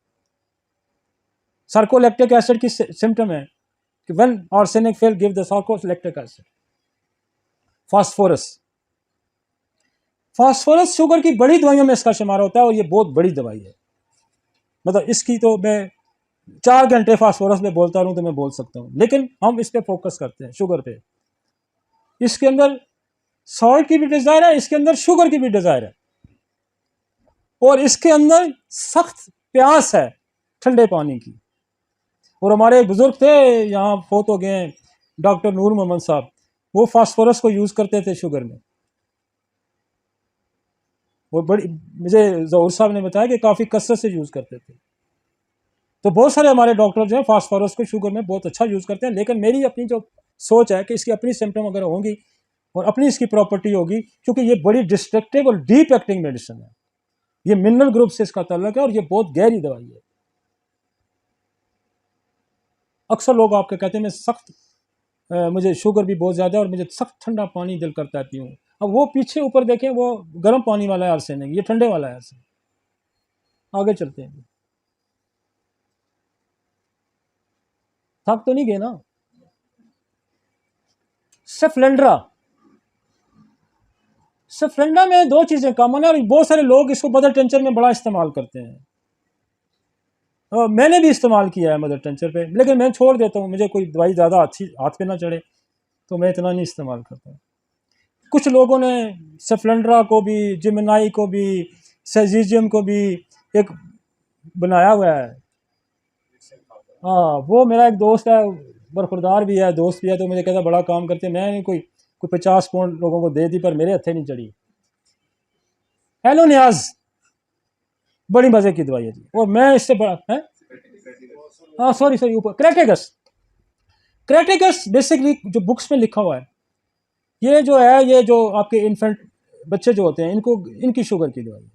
सार्कोलैक्टिक एसिड की सिम्टम है कि when arsenic fail give the sarcolactic acid. Phosphorus, phosphorus sugar की बड़ी दवाइयों में इसका शुमार होता है, और ये बहुत बड़ी दवाई है। मतलब इसकी तो मैं 4 घंटे फास्फोरस में बोलता रहूं तो मैं बोल सकता हूं, लेकिन हम इस पे फोकस करते हैं, शुगर पे। इसके अंदर सॉल्ट की भी डिजायर है, इसके अंदर शुगर की भी डिजायर है, और इसके अंदर सख्त प्यास है ठंडे पानी की। और हमारे एक बुजुर्ग थे, यहाँ फोत हो गए, डॉक्टर नूर मोहम्मद साहब, वो फास्फोरस को यूज करते थे शुगर में। वो बड़ी, मुझे जहूर साहब ने बताया कि काफी कसरत से यूज करते थे। तो बहुत सारे हमारे डॉक्टर जो है फास्फोरस को शुगर में बहुत अच्छा यूज करते हैं। लेकिन मेरी अपनी जो सोच है कि इसकी अपनी सिम्टम अगर होंगी और अपनी इसकी प्रॉपर्टी होगी, क्योंकि ये बड़ी डिस्ट्रक्टिव और डीप एक्टिंग मेडिसिन है। ये मिनरल ग्रुप से इसका ताल्लुक है, और ये बहुत गहरी दवाई है। अक्सर लोग आपके कहते हैं मैं सख्त, मुझे शुगर भी बहुत ज़्यादा है और मुझे सख्त ठंडा पानी दिल करता है पीऊँ। अब वो पीछे ऊपर देखें, वो गर्म पानी वाला है आर्सेनिक, ये ठंडे वाला है आर्सेनिक। आगे चलते हैं। थक तो नहीं गए ना? सेफलेंड्रा, सफरेंडा में दो चीज़ें कॉमन है और बहुत सारे लोग इसको मदर टेंचर में बड़ा इस्तेमाल करते हैं। मैंने भी इस्तेमाल किया है मदर टेंचर पे, लेकिन मैं छोड़ देता हूँ, मुझे कोई दवाई ज़्यादा अच्छी हाथ पे ना चढ़े तो मैं इतना नहीं इस्तेमाल करता। कुछ लोगों ने सफलेंड्रा को भी, जिमिनाई को भी, सेजिजियम को भी एक बनाया हुआ है। हाँ, वो मेरा एक दोस्त है, बरखुरदार भी है, दोस्त भी है, तो मुझे कहता बड़ा काम करते हैं। मैंने कोई 50 पाउंड लोगों को दे दी, पर मेरे हथे नहीं चढ़ी। हेलो न्याज, बड़ी मज़े की दवाई है जी, और मैं इससे बड़ा है। हाँ सॉरी ऊपर क्रेटेगस। क्रेटेगस बेसिकली जो बुक्स में लिखा हुआ है, ये जो है, ये जो आपके इन्फेंट बच्चे जो होते हैं, इनको, इनकी शुगर की दवाई है।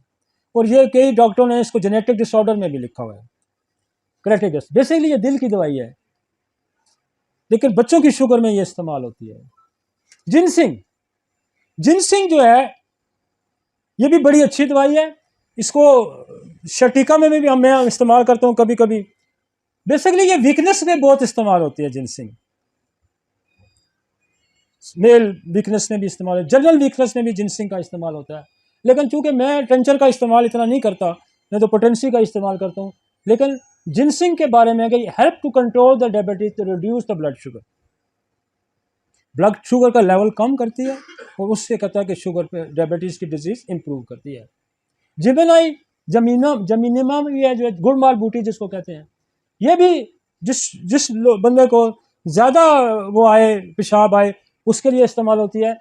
और ये कई डॉक्टरों ने इसको जेनेटिक डिसऑर्डर में भी लिखा हुआ है। क्रेटेगस बेसिकली ये दिल की दवाई है, लेकिन बच्चों की शुगर में ये इस्तेमाल होती है। जिनसिंग, जिनसिंग जो है ये भी बड़ी अच्छी दवाई है। इसको शटीका में भी मैं इस्तेमाल करता हूँ कभी कभी। बेसिकली ये वीकनेस में बहुत इस्तेमाल होती है जिनसिंग, मेल वीकनेस में भी इस्तेमाल है, जनरल वीकनेस में भी जिनसिंग का इस्तेमाल होता है। लेकिन चूंकि मैं टेंचर का इस्तेमाल इतना नहीं करता, मैं तो पोटेंसी का इस्तेमाल करता हूँ। लेकिन जिनसिंग के बारे में कि help to control the diabetes, to reduce the blood sugar, blood sugar का लेवल कम करती है और उससे कहता है कि शुगर पे डायबिटीज़ की डिजीज़ इंप्रूव करती है। जिबेनाई जमीनिमा भी है, जो गुड़माल बूटी जिसको कहते हैं, ये भी जिस बंदे को ज़्यादा वो आए, पेशाब आए, उसके लिए इस्तेमाल होती है।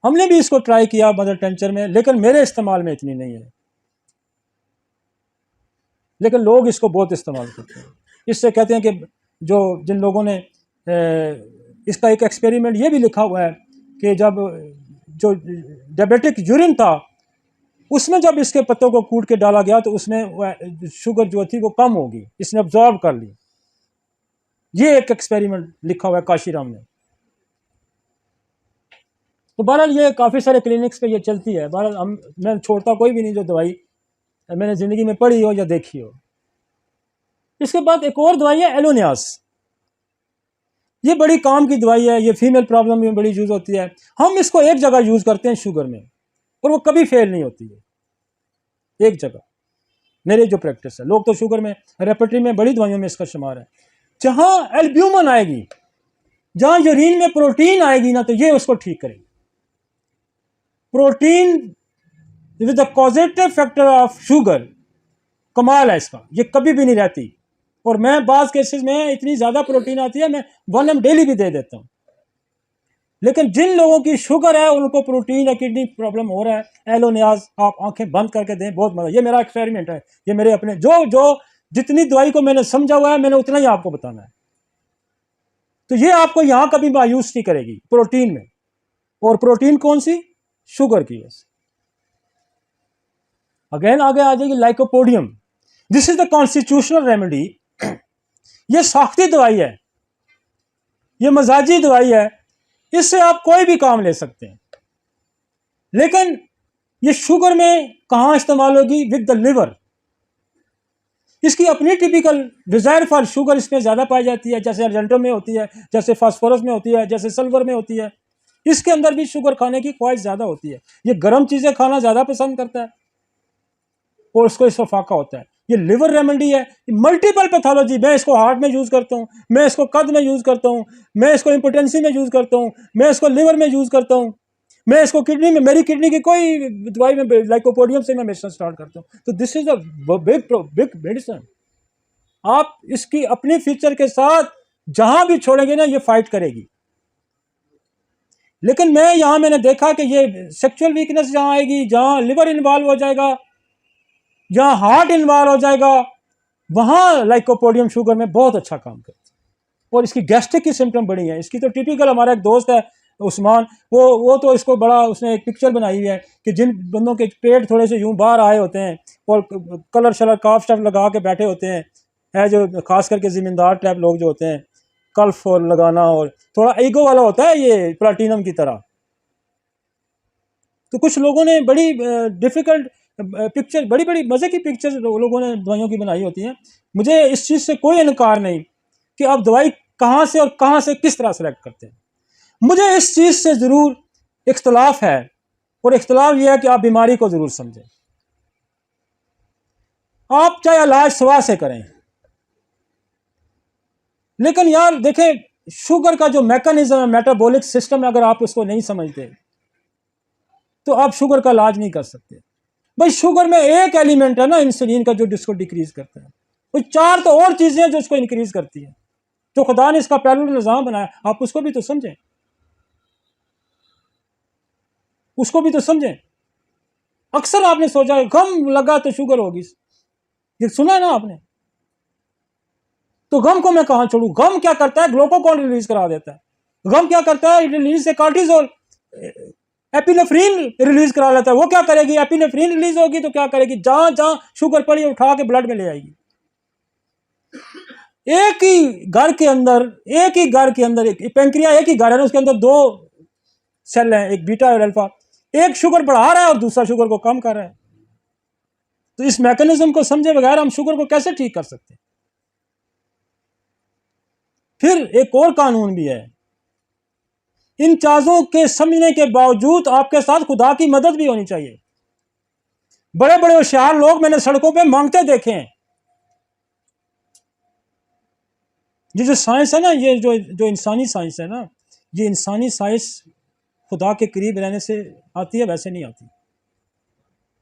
हमने भी इसको ट्राई किया मदर टेंचर में, लेकिन मेरे इस्तेमाल में इतनी नहीं है, लेकिन लोग इसको बहुत इस्तेमाल करते हैं। इससे कहते हैं कि जो जिन लोगों ने इसका एक एक्सपेरिमेंट ये भी लिखा हुआ है कि जब जो डायबिटिक यूरिन था, उसमें जब इसके पत्तों को कूट के डाला गया तो उसमें शुगर जो थी वो कम होगी, इसने अब्जॉर्ब कर ली। ये एक एक्सपेरिमेंट लिखा हुआ है काशीराम ने। तो बहरहाल ये काफ़ी सारे क्लिनिक्स पे ये चलती है। बहरहाल मैं छोड़ता कोई भी नहीं जो दवाई मैंने ज़िंदगी में पढ़ी हो या देखी हो। इसके बाद एक और दवाई है एलोनियास। ये बड़ी काम की दवाई है, ये फीमेल प्रॉब्लम में बड़ी यूज़ होती है। हम इसको एक जगह यूज़ करते हैं शुगर में, और वो कभी फेल नहीं होती है। एक जगह मेरी जो प्रैक्टिस है, लोग तो शुगर में रेपर्टरी में बड़ी दवाइयों में इसका शुमार है। जहाँ एल्ब्यूमिन आएगी, जहाँ यूरिन में प्रोटीन आएगी ना, तो ये उसको ठीक करेगी। Protein with the causative factor of sugar, कमाल है इसका, ये कभी भी नहीं रहती। और मैं बाज़ केसेस में इतनी ज़्यादा प्रोटीन आती है, मैं 1 mg डेली भी दे देता हूँ। लेकिन जिन लोगों की शुगर है, उनको प्रोटीन या किडनी प्रॉब्लम हो रहा है, एलोनियाज आप आंखें बंद करके दें, बहुत मजा। ये मेरा एक्सपेरिमेंट है, ये मेरे अपने जो जितनी दवाई को मैंने समझा हुआ है, मैंने उतना ही आपको बताना है। तो ये आपको यहां कभी मायूस नहीं करेगी प्रोटीन में। और प्रोटीन कौन सी? शुगर की वजह से। अगेन आगे आ जाएगी lycopodium. This is the constitutional remedy. ये साख्ती दवाई है, ये मजाजी दवाई है, इससे आप कोई भी काम ले सकते हैं। लेकिन ये शुगर में कहाँ इस्तेमाल होगी? With the liver. इसकी अपनी टिपिकल डिजायर फॉर शुगर इसमें ज़्यादा पाई जाती है, जैसे अर्जेंटो में होती है, जैसे फास्फोरस में होती है, जैसे सल्फर में होती है। इसके अंदर भी शुगर खाने की ख्वाहिश ज़्यादा होती है। ये गर्म चीज़ें खाना ज़्यादा पसंद करता है और उसको इसको फाका होता है। ये लिवर रेमेडी है, मल्टीपल पैथोलॉजी। मैं इसको हार्ट में यूज़ करता हूँ, मैं इसको कद में यूज़ करता हूँ, मैं इसको इम्पोटेंसी में यूज़ करता हूँ, मैं इसको लिवर में यूज़ करता हूँ, मैं इसको किडनी में, मेरी किडनी की कोई दवाई में लाइकोपोडियम से मैं मेडिसिन स्टार्ट करता हूँ। तो this is a big medicine. आप इसकी अपनी फीचर के साथ जहां भी छोड़ेंगे ना, ये फाइट करेगी। लेकिन मैंने देखा कि ये सेक्सुअल वीकनेस जहां आएगी, जहां लिवर इन्वॉल्व हो जाएगा, जहां हार्ट इन्वॉल्व हो जाएगा, वहां लाइकोपोडियम शुगर में बहुत अच्छा काम करती है। और इसकी गैस्ट्रिक की सिम्टम बड़ी है। इसकी तो टिपिकल, हमारा एक दोस्त है उस्मान, वो तो इसको बड़ा, उसने एक पिक्चर बनाई हुई है कि जिन बंदों के पेट थोड़े से यूं बाहर आए होते हैं और कलर शलर काफ शफ लगा के बैठे होते हैं, है जो खास करके ज़मींदार टाइप लोग जो होते हैं, कल्फ और लगाना और थोड़ा ईगो वाला होता है ये प्लाटिनम की तरह। तो कुछ लोगों ने बड़ी डिफ़िकल्ट पिक्चर, बड़ी बड़ी मज़े की पिक्चर लोगों ने दवाइयों की बनाई होती हैं। मुझे इस चीज़ से कोई इनकार नहीं कि आप दवाई कहाँ से और कहाँ से किस तरह सेलेक्ट करते हैं। मुझे इस चीज़ से ज़रूर इख्तलाफ है और इख्तलाफ यह है कि आप बीमारी को ज़रूर समझें। आप चाहे इलाज सवा से करें, लेकिन यार देखें, शुगर का जो मैकेनिज्म है, मेटाबॉलिक सिस्टम है, अगर आप उसको नहीं समझते तो आप शुगर का इलाज नहीं कर सकते। भाई शुगर में एक एलिमेंट है ना इंसुलिन का, जो जिसको डिक्रीज करता है। भाई 4 तो और चीजें हैं जो उसको इंक्रीज करती है, जो खुदा ने इसका पहलू निज़ाम बनाया, आप उसको भी तो समझें, उसको भी तो समझें। अक्सर आपने सोचा गम लगा तो शुगर होगी, ये सुना है ना आपने। तो गम को मैं कहां छोड़ू? गम क्या करता है? ग्लूकोकॉर्न रिलीज करा देता है। गम क्या करता है? रिलीज से कॉर्टिसोल, एपिनेफ्रीन रिलीज करा लेता है। वो क्या करेगी? एपिनेफ्रीन रिलीज होगी तो क्या करेगी? जहां जहां शुगर पड़ी उठा के ब्लड में ले आएगी। एक ही घर के अंदर एक पेंक्रिया, एक ही घर है, उसके अंदर 2 सेल हैं, एक बीटा और अल्फा। एक शुगर बढ़ा रहा है और दूसरा शुगर को कम कर रहा है। तो इस मैकेनिज्म को समझे बगैर हम शुगर को कैसे ठीक कर सकते हैं? फिर एक और कानून भी है, इन चाजों के समझने के बावजूद आपके साथ खुदा की मदद भी होनी चाहिए। बड़े बड़े होशियार लोग मैंने सड़कों पे मांगते देखे हैं। ये जो साइंस है ना, ये जो इंसानी साइंस है ना, ये इंसानी साइंस खुदा के करीब रहने से आती है, वैसे नहीं आती।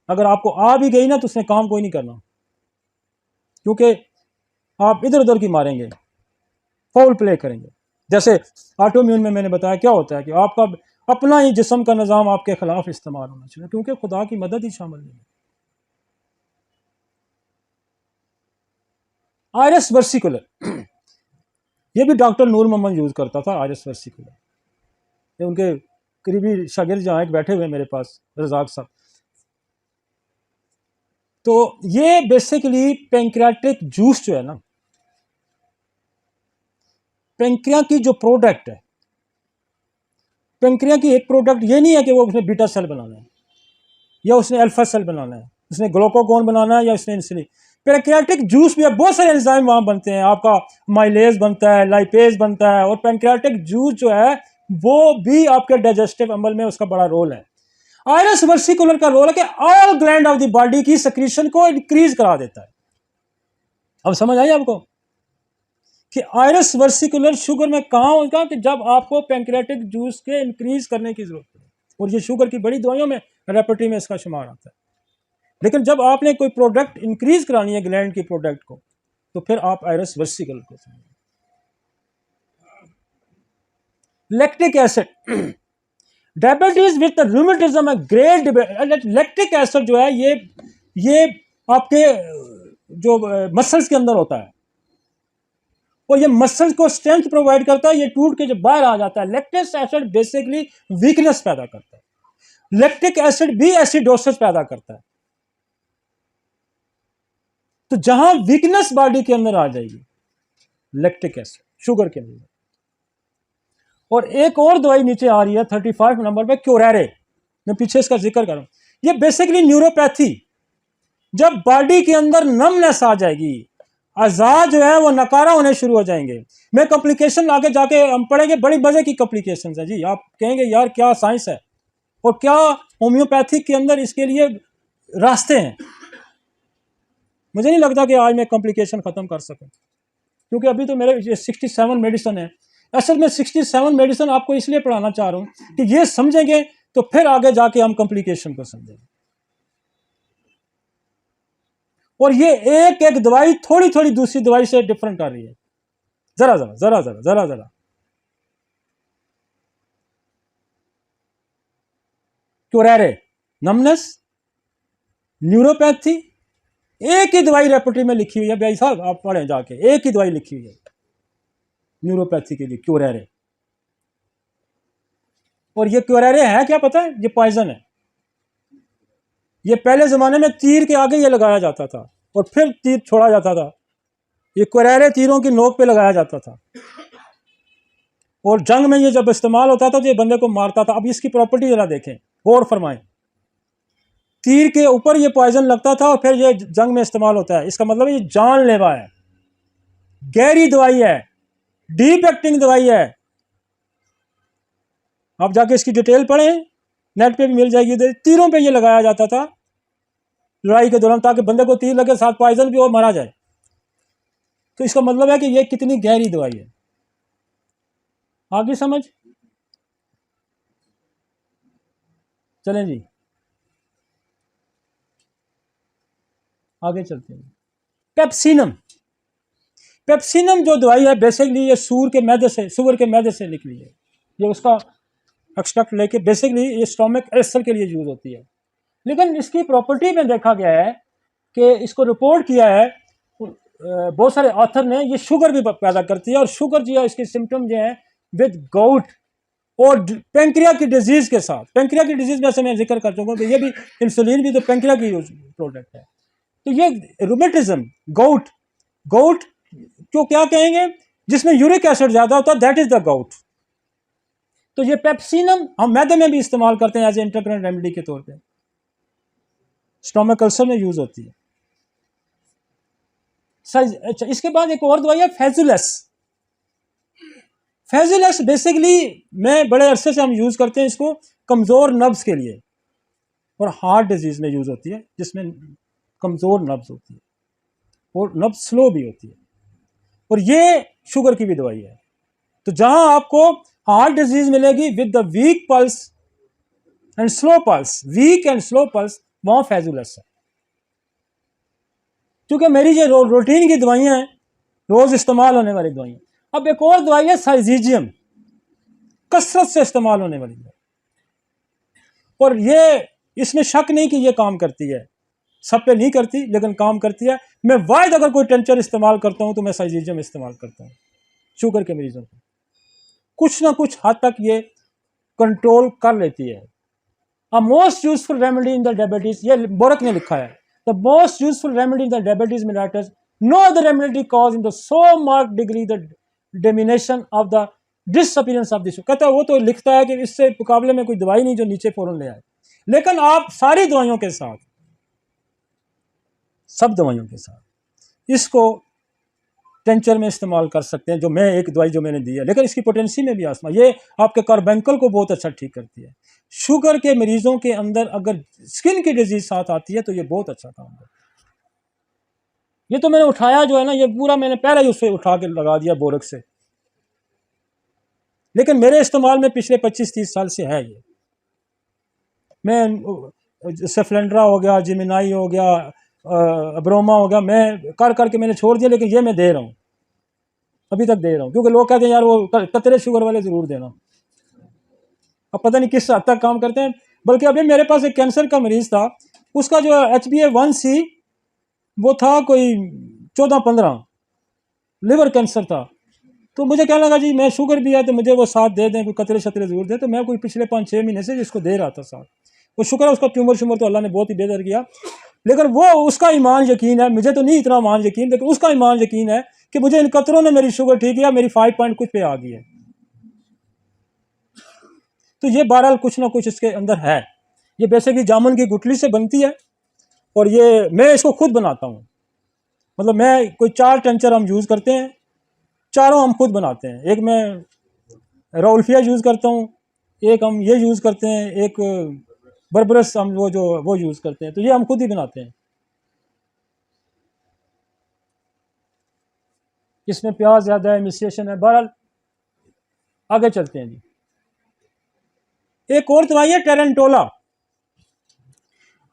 अगर आपको आ भी गई ना तो उसने काम कोई नहीं करना, क्योंकि आप इधर उधर की मारेंगे, फाउल प्ले करेंगे। जैसे ऑटोम्यून में मैंने बताया क्या होता है कि आपका अपना ही जिस्म का निज़ाम आपके खिलाफ इस्तेमाल होना चाहिए, क्योंकि खुदा की मदद ही शामिल नहीं है। आयरस वर्सिकुलर, ये भी डॉक्टर नूर मोहम्मद यूज करता था, आयरस वर्सिकुलर। ये उनके करीबी शागिर्द जहाँ एक बैठे हुए मेरे पास, रजाक साहब। तो ये बेसिकली पेंक्रियाटिक जूस जो है ना, पेंक्रिया की जो प्रोडक्ट है, पेंक्रिया की एक प्रोडक्ट ये नहीं है कि वो उसने बीटा सेल बनाना है या उसने अल्फा सेल बनाना है, उसने ग्लूकोगोन बनाना है या उसने इंसुलिन। पेंक्रियाटिक जूस भी है, बहुत सारे एंजाइम वहां बनते हैं, आपका माइलेज बनता है, लाइपेज बनता है, और पेंक्रियाटिक जूस जो है वो भी आपके डाइजेस्टिव अमल में उसका बड़ा रोल है। आयरस वर्सिकुलर का रोल है कि all gland of the body की सिक्रीशन को इंक्रीज करा देता है। अब समझ आई आपको कि आयरस वर्सिकुलर शुगर में कहां होगा? कि जब आपको पेंक्रियाटिक जूस के इंक्रीज करने की जरूरत है, और ये शुगर की बड़ी दवाइयों में रेपर्टरी में इसका शुमार आता है। लेकिन जब आपने कोई प्रोडक्ट इंक्रीज करानी है ग्लैंड की प्रोडक्ट को, तो फिर आप आयरस वर्सिकुलर को समझें। Lactic acid, diabetes with rheumatism, great lactic acid जो है ये आपके जो मसल्स के अंदर होता है, और ये मसल्स को स्ट्रेंथ प्रोवाइड करता है, ये टूट के जब बाहर आ जाता है। लैक्टिक एसिड बेसिकली वीकनेस पैदा करता है। लैक्टिक एसिड भी एसिडोसिस पैदा करता है। तो जहां वीकनेस बॉडी के अंदर आ जाएगी, लैक्टिक एसिड शुगर के अंदर। और एक और दवाई नीचे आ रही है 35 नंबर पे, क्योरेरे, मैं पीछे इसका जिक्र कर रहा हूं। ये बेसिकली न्यूरोपैथी, जब बॉडी के अंदर नमनेस आ जाएगी, अज़ा जो है वो नकारा होने शुरू हो जाएंगे। मैं कॉम्प्लिकेशन आगे जाके हम पढ़ेंगे, बड़ी मजे की कॉम्प्लिकेशंस है जी। आप कहेंगे यार क्या साइंस है और क्या होम्योपैथी के अंदर इसके लिए रास्ते हैं। मुझे नहीं लगता कि आज मैं कॉम्प्लिकेशन खत्म कर सकूं, क्योंकि अभी तो मेरे 67 मेडिसिन है। असल में 67 मेडिसिन आपको इसलिए पढ़ाना चाह रहा हूं कि ये समझेंगे तो फिर आगे जाके हम कॉम्प्लिकेशन को समझेंगे। और ये एक एक दवाई थोड़ी थोड़ी दूसरी दवाई से डिफरेंट कर रही है, जरा जरा जरा जरा जरा जरा। क्योरेरे नमनेस, न्यूरोपैथी, एक ही दवाई रेपर्टरी में लिखी हुई है भाई साहब, आप पढ़ें जाके, एक ही दवाई लिखी हुई है न्यूरोपैथी के लिए, क्योरेरे। और ये क्योरेरे है क्या पता है? ये पॉइजन है। ये पहले जमाने में तीर के आगे ये लगाया जाता था और फिर तीर छोड़ा जाता था। ये क्योरेरे तीरों की नोक पे लगाया जाता था, और जंग में ये जब इस्तेमाल होता था तो ये बंदे को मारता था। अब इसकी प्रॉपर्टी जरा देखें, गौर फरमाएं। तीर के ऊपर ये पॉइजन लगता था और फिर ये जंग में इस्तेमाल होता है। इसका मतलब ये जानलेवा है, गहरी दवाई है, डीप एक्टिंग दवाई है। आप जाके इसकी डिटेल पढ़ें, नेट पे भी मिल जाएगी। तीरों पे ये लगाया जाता था लड़ाई के दौरान, ताकि बंदे को तीर लगे साथ पॉइजन भी और मारा जाए। तो इसका मतलब है कि ये कितनी गहरी दवाई है। आगे समझ चलें जी, आगे चलते हैं। पेप्सिनम, पेप्सिनम जो दवाई है बेसिकली ये सुअर के मैदे से निकली है। ये उसका एक्सट्रैक्ट लेके बेसिकली ये स्टोमक अल्सर के लिए यूज होती है। लेकिन इसकी प्रॉपर्टी में देखा गया है कि इसको रिपोर्ट किया है बहुत सारे ऑथर ने, ये शुगर भी पैदा करती है। और शुगर जो है इसके सिम्टम जो है विद गाउट और पेंक्रिया की डिजीज के साथ। पेंक्रिया की डिजीज में से मैं जिक्र कर चुका हूँ कि ये भी इंसुलिन भी तो पेंक्रिया की प्रोडक्ट है। तो ये रूमेटिज्म, गाउट, गाउट को क्या कहेंगे, जिसमें यूरिक एसिड ज्यादा होता है, दैट इज द गाउट। तो ये पेप्सिनम हम मैदे में भी इस्तेमाल करते हैं एज ए इंटरकरेंट रेमेडी के तौर पे, स्टोमक अल्सर में यूज होती है। अच्छा, इसके बाद एक और दवाई है फेजुलस। फेजुलस बेसिकली मैं बड़े अरसे से हम यूज करते हैं इसको कमजोर नब्ज के लिए और हार्ट डिजीज में यूज होती है, जिसमें कमजोर नब्ज होती है और नब्ज स्लो भी होती है। और ये शुगर की भी दवाई है। तो जहां आपको हार्ट डिजीज मिलेगी with the weak pulse and slow pulse, weak and slow pulse, वहां फेजुलस है। क्योंकि मेरी ये रूटीन की दवाइयां हैं, रोज इस्तेमाल होने वाली दवाइयां। अब एक और दवाई है साइजीजियम, कसरत से इस्तेमाल होने वाली दवाई। और ये इसमें शक नहीं कि ये काम करती है, सब पे नहीं करती लेकिन काम करती है। मैं वायद अगर कोई टेंचर इस्तेमाल करता हूं तो मैं साइजीजियम इस्तेमाल करता हूं शुगर के मरीजों को। कुछ ना कुछ हद तक ये कंट्रोल कर लेती है। A most useful remedy in the diabetes, ये बोरक ने लिखा है, the most useful remedy in the diabetes mellitus, no other remedy cause in the so marked degree the diminution of the disappearance of this. कहता है वो तो लिखता है कि इससे मुकाबले में कोई दवाई नहीं जो नीचे फौरन ले आए। लेकिन आप सारी दवाइयों के साथ, सब दवाइयों के साथ इसको टेंचर में इस्तेमाल कर सकते हैं, जो मैं एक दवाई जो मैंने दी है। लेकिन इसकी पोटेंसी में भी आसमा, ये आपके कार्बेंकल को बहुत अच्छा ठीक करती है। शुगर के मरीजों के अंदर अगर स्किन की डिजीज साथ आती है तो ये बहुत अच्छा काम करता है। ये तो मैंने उठाया जो है ना, ये पूरा मैंने पहले ही उससे उठा के लगा दिया बोरक से। लेकिन मेरे इस्तेमाल में पिछले 25-30 साल से है ये। मैं सेफ्लेंड्रा हो गया, जिमिनाई हो गया, अब्रोमा हो गया, मैं कर करके मैंने छोड़ दिया, लेकिन ये मैं दे रहा हूँ, अभी तक दे रहा हूँ। क्योंकि लोग कहते हैं यार वो कतरे शुगर वाले जरूर देना। अब पता नहीं किस हद तक काम करते हैं। बल्कि अभी मेरे पास एक कैंसर का मरीज था, उसका जो HbA1c वो था कोई 14-15, लिवर कैंसर था। तो मुझे क्या लगा जी मैं शुगर भी है तो मुझे वो साथ दे दें, कोई कतरे शतरे जरूर दें। तो मैं कोई पिछले 5-6 महीने से इसको दे रहा था साथ। वो शुक्र है उसका ट्यूमर तो अल्लाह ने बहुत ही बेहतर किया। लेकिन वो उसका ईमान यकीन है, मुझे तो नहीं इतना ईमान यकीन, लेकिन उसका ईमान यकीन है कि मुझे इन कतरों ने मेरी शुगर ठीक किया, मेरी 5 पॉइंट कुछ पे आ गई है। तो ये बहरहाल कुछ ना कुछ इसके अंदर है। ये बेसिकली जामुन की गुठली से बनती है और ये मैं इसको खुद बनाता हूँ। मतलब मैं कोई 4 टेंचर हम यूज़ करते हैं, चारों हम खुद बनाते हैं। एक मैं राउल्फिया यूज़ करता हूँ, एक हम ये यूज़ करते हैं, एक बर्बरस हम वो यूज़ करते हैं। तो ये हम खुद ही बनाते हैं। इसमें प्याज ज़्यादा है, मिसिएशन है। बहरहाल आगे चलते हैं जी। एक और दवाई है टेरेंटोला।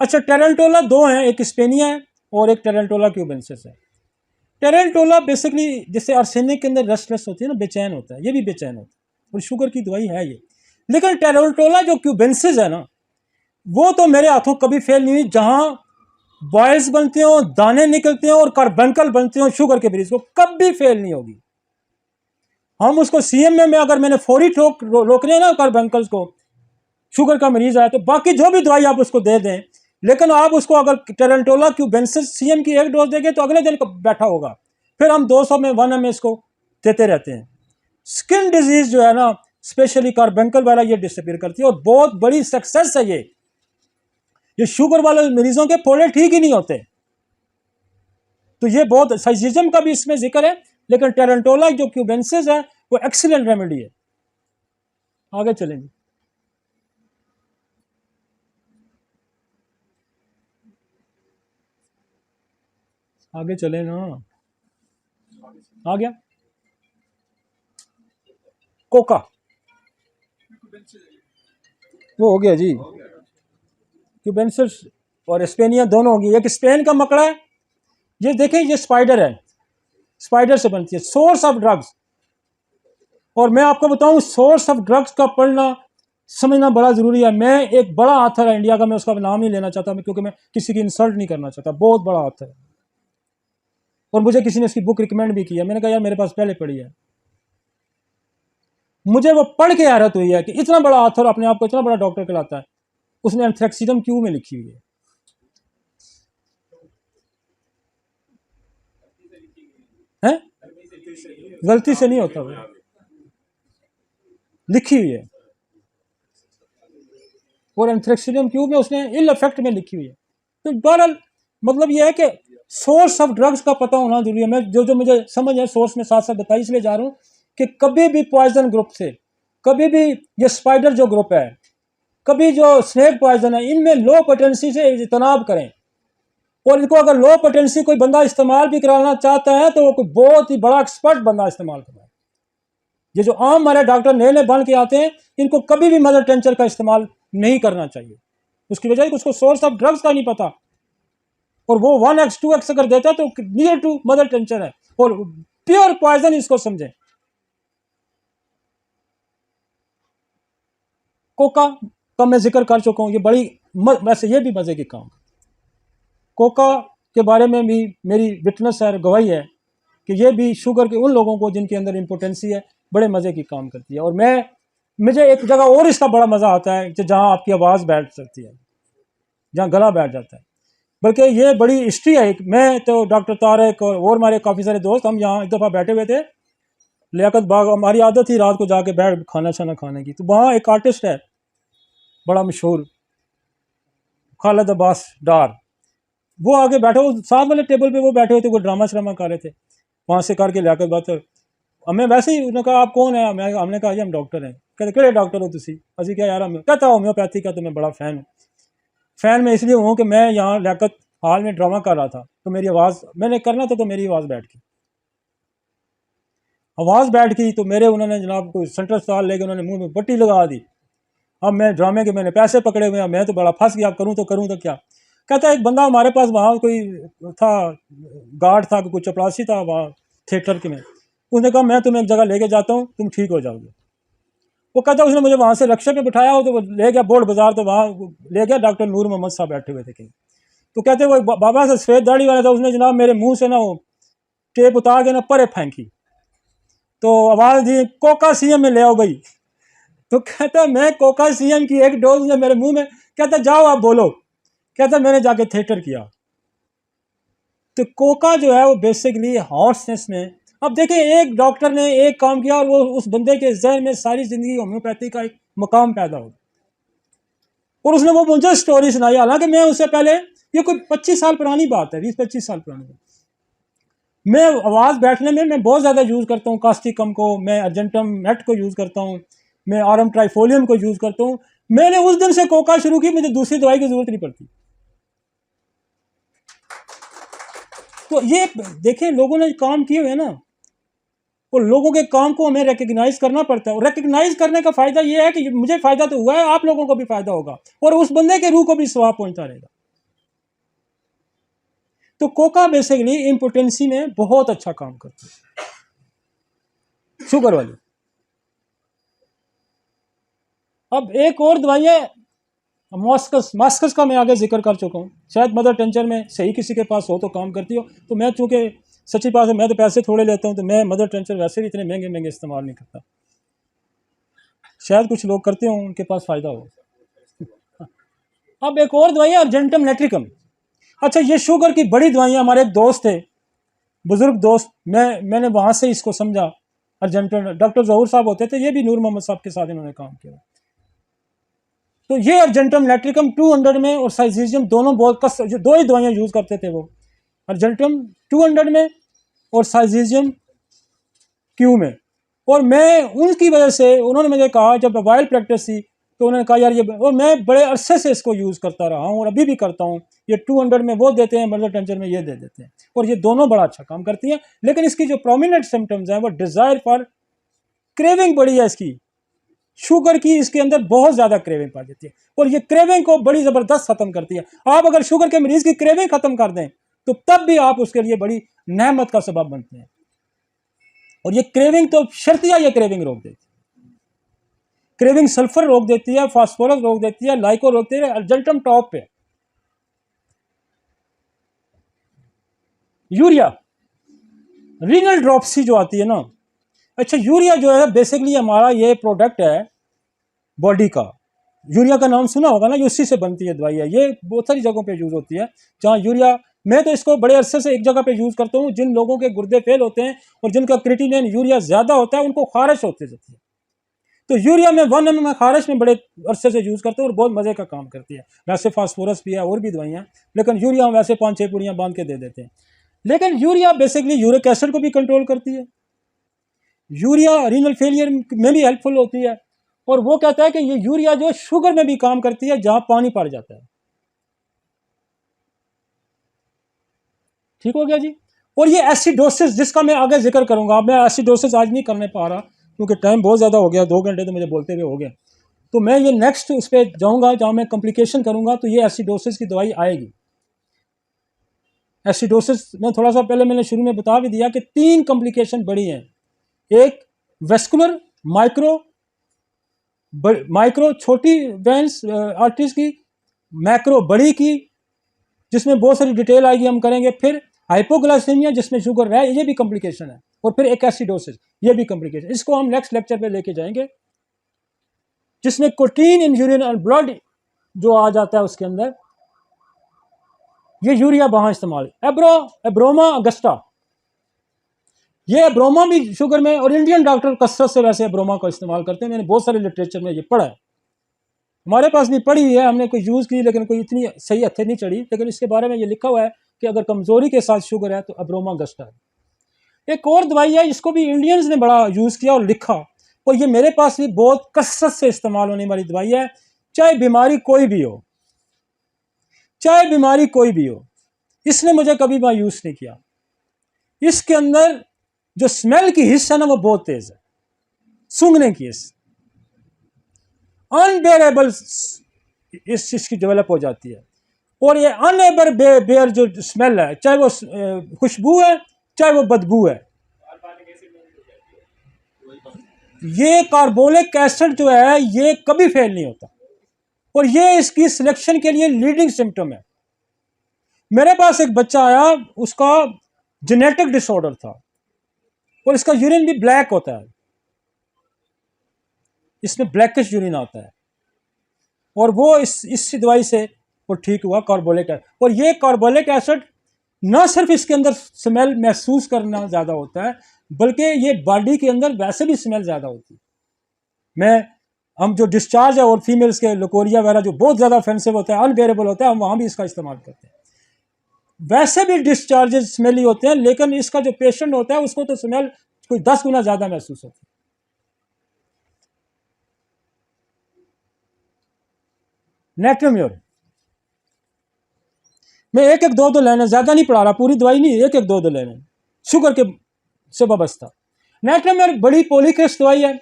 अच्छा, टेरेंटोला 2 हैं, एक स्पेनिया है और एक टेरेंटोला क्यूबेंसिस है। टेरेंटोला बेसिकली जैसे आर्सेनिक के अंदर रेस्टलेस होती है ना, बेचैन होता है, ये भी बेचैन होता है और शुगर की दवाई है ये। लेकिन टेरेंटोला जो क्यूबेंसिस है ना, वो तो मेरे हाथों कभी फेल नहीं हुई। जहां बॉयल्स बनते हो, दाने निकलते हो और कार्बंकल बनते हो, शुगर के मरीज को कभी फेल नहीं होगी। हम उसको CM में अगर मैंने फौरी रोकने हैं ना कार्बंकल्स को, शुगर का मरीज आया तो बाकी जो भी दवाई आप उसको दे दें, लेकिन आप उसको अगर टेरेंटोला क्यूबेंसिस CM की 1 डोज देंगे तो अगले दिन बैठा होगा। फिर हम 200 में 1 ml इसको देते रहते हैं। स्किन डिजीज जो है ना, स्पेशली कार्बंकल वाला, ये डिसअपीयर करती है और बहुत बड़ी सक्सेस है ये शुगर वाले मरीजों के फोड़े ठीक ही नहीं होते। तो ये बहुत, साइजिज्म का भी इसमें जिक्र है, लेकिन टेरेंटोला जो क्यूबेंसिस है वो एक्सीलेंट रेमेडी है। आगे चलेंगे। आगे चले ना, आ गया कोका, वो हो गया जी। क्यूबेंसिस और स्पेनिया दोनों होगी। एक स्पेन का मकड़ा है, ये देखें, ये स्पाइडर है, स्पाइडर से बनती है। सोर्स ऑफ ड्रग्स, और मैं आपको बताऊं सोर्स ऑफ ड्रग्स का पढ़ना समझना बड़ा ज़रूरी है। मैं एक बड़ा ऑथर है इंडिया का, मैं उसका नाम नहीं लेना चाहता क्योंकि मैं किसी की इंसल्ट नहीं करना चाहता, बहुत बड़ा ऑथर है, और मुझे किसी ने उसकी बुक रिकमेंड भी किया। मैंने कहा यार मेरे पास पहले पढ़ी है। मुझे वो पढ़ के हैरत हुई है कि इतना बड़ा ऑथर अपने आप को इतना बड़ा डॉक्टर कहलाता है, उसने एंथ्रेक्सिडम क्यों में लिखी हुई है? गलती से नहीं होता, वो लिखी हुई है, और एंथ्रेक्सिडम क्यों में उसने इल इफेक्ट में लिखी हुई है। तो बहरहाल मतलब ये है कि सोर्स ऑफ ड्रग्स का पता होना जरूरी है। मैं जो मुझे समझ है सोर्स में साथ साथ बताई इसलिए जा रहा हूँ कि कभी भी पॉइजन ग्रुप से, कभी भी ये स्पाइडर जो ग्रुप है, कभी जो स्नेक पॉइजन है, इनमें लो पोटेंसी से इजतनाब करें। और इनको अगर लो पोटेंसी कोई बंदा इस्तेमाल भी कराना चाहता है तो वो कोई बहुत ही बड़ा एक्सपर्ट बंदा इस्तेमाल कराए। ये जो आम हमारे डॉक्टर नए नए बन के आते हैं, इनको कभी भी मदर टेंचर का इस्तेमाल नहीं करना चाहिए। उसकी वजह उसको सोर्स ऑफ ड्रग्स का नहीं पता, और वो 1x 2x अगर देता है तो नियर टू मदर टेंचर है, और प्योर पॉइजन इसको समझे। कोका का मैं जिक्र कर चुका हूं, ये बड़ी वैसे ये भी मजे की काम। कोका के बारे में भी मेरी विटनेस है, गवाही है कि ये भी शुगर के उन लोगों को जिनके अंदर इम्पोर्टेंसी है बड़े मजे की काम करती है। और मुझे एक जगह और इसका बड़ा मजा आता है कि जहां आपकी आवाज बैठ सकती है, जहां गला बैठ जाता है। बल्कि ये बड़ी हिस्ट्री है। मैं तो डॉक्टर तारक और हमारे काफ़ी सारे दोस्त, हम यहाँ एक दफ़ा बैठे हुए थे लियाकत बाग, हमारी आदत थी रात को जाके बैठ खाना छाना खाने की। तो वहाँ एक आर्टिस्ट है बड़ा मशहूर, खालिद अब्बास डार, वो आगे बैठे, वो साथ वाले टेबल पे वो बैठे हुए थे, वो ड्रामा श्रामा कर रहे थे। वहाँ से करके लियाकत बात, हमें वैसे ही उन्होंने कहा आप कौन है, हमने कहा जी हम डॉक्टर हैं। कहते केड़े डॉक्टर हो तुसी? असी क्या यार, हम कहता होम्योपैथी का तो मैं बड़ा फ़ैन हूँ। फ़ैन में इसलिए हूँ कि मैं यहाँ लियाकत हाल में ड्रामा कर रहा था, तो मेरी आवाज़ मैंने करना था, तो मेरी आवाज़ बैठ गई। आवाज़ बैठ गई तो मेरे उन्होंने जनाब कोई सेंटर स्टाल लेके उन्होंने मुंह में पट्टी लगा दी। अब मैं ड्रामे के मैंने पैसे पकड़े हुए हैं, मैं तो बड़ा फंस गया, करूँ तो क्या। कहता है एक बंदा हमारे पास वहाँ कोई था, गार्ड था, कोई चपरासी था वहाँ थिएटर के में, उसने कहा मैं तुम्हें एक जगह लेके जाता हूँ, तुम ठीक हो जाओगे। वो कहता उसने मुझे वहाँ से रक्शे पे बिठाया हो, तो वो ले गया बोर्ड बाजार, तो वहाँ ले गया, डॉक्टर नूर मोहम्मद साहब बैठे हुए थे कहीं। तो कहते वो बाबा से सफ़ेद दाढ़ी वाला था, उसने जनाब मेरे मुंह से ना वो टेप उतार के ना परे फेंकी, तो आवाज़ दी कोका सीएम में ले आओ भाई। तो कहता मैं कोका सीएम की एक डोज ने मेरे मुंह में, कहता जाओ आप बोलो। कहता मैंने जाके थिएटर किया। तो कोका जो है वो बेसिकली हॉर्सनेस में, अब देखें एक डॉक्टर ने एक काम किया और वो उस बंदे के जहन में सारी जिंदगी होम्योपैथी का एक मकाम पैदा हो, और उसने वो मुझे स्टोरी सुनाई। हालांकि मैं उससे पहले, ये कोई 25 साल पुरानी बात है, 20-25 साल पुरानी बात। मैं आवाज़ बैठने में मैं बहुत ज़्यादा यूज़ करता हूँ कास्टिकम को, मैं अर्जेंटम मेट को यूज़ करता हूँ, मैं आरम ट्राइफोलियम को यूज़ करता हूँ। मैंने उस दिन से कोका शुरू की, मुझे दूसरी दवाई की ज़रूरत नहीं पड़ती। तो ये देखें लोगों ने काम किए हुए ना, और लोगों के काम को हमें रिकग्नाइज करना पड़ता है। और रिकग्नाइज करने का फ़ायदा ये है कि मुझे फ़ायदा तो हुआ है, आप लोगों को भी फ़ायदा होगा, और उस बंदे के रूह को भी स्वाब पहुँचता रहेगा। तो कोका बेसिकली इम्पोर्टेंसी में बहुत अच्छा काम करती है, शुगर वाली। अब एक और दवाई है मॉस्कस, मास्कस का मैं आगे जिक्र कर चुका हूँ, शायद मदर टेंचर में सही किसी के पास हो तो काम करती हो। तो मैं चूँकि सच्ची बात है मैं तो पैसे थोड़े लेता हूँ, तो मैं मदर टेंचर वैसे भी इतने महंगे महंगे इस्तेमाल नहीं करता। शायद कुछ लोग करते हों, उनके पास फ़ायदा हो। अब एक और दवाई है अर्जेंटम नेट्रिकम। अच्छा ये शुगर की बड़ी दवाइयाँ, हमारे एक दोस्त थे, बुजुर्ग दोस्त, मैंने वहाँ से इसको समझा। अर्जेंटम डॉक्टर जहूर साहब होते थे, ये भी नूर मोहम्मद साहब के साथ इन्होंने काम किया। तो ये अर्जेंटम नेट्रिकम 200 में और साइजीजियम दोनों बहुत जो दो ही दवाइयाँ यूज़ करते थे वो, अर्जेंटम 200 में और साइजीजियम क्यू में। और मैं उनकी वजह से, उन्होंने मुझे कहा जब वाइल्ड प्रैक्टिस थी, तो उन्होंने कहा यार ये, और मैं बड़े अरसे से इसको यूज़ करता रहा हूँ और अभी भी करता हूँ। ये 200 में वो देते हैं, मदर टेंशन में ये दे देते हैं, और ये दोनों बड़ा अच्छा काम करती हैं। लेकिन इसकी जो प्रोमिनेंट सिम्टम्स हैं वो डिज़ायर फॉर, क्रेविंग बड़ी है इसकी, शुगर की इसके अंदर बहुत ज़्यादा क्रेविंग पा जाती है, और ये क्रेविंग को बड़ी ज़बरदस्त ख़त्म करती है। आप अगर शुगर के मरीज़ की क्रेविंग ख़त्म कर दें तो तब भी आप उसके लिए बड़ी नेमत का सबब बनते हैं। और ये क्रेविंग तो शर्तिया ये क्रेविंग रोक देती है। क्रेविंग सल्फर रोक देती है, फास्फोरस रोक देती है, लाइको रोक देती है, अर्जेंटम टॉप पे। यूरिया, रीनल ड्रॉप्सी जो आती है ना, अच्छा यूरिया जो है बेसिकली हमारा ये प्रोडक्ट है बॉडी का। यूरिया का नाम सुना होगा ना, ये उसी से बनती है दवाई है। ये बहुत सारी जगहों पे यूज़ होती है जहाँ यूरिया, मैं तो इसको बड़े अरसे से एक जगह पे यूज़ करता हूँ। जिन लोगों के गुर्दे फेल होते हैं और जिनका क्रिएटिनिन यूरिया ज़्यादा होता है उनको खारिश होती रहती है, तो यूरिया में 1 ml खारिश में बड़े अरसे से यूज़ करते हैं और बहुत मज़े का काम करती है। वैसे फास्फोरस भी है और भी दवाइयाँ, लेकिन यूरिया हम वैसे 5-6 पुड़ियाँ बांध के दे देते हैं। लेकिन यूरिया बेसिकली यूरिक एसिड को भी कंट्रोल करती है। यूरिया रीनल फेलियर में भी हेल्पफुल होती है। और वो कहता है कि ये यूरिया जो शुगर में भी काम करती है जहां पानी पड़ जाता है। ठीक हो गया जी। और ये एसिडोसिस जिसका मैं आगे जिक्र करूंगा, मैं एसिडोसिस आज नहीं करने पा रहा क्योंकि टाइम बहुत ज़्यादा हो गया, 2 घंटे तो मुझे बोलते हुए हो गए। तो मैं ये नेक्स्ट उस पर जाऊंगा जहां मैं कॉम्प्लिकेशन करूंगा, तो ये एसिडोसिस की दवाई आएगी। एसिडोसिस में थोड़ा सा पहले मैंने शुरू में बता भी दिया कि 3 कॉम्प्लिकेशन बड़ी हैं। एक वेस्कुलर, माइक्रो छोटी वेंस आर्टरीज की, मैक्रो बड़ी की जिसमें बहुत सारी डिटेल आएगी, हम करेंगे। फिर हाइपोग्लाइसेमिया जिसमें शुगर है, ये भी कॉम्प्लिकेशन है। और फिर एक एसिडोसिस, ये भी कॉम्प्लिकेशन। इसको हम नेक्स्ट लेक्चर पे लेके जाएंगे, जिसमें कोटीन इन यूरिन और ब्लड जो आ जाता है उसके अंदर, ये यूरिया वहां इस्तेमाल। एब्रोमा अगस्टा, ये एब्रोमा भी शुगर में, और इंडियन डॉक्टर कसरत से वैसे एब्रोमा का इस्तेमाल करते हैं। मैंने बहुत सारे लिटरेचर में ये पढ़ा है, हमारे पास भी पढ़ी हुई है, हमने कोई यूज़ की लेकिन कोई इतनी सही हथे नहीं चढ़ी। लेकिन इसके बारे में ये लिखा हुआ है कि अगर कमज़ोरी के साथ शुगर है तो एब्रोमा अगस्टा है। एक और दवाई है, इसको भी इंडियंस ने बड़ा यूज़ किया और लिखा, और ये मेरे पास भी बहुत कसरत से इस्तेमाल होने वाली दवाई है। चाहे बीमारी कोई भी हो, चाहे बीमारी कोई भी हो, इसने मुझे कभी मायूस नहीं किया। इसके अंदर जो स्मेल की हिस्सा है ना, वो बहुत तेज है, सूंघने की हिस्सा अनबेरेबल इस चीज की डेवलप हो जाती है। और ये अनएबर बेयर जो स्मेल है, चाहे वो खुशबू है चाहे वो बदबू है, ये कार्बोलिक एसिड जो है ये कभी फेल नहीं होता। और ये इसकी सिलेक्शन के लिए लीडिंग सिम्टम है। मेरे पास एक बच्चा आया, उसका जेनेटिक डिसऑर्डर था और इसका यूरिन भी ब्लैक होता है, इसमें ब्लैकिश यूरिन आता है, और वो इस दवाई से वो ठीक हुआ, कार्बोलिक एसिड। और ये कार्बोलिक एसिड ना सिर्फ इसके अंदर स्मेल महसूस करना ज़्यादा होता है, बल्कि ये बॉडी के अंदर वैसे भी स्मेल ज़्यादा होती है। हम जो डिस्चार्ज है और फीमेल्स के लोकोरिया वगैरह जो बहुत ज़्यादा ऑफेंसिव होता है, अनबेरेबल होता है, हम वहाँ भी इसका इस्तेमाल करते हैं। वैसे भी डिस्चार्जेस स्मेली होते हैं, लेकिन इसका जो पेशेंट होता है उसको तो स्मेल कोई 10 गुना ज़्यादा महसूस होती है। नेट्रोम्योर, मैं एक दो लेने, ज़्यादा नहीं पढ़ा रहा, पूरी दवाई नहीं, एक दो लेने शुगर के से वाबस्ता। नेट्रोम्योर बड़ी पॉलीक्रेस्ट दवाई है,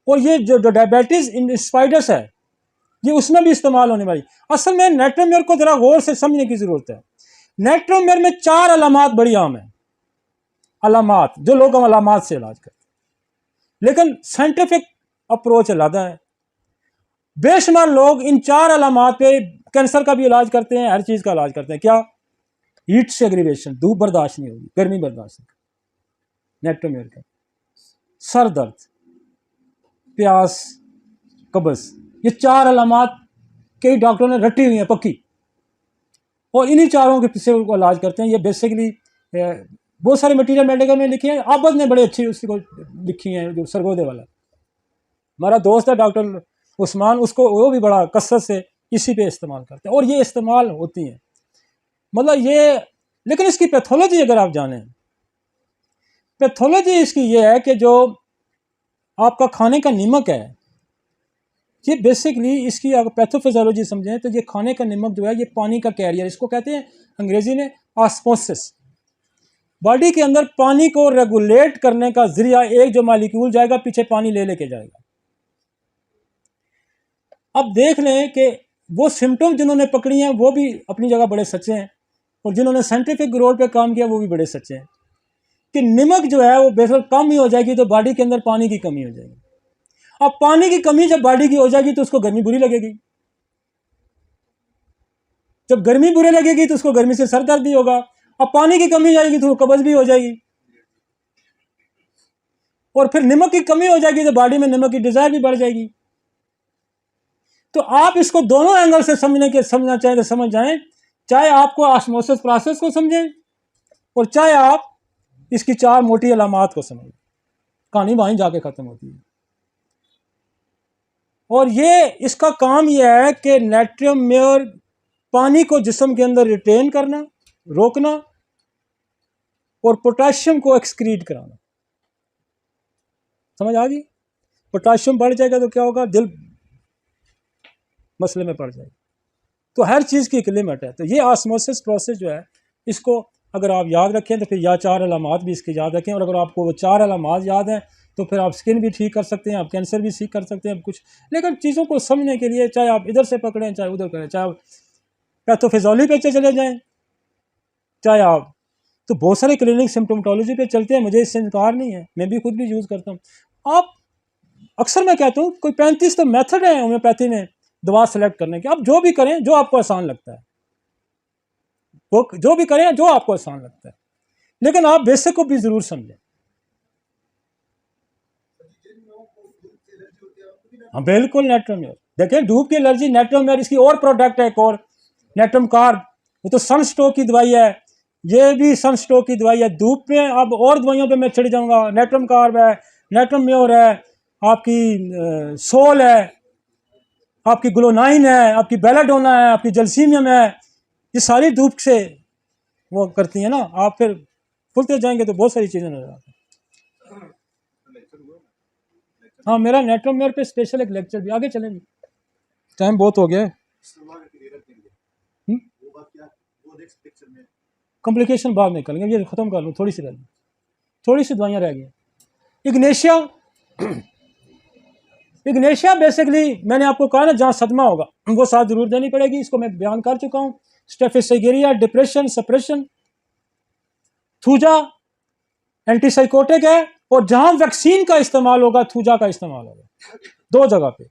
और ये जो डायबिटीज इंस्पाइडस है ये उसमें भी इस्तेमाल होने वाली। असल में नेट्रोम्योर को जरा गौर से समझने की जरूरत है। नेट्रोम्योर में 4 अलामात बड़ी आम है, अलामात जो लोग अलामात से इलाज करते हैं, लेकिन साइंटिफिक अप्रोच अलग है। बेशुमार लोग इन 4 अलामात पे कैंसर का भी इलाज करते हैं, हर चीज का इलाज करते हैं। क्या? हीट से एग्रीवेशन, धूप बर्दाश्त नहीं होगी, गर्मी बर्दाश्त नहीं, नेट्रोम्योर का सर दर्द, प्यास, कब्ज, ये 4 अलामात कई डॉक्टरों ने रटी हुई हैं पक्की, और इन्हीं चारों के पीछे उनको इलाज करते हैं। ये बेसिकली बहुत सारे मटीरियल मेडिकल में लिखे हैं, आबद ने बड़े अच्छी उसको लिखी हैं, जो सरगोदे वाला हमारा दोस्त है डॉक्टर उस्मान, उसको वो भी बड़ा कसरत से इसी पे इस्तेमाल करते हैं, और ये इस्तेमाल होती हैं। मतलब ये, लेकिन इसकी पैथोलॉजी अगर आप जानें, पैथोलॉजी इसकी ये है कि जो आपका खाने का नीमक है, ये बेसिकली इसकी अगर पैथोफिजियोलॉजी समझें तो ये खाने का नमक जो है ये पानी का कैरियर, इसको कहते हैं अंग्रेजी में ऑस्मोसिस। बॉडी के अंदर पानी को रेगुलेट करने का जरिया एक जो मॉलिक्यूल जाएगा पीछे पानी ले लेके जाएगा। अब देख लें कि वो सिम्टम जिन्होंने पकड़ी हैं वो भी अपनी जगह बड़े सच्चे हैं, और जिन्होंने साइंटिफिक ग्रोथ पे काम किया वो भी बड़े सच्चे हैं कि नमक जो है वो बेशक कम ही हो जाएगी तो बॉडी के अंदर पानी की कमी हो जाएगी। अब पानी की कमी जब बॉडी की हो जाएगी तो उसको गर्मी बुरी लगेगी, जब गर्मी बुरी लगेगी तो उसको गर्मी से सर दर्द भी होगा। अब पानी की कमी जाएगी तो कब्ज भी हो जाएगी, और फिर नमक की कमी हो जाएगी तो बॉडी में नमक की डिजायर भी बढ़ जाएगी। तो आप इसको दोनों एंगल से समझना चाहें तो समझ जाएं, चाहे आपको ऑस्मोसिस प्रोसेस को समझें और चाहे आप इसकी चार मोटी अलामात को समझें, कहानी वहीं जाके खत्म होती है। और ये इसका काम यह है कि नाइट्रियम मेयर पानी को जिस्म के अंदर रिटेन करना, रोकना, और पोटाशियम को एक्सक्रीट कराना। समझ आ गई? पोटाशियम बढ़ जाएगा तो क्या होगा, दिल मसले में पड़ जाएगा। तो हर चीज़ की एक लिमिट है। तो ये ऑस्मोसिस प्रोसेस जो है, इसको अगर आप याद रखें तो फिर या चार अलामात भी इसके याद रखें, और अगर आपको वो चार अलामात याद हैं तो फिर आप स्किन भी ठीक कर सकते हैं, आप कैंसर भी ठीक कर सकते हैं, कुछ। लेकिन चीज़ों को समझने के लिए चाहे आप इधर से पकड़ें चाहे उधर करें, चाहे आप पैथोफिजियोलॉजी पे चले जाएं, चाहे आप तो बहुत सारे क्लिनिक सिम्टोमेटोलॉजी पे चलते हैं, मुझे इससे इनकार नहीं है, मैं भी खुद भी यूज़ करता हूँ। आप अक्सर मैं कहता हूँ कोई 35 तो मेथड है होम्योपैथी में दवा सेलेक्ट करने के, आप जो भी करें जो आपको आसान लगता है, वो जो भी करें जो आपको आसान लगता है, लेकिन आप बेसिक को भी ज़रूर समझें। हाँ बिल्कुल, नेट्रम मेयर देखें, धूप की एलर्जी नेट्रम मेयर, इसकी और प्रोडक्ट है एक और नेट्रम कार्ब, वो तो सन स्ट्रोक की दवाई है, ये भी सन स्ट्रोक की दवाई है। धूप में अब और दवाइयों पे मैं छिड़ जाऊंगा, नेट्रम कार्ब है, नेट्रम मेयर है, आपकी सोल है, आपकी ग्लोनाइन है, आपकी बेलाडोना है, आपकी जलसीमियम है, ये सारी धूप से वो करती है ना। आप फिर खुलते जाएंगे तो बहुत सारी चीज़ें नजर आती हैं। हाँ, मेरा नेट्रम मेयर पे स्पेशल एक लेक्चर भी, आगे चलेंगे, टाइम बहुत हो गया है। कॉम्प्लिकेशन बाद में करेंगे, ये ख़त्म कर लूँ, थोड़ी सी दवाइयाँ रह गई। इग्नेशिया, इग्नेशिया बेसिकली मैंने आपको कहा ना, जहाँ सदमा होगा वो साथ जरूर देनी पड़ेगी, इसको मैं बयान कर चुका हूँ। स्टेफिसाइगेरिया डिप्रेशन सप्रेशन, थूजा एंटीसाइकोटिक है, और जहाँ वैक्सीन का इस्तेमाल होगा थूजा का इस्तेमाल होगा, दो जगह पे।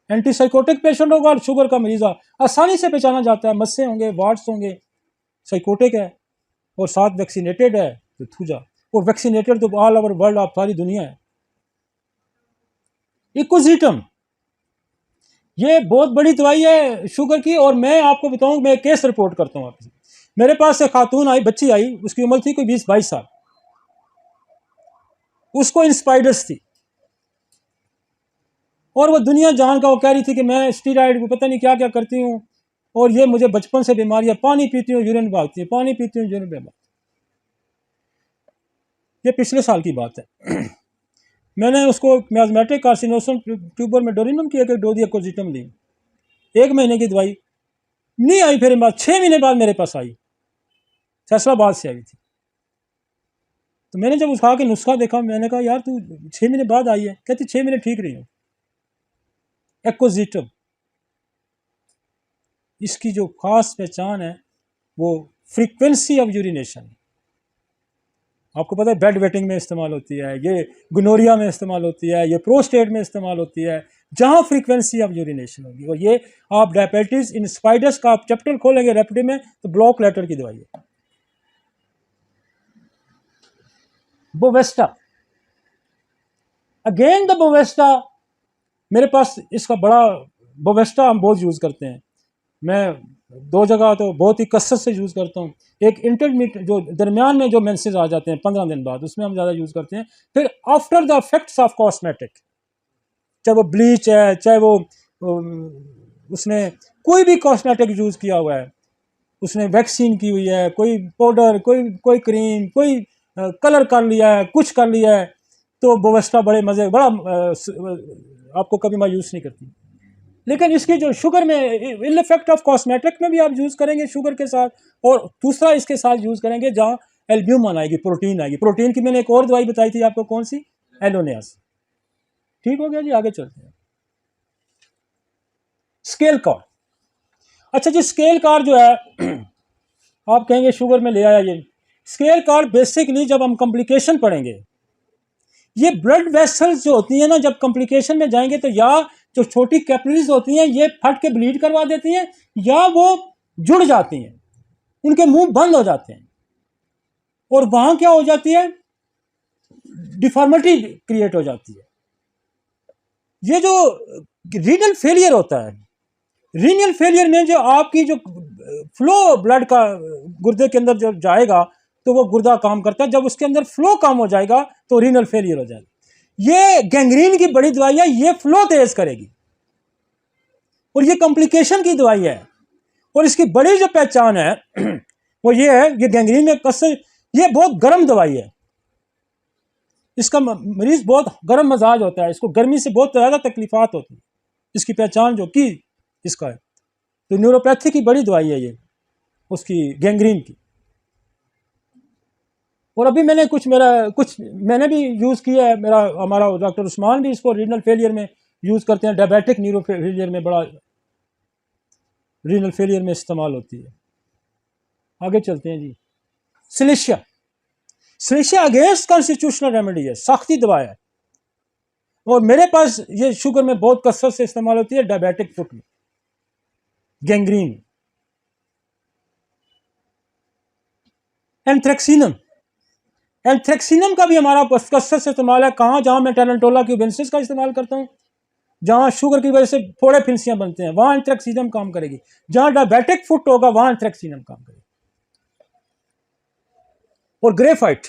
एंटीसाइकोटिक पेशेंट होगा और शुगर का मरीज आसानी से पहचाना जाता है, मस्से होंगे, वार्ड्स होंगे, साइकोटिक है, और साथ वैक्सीनेटेड है तो थूजा, और वैक्सीनेटेड तो ऑल ओवर वर्ल्ड, आप सारी दुनिया है। इकोजीटम, ये बहुत बड़ी दवाई है शुगर की, और मैं आपको बताऊं, मैं एक केस रिपोर्ट करता हूँ आपसे। मेरे पास एक खातून आई, बच्ची आई, उसकी उम्र थी कोई 20-22 साल, उसको इंस्पाइडस थी, और वो दुनिया जान का वो कह रही थी कि मैं स्टीरॉइड को पता नहीं क्या क्या करती हूँ, और ये मुझे बचपन से बीमारियां, पानी पीती हूँ यूरिन भागती है, पानी पीती हूँ यूरिन भागती। ये पिछले साल की बात है। मैंने उसको मियाज़मेटिक कार्सिनोसम ट्यूबर में डोरिनम की एक डोज इकोजीटम दी, 1 महीने की दवाई नहीं आई, फिर बाद 6 महीने बाद मेरे पास आई, फैसलाबाद से आई थी। तो मैंने जब उसका के नुस्खा देखा, मैंने कहा यार तू 6 महीने बाद आई है, कहती 6 महीने ठीक रही हूँ। इकोजीटम, इसकी जो खास पहचान है वो फ्रीक्वेंसी ऑफ यूरिनेशन, आपको पता है बेड वेटिंग में इस्तेमाल होती है, ये गोनोरिया में इस्तेमाल होती है, ये प्रोस्टेट में इस्तेमाल होती है, जहाँ फ्रीक्वेंसी ऑफ यूरिनेशन होगी। और ये आप डायबिटीज इंस्पाइडस का आप चैप्टर खोलेंगे रेप्टी में तो ब्लॉक लेटर की दवाई है। बोवेस्टा, अगेन द बोवेस्टा, मेरे पास इसका बड़ा बोवेस्टा हम बहुत यूज़ करते हैं, मैं 2 जगह तो बहुत ही कसरत से यूज़ करता हूँ। एक इंटरमीडिएट जो दरमियान में जो मेंसेस आ जाते हैं 15 दिन बाद, उसमें हम ज़्यादा यूज़ करते हैं। फिर after the effects of cosmetic, चाहे वो ब्लीच है, चाहे वो उसने कोई भी कॉस्मेटिक यूज़ किया हुआ है, उसने वैक्सीन की हुई है, कोई पाउडर, कोई क्रीम, कोई कलर कर लिया है, कुछ कर लिया है, तो बोवेस्टा बड़े मज़े, बड़ा आपको कभी मायूस नहीं करती। लेकिन इसकी जो शुगर में इल इफेक्ट ऑफ कॉस्मेटिक में भी आप यूज़ करेंगे शुगर के साथ, और दूसरा इसके साथ यूज़ करेंगे जहाँ एल्ब्यूमिन आएगी, प्रोटीन आएगी। प्रोटीन की मैंने एक और दवाई बताई थी आपको, कौन सी? एलोनियास। ठीक हो गया जी, आगे चलते हैं। Scale card. अच्छा जी, स्केल कार्ड जो है आप कहेंगे शुगर में ले आया ये। स्केल कार्ड बेसिकली जब हम कॉम्प्लिकेशन पढ़ेंगे, ये ब्लड वेसल्स जो होती हैं ना, जब कॉम्प्लिकेशन में जाएंगे तो या जो छोटी कैपिलरीज होती हैं ये फट के ब्लीड करवा देती हैं, या वो जुड़ जाती हैं, उनके मुंह बंद हो जाते हैं, और वहां क्या हो जाती है? डिफॉर्मिटी क्रिएट हो जाती है। ये जो रीनल फेलियर होता है, रीनल फेलियर में जो आपकी जो फ्लो ब्लड का गुर्दे के अंदर जब जाएगा तो वो गुर्दा काम करता है, जब उसके अंदर फ्लो कम हो जाएगा तो रीनल फेलियर हो जाएगा। ये गैंग्रीन की बड़ी दवाई है, ये फ्लो तेज करेगी, और ये कॉम्प्लिकेशन की दवाई है। और इसकी बड़ी जो पहचान है वो ये है, ये गैंग्रीन में कसर, ये बहुत गर्म दवाई है, इसका मरीज बहुत गर्म मजाज होता है, इसको गर्मी से बहुत ज़्यादा तकलीफात होती है। इसकी पहचान जो की इसका है, तो न्यूरोपैथी की बड़ी दवाई है ये, उसकी गैंग्रीन की। और अभी मैंने कुछ मैंने भी यूज़ किया है, हमारा डॉक्टर उस्मान भी इसको रीनल फेलियर में यूज़ करते हैं, डायबिटिक न्यूरो फेलियर में, बड़ा रीनल फेलियर में इस्तेमाल होती है। आगे चलते हैं जी। सिलिशिया। सिलिशिया अगेंस्ट कॉन्स्टिट्यूशनल रेमेडी है, सख्ती दवा है, और मेरे पास ये शुगर में बहुत कसरत से इस्तेमाल होती है, डायबिटिक फुट में, गैंग्रीन। एंथ्रेक्सिनम। एंथ्रेक्सिनम का भी हमारा कसरत से इस्तेमाल है। कहाँ? जहाँ मैं टेनेंटोला क्यूबेंसिस का इस्तेमाल करता हूँ, जहाँ शुगर की वजह से फोड़े फिंसियाँ बनते हैं, वहाँ एंथ्रेक्सिनम काम करेगी। जहाँ डायबिटिक फुट होगा वहाँ एंथ्रेक्सिनम काम करेगी। और ग्रेफाइट,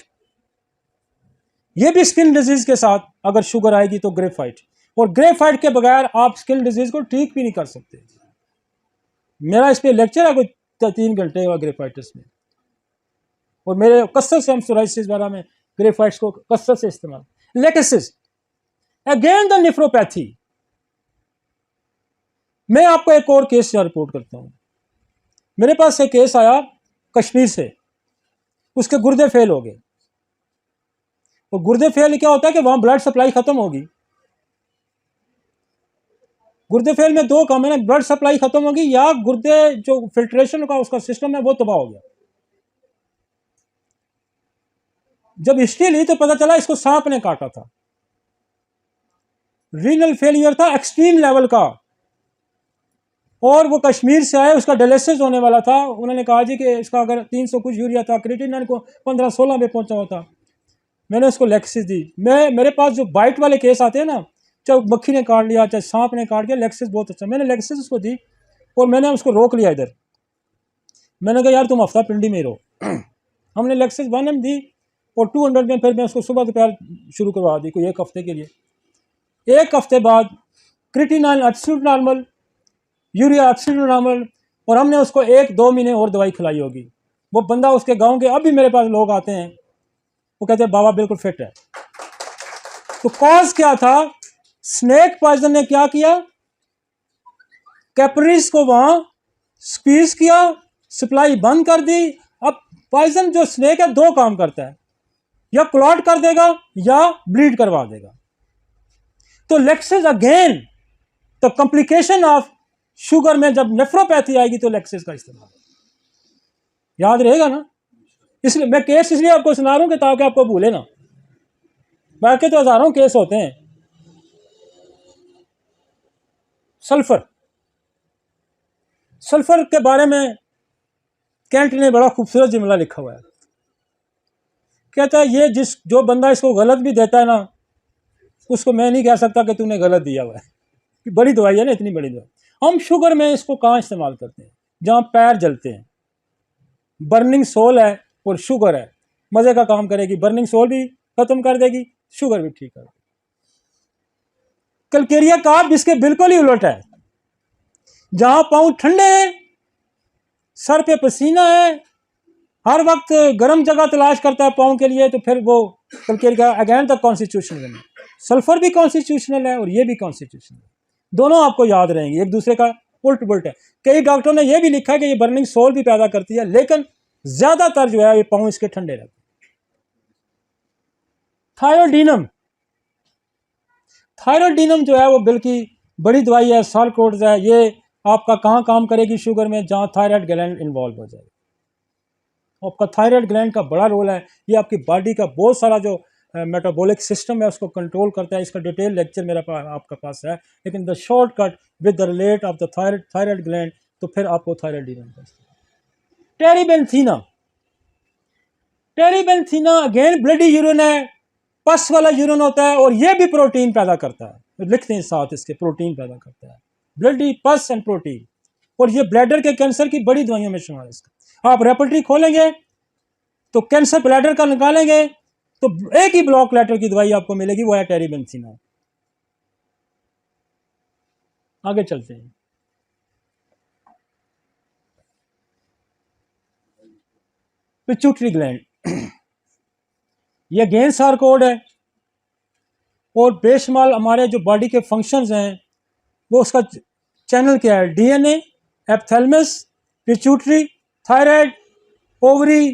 ये भी स्किन डिजीज के साथ अगर शुगर आएगी तो ग्रेफाइट, और ग्रेफाइट के बगैर आप स्किन डिजीज को ठीक भी नहीं कर सकते। मेरा इस पे लेक्चर है कोई 3 घंटे का ग्रेफाइटिस में, और मेरे कसरत से हम सोराइसिस वगैरह में ग्रेफाइट्स को कसरत से इस्तेमाल। Lachesis, again the nephropathy. मैं आपको एक और केस रिपोर्ट करता हूं। मेरे पास एक केस आया कश्मीर से, उसके गुर्दे फेल हो गए। और गुर्दे फेल क्या होता है कि वहां ब्लड सप्लाई खत्म होगी। गुर्दे फेल में 2 काम है ना, ब्लड सप्लाई खत्म होगी या गुर्दे जो फिल्ट्रेशन का उसका सिस्टम है वो तबाह हो गया। जब हिस्ट्री ली तो पता चला इसको सांप ने काटा था। रीनल फेलियर था एक्सट्रीम लेवल का, और वो कश्मीर से आया, उसका डायलिसिस होने वाला था। उन्होंने कहा जी कि इसका अगर 300 कुछ यूरिया था, क्रिएटिनिन को 15-16 पे पहुंचा हुआ था। मैंने उसको लेक्सिस दी। मेरे पास जो बाइट वाले केस आते हैं ना, चाहे मक्खी ने काट लिया चाहे सांप ने काट लिया, लेक्सिस बहुत अच्छा। मैंने लेक्सिस उसको दी और मैंने उसको रोक लिया इधर। मैंने कहा यार तुम हफ्ता पिंडी में ही रहो। हमने लेक्सिस 1 दी और 200 में फिर मैं उसको सुबह दोपहर शुरू करवा दी, कोई 1 हफ्ते के लिए। 1 हफ्ते बाद creatinine absolute normal, urea absolute normal, और हमने उसको 1-2 महीने और दवाई खिलाई होगी। वो बंदा, उसके गांव के अभी मेरे पास लोग आते हैं, वो कहते हैं बाबा बिल्कुल फिट है। तो कॉज क्या था? स्नेक पॉइजन ने क्या किया? कैपिलरीज को वहां स्क्वीज किया, सप्लाई बंद कर दी। अब पॉइजन जो स्नेक है 2 काम करता है, या क्लॉट कर देगा या ब्लीड करवा देगा। तो Lexus again the complication of sugar में जब नेफ्रोपैथी आएगी तो लेक्सिस का इस्तेमाल याद रहेगा ना। इसलिए मैं केस इसलिए आपको सुना रहा हूं कि ताकि आपको भूले ना, बाकी तो हजारों केस होते हैं। सल्फर, सल्फर के बारे में कैंट ने बड़ा खूबसूरत जुमला लिखा हुआ है। कहता है ये जो बंदा इसको गलत भी देता है ना, उसको मैं नहीं कह सकता कि तूने गलत दिया हुआ है। बड़ी दवाई है ना, इतनी बड़ी दवाई। हम शुगर में इसको कहाँ इस्तेमाल करते हैं? जहाँ पैर जलते हैं। बर्निंग सोल है और शुगर है, मजे का काम करेगी। बर्निंग सोल भी खत्म कर देगी, शुगर भी ठीक कर देगी। कलकेरिया कार्ब इसके बिल्कुल ही उलट है। जहां पांव ठंडे हैं, सर पे पसीना है, हर वक्त गर्म जगह तलाश करता है पांव के लिए, तो फिर वो कलकेरिया अगेन तक कॉन्स्टिट्यूशनल है। सल्फर भी कॉन्स्टिट्यूशनल है और ये भी कॉन्स्टिट्यूशनल है। दोनों आपको याद रहेंगी, एक दूसरे का उल्ट पुल्ट है। कई डॉक्टरों ने यह भी लिखा है कि ये बर्निंग सोल भी पैदा करती है, लेकिन ज़्यादातर जो है ये पाँव इसके ठंडे रहते हैं। थायरोडीनम, थायरोडीनम जो है वो बिल्कुल बड़ी दवाई है, साल्कोड्स है। ये आपका कहाँ काम करेगी शुगर में, जहाँ थायराइड ग्लैंड इन्वॉल्व हो जाएगी। आपका थायराइड ग्लैंड का बड़ा रोल है, ये आपकी बॉडी का बहुत सारा जो मेटाबॉलिक सिस्टम है उसको कंट्रोल करता है। इसका डिटेल लेक्चर मेरा आपका पास है, लेकिन the shortcut with the relate of the thyroid gland, तो फिर आपको थायराइडीनम है। टेरीबेंथीना, टेरीबेंथीना अगेन ब्लडी यूरिन है, पस वाला यूरिन होता है, और ये भी प्रोटीन पैदा करता है। लिखते हैं साथ इसके, प्रोटीन पैदा करता है, ब्लडी पस एंड प्रोटीन। और ये ब्लैडर के कैंसर की बड़ी दवाइयों में शुमार है इसका। आप रेपर्टरी खोलेंगे तो कैंसर ब्लैडर का निकालेंगे तो एक ही ब्लॉक लेटर की दवाई आपको मिलेगी, वो है टेरीबेंथीना। आगे चलते हैं। पिट्यूटरी ग्लैंड, ये अगेन सार्कोड है, और बेशुमार हमारे जो बॉडी के फंक्शंस हैं वो उसका चैनल क्या है, DNA, epithalamus, pituitary, thyroid, ovary,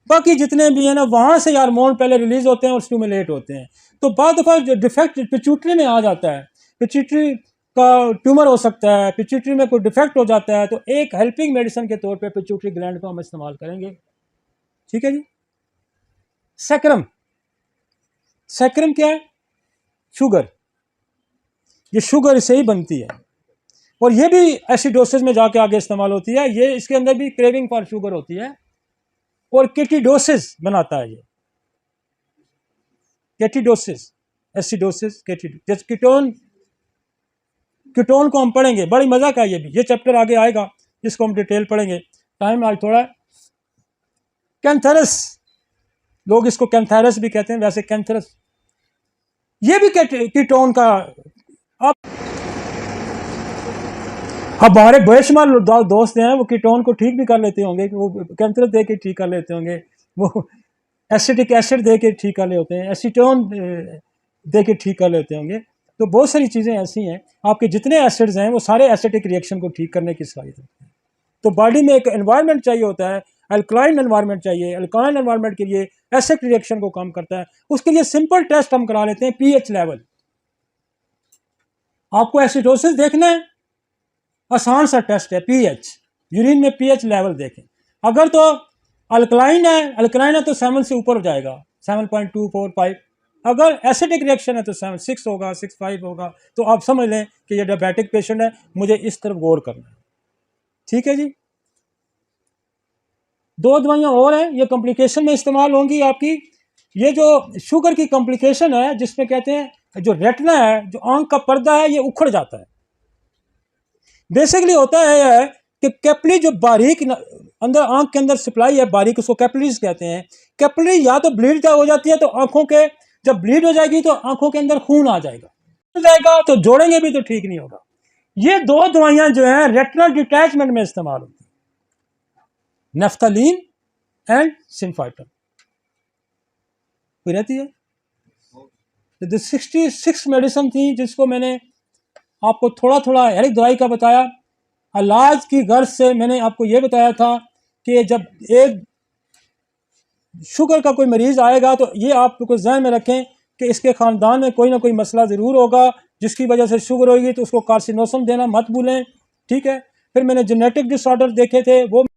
बाकी जितने भी हैं ना, वहाँ से हार्मोन पहले रिलीज होते हैं और स्टिमुलेट होते हैं। तो बाद दफ़ा डिफेक्ट पिट्यूटरी में आ जाता है, पिट्यूटरी का ट्यूमर हो सकता है, पिट्यूटरी में कोई डिफेक्ट हो जाता है, तो एक हेल्पिंग मेडिसिन के तौर पे पिट्यूटरी ग्लैंड को हम इस्तेमाल करेंगे। ठीक है जी। सैक्रम, सैक्रम क्या है, शुगर, ये शुगर से ही बनती है, और ये भी एसिडोसिस में जाके आगे इस्तेमाल होती है। ये इसके अंदर भी क्रेविंग फॉर शुगर होती है, और केटिडोसिस बनाता है। ये केटिडोसिस, एसिडोसिस, केटिडोसिस, कीटोन, कीटोन को हम पढ़ेंगे, बड़ी मजा का ये भी, ये चैप्टर आगे आएगा, इसको हम डिटेल पढ़ेंगे, टाइम आज थोड़ा। कैंथरस, लोग इसको कैंथरस भी कहते हैं, वैसे कैंथरस ये भी कीटोन का। अब हमारे बेशुमार दोस्त हैं वो कीटोन को ठीक भी कर लेते होंगे, वो कैंथरस दे के ठीक कर लेते होंगे, वो एसिटिक एसिड दे के ठीक कर लेते हैं, एसीटोन दे के ठीक कर लेते होंगे। तो बहुत सारी चीज़ें ऐसी हैं, आपके जितने एसिड्स हैं वो सारे एसिटिक रिएक्शन को ठीक करने की सलाहियत रखते हैं। तो बॉडी में एक एनवायरनमेंट चाहिए होता है, अल्कलाइन एनवायरनमेंट चाहिए। अल्कलाइन एनवायरनमेंट के लिए एसिड रिएक्शन को कम करता है। उसके लिए सिंपल टेस्ट हम करा लेते हैं, पीएच लेवल। आपको एसिडोसिस देखना है, आसान सा टेस्ट है, पीएच, यूरिन में पीएच लेवल देखें। अगर तो अल्कलाइन है तो 7 से ऊपर हो जाएगा, 7.245। अगर एसिडिक रिएक्शन है तो 7.6 होगा, 6.5 होगा। तो आप समझ लें कि ये डायबिटिक पेशेंट है, मुझे इस तरफ गौर करना है। ठीक है जी। 2 दवाइयाँ और हैं, ये कॉम्प्लिकेशन में इस्तेमाल होंगी आपकी। ये जो शुगर की कॉम्प्लिकेशन है, जिसमें कहते हैं जो रेटिना है, जो आंख का पर्दा है, ये उखड़ जाता है। बेसिकली होता है कि कैपिलरी जो बारीक अंदर आंख के अंदर सप्लाई है बारीक, उसको कैपिलरीज कहते हैं। कैपिलरी या तो ब्लीड हो जाती है, तो आंखों के जब ब्लीड हो जाएगी तो आंखों के अंदर खून आ जाएगा, तो जोड़ेंगे भी तो ठीक नहीं होगा। ये 2 दवाइयां जो हैं रेटिनल डिटैचमेंट में इस्तेमाल होती है, नेफ्थलीन एंड सिनफाइटन कोई रहती है। तो 66 मेडिसिन थी, जिसको मैंने आपको थोड़ा थोड़ा हर एक दवाई का बताया। इलाज की गर्ज से मैंने आपको ये बताया था कि जब एक शुगर का कोई मरीज़ आएगा तो ये आप कुछ ज़हन में रखें कि इसके ख़ानदान में कोई ना कोई मसला ज़रूर होगा, जिसकी वजह से शुगर होगी, तो उसको कार्सिनोसम देना मत भूलें। ठीक है। फिर मैंने जेनेटिक डिसऑर्डर देखे थे, वो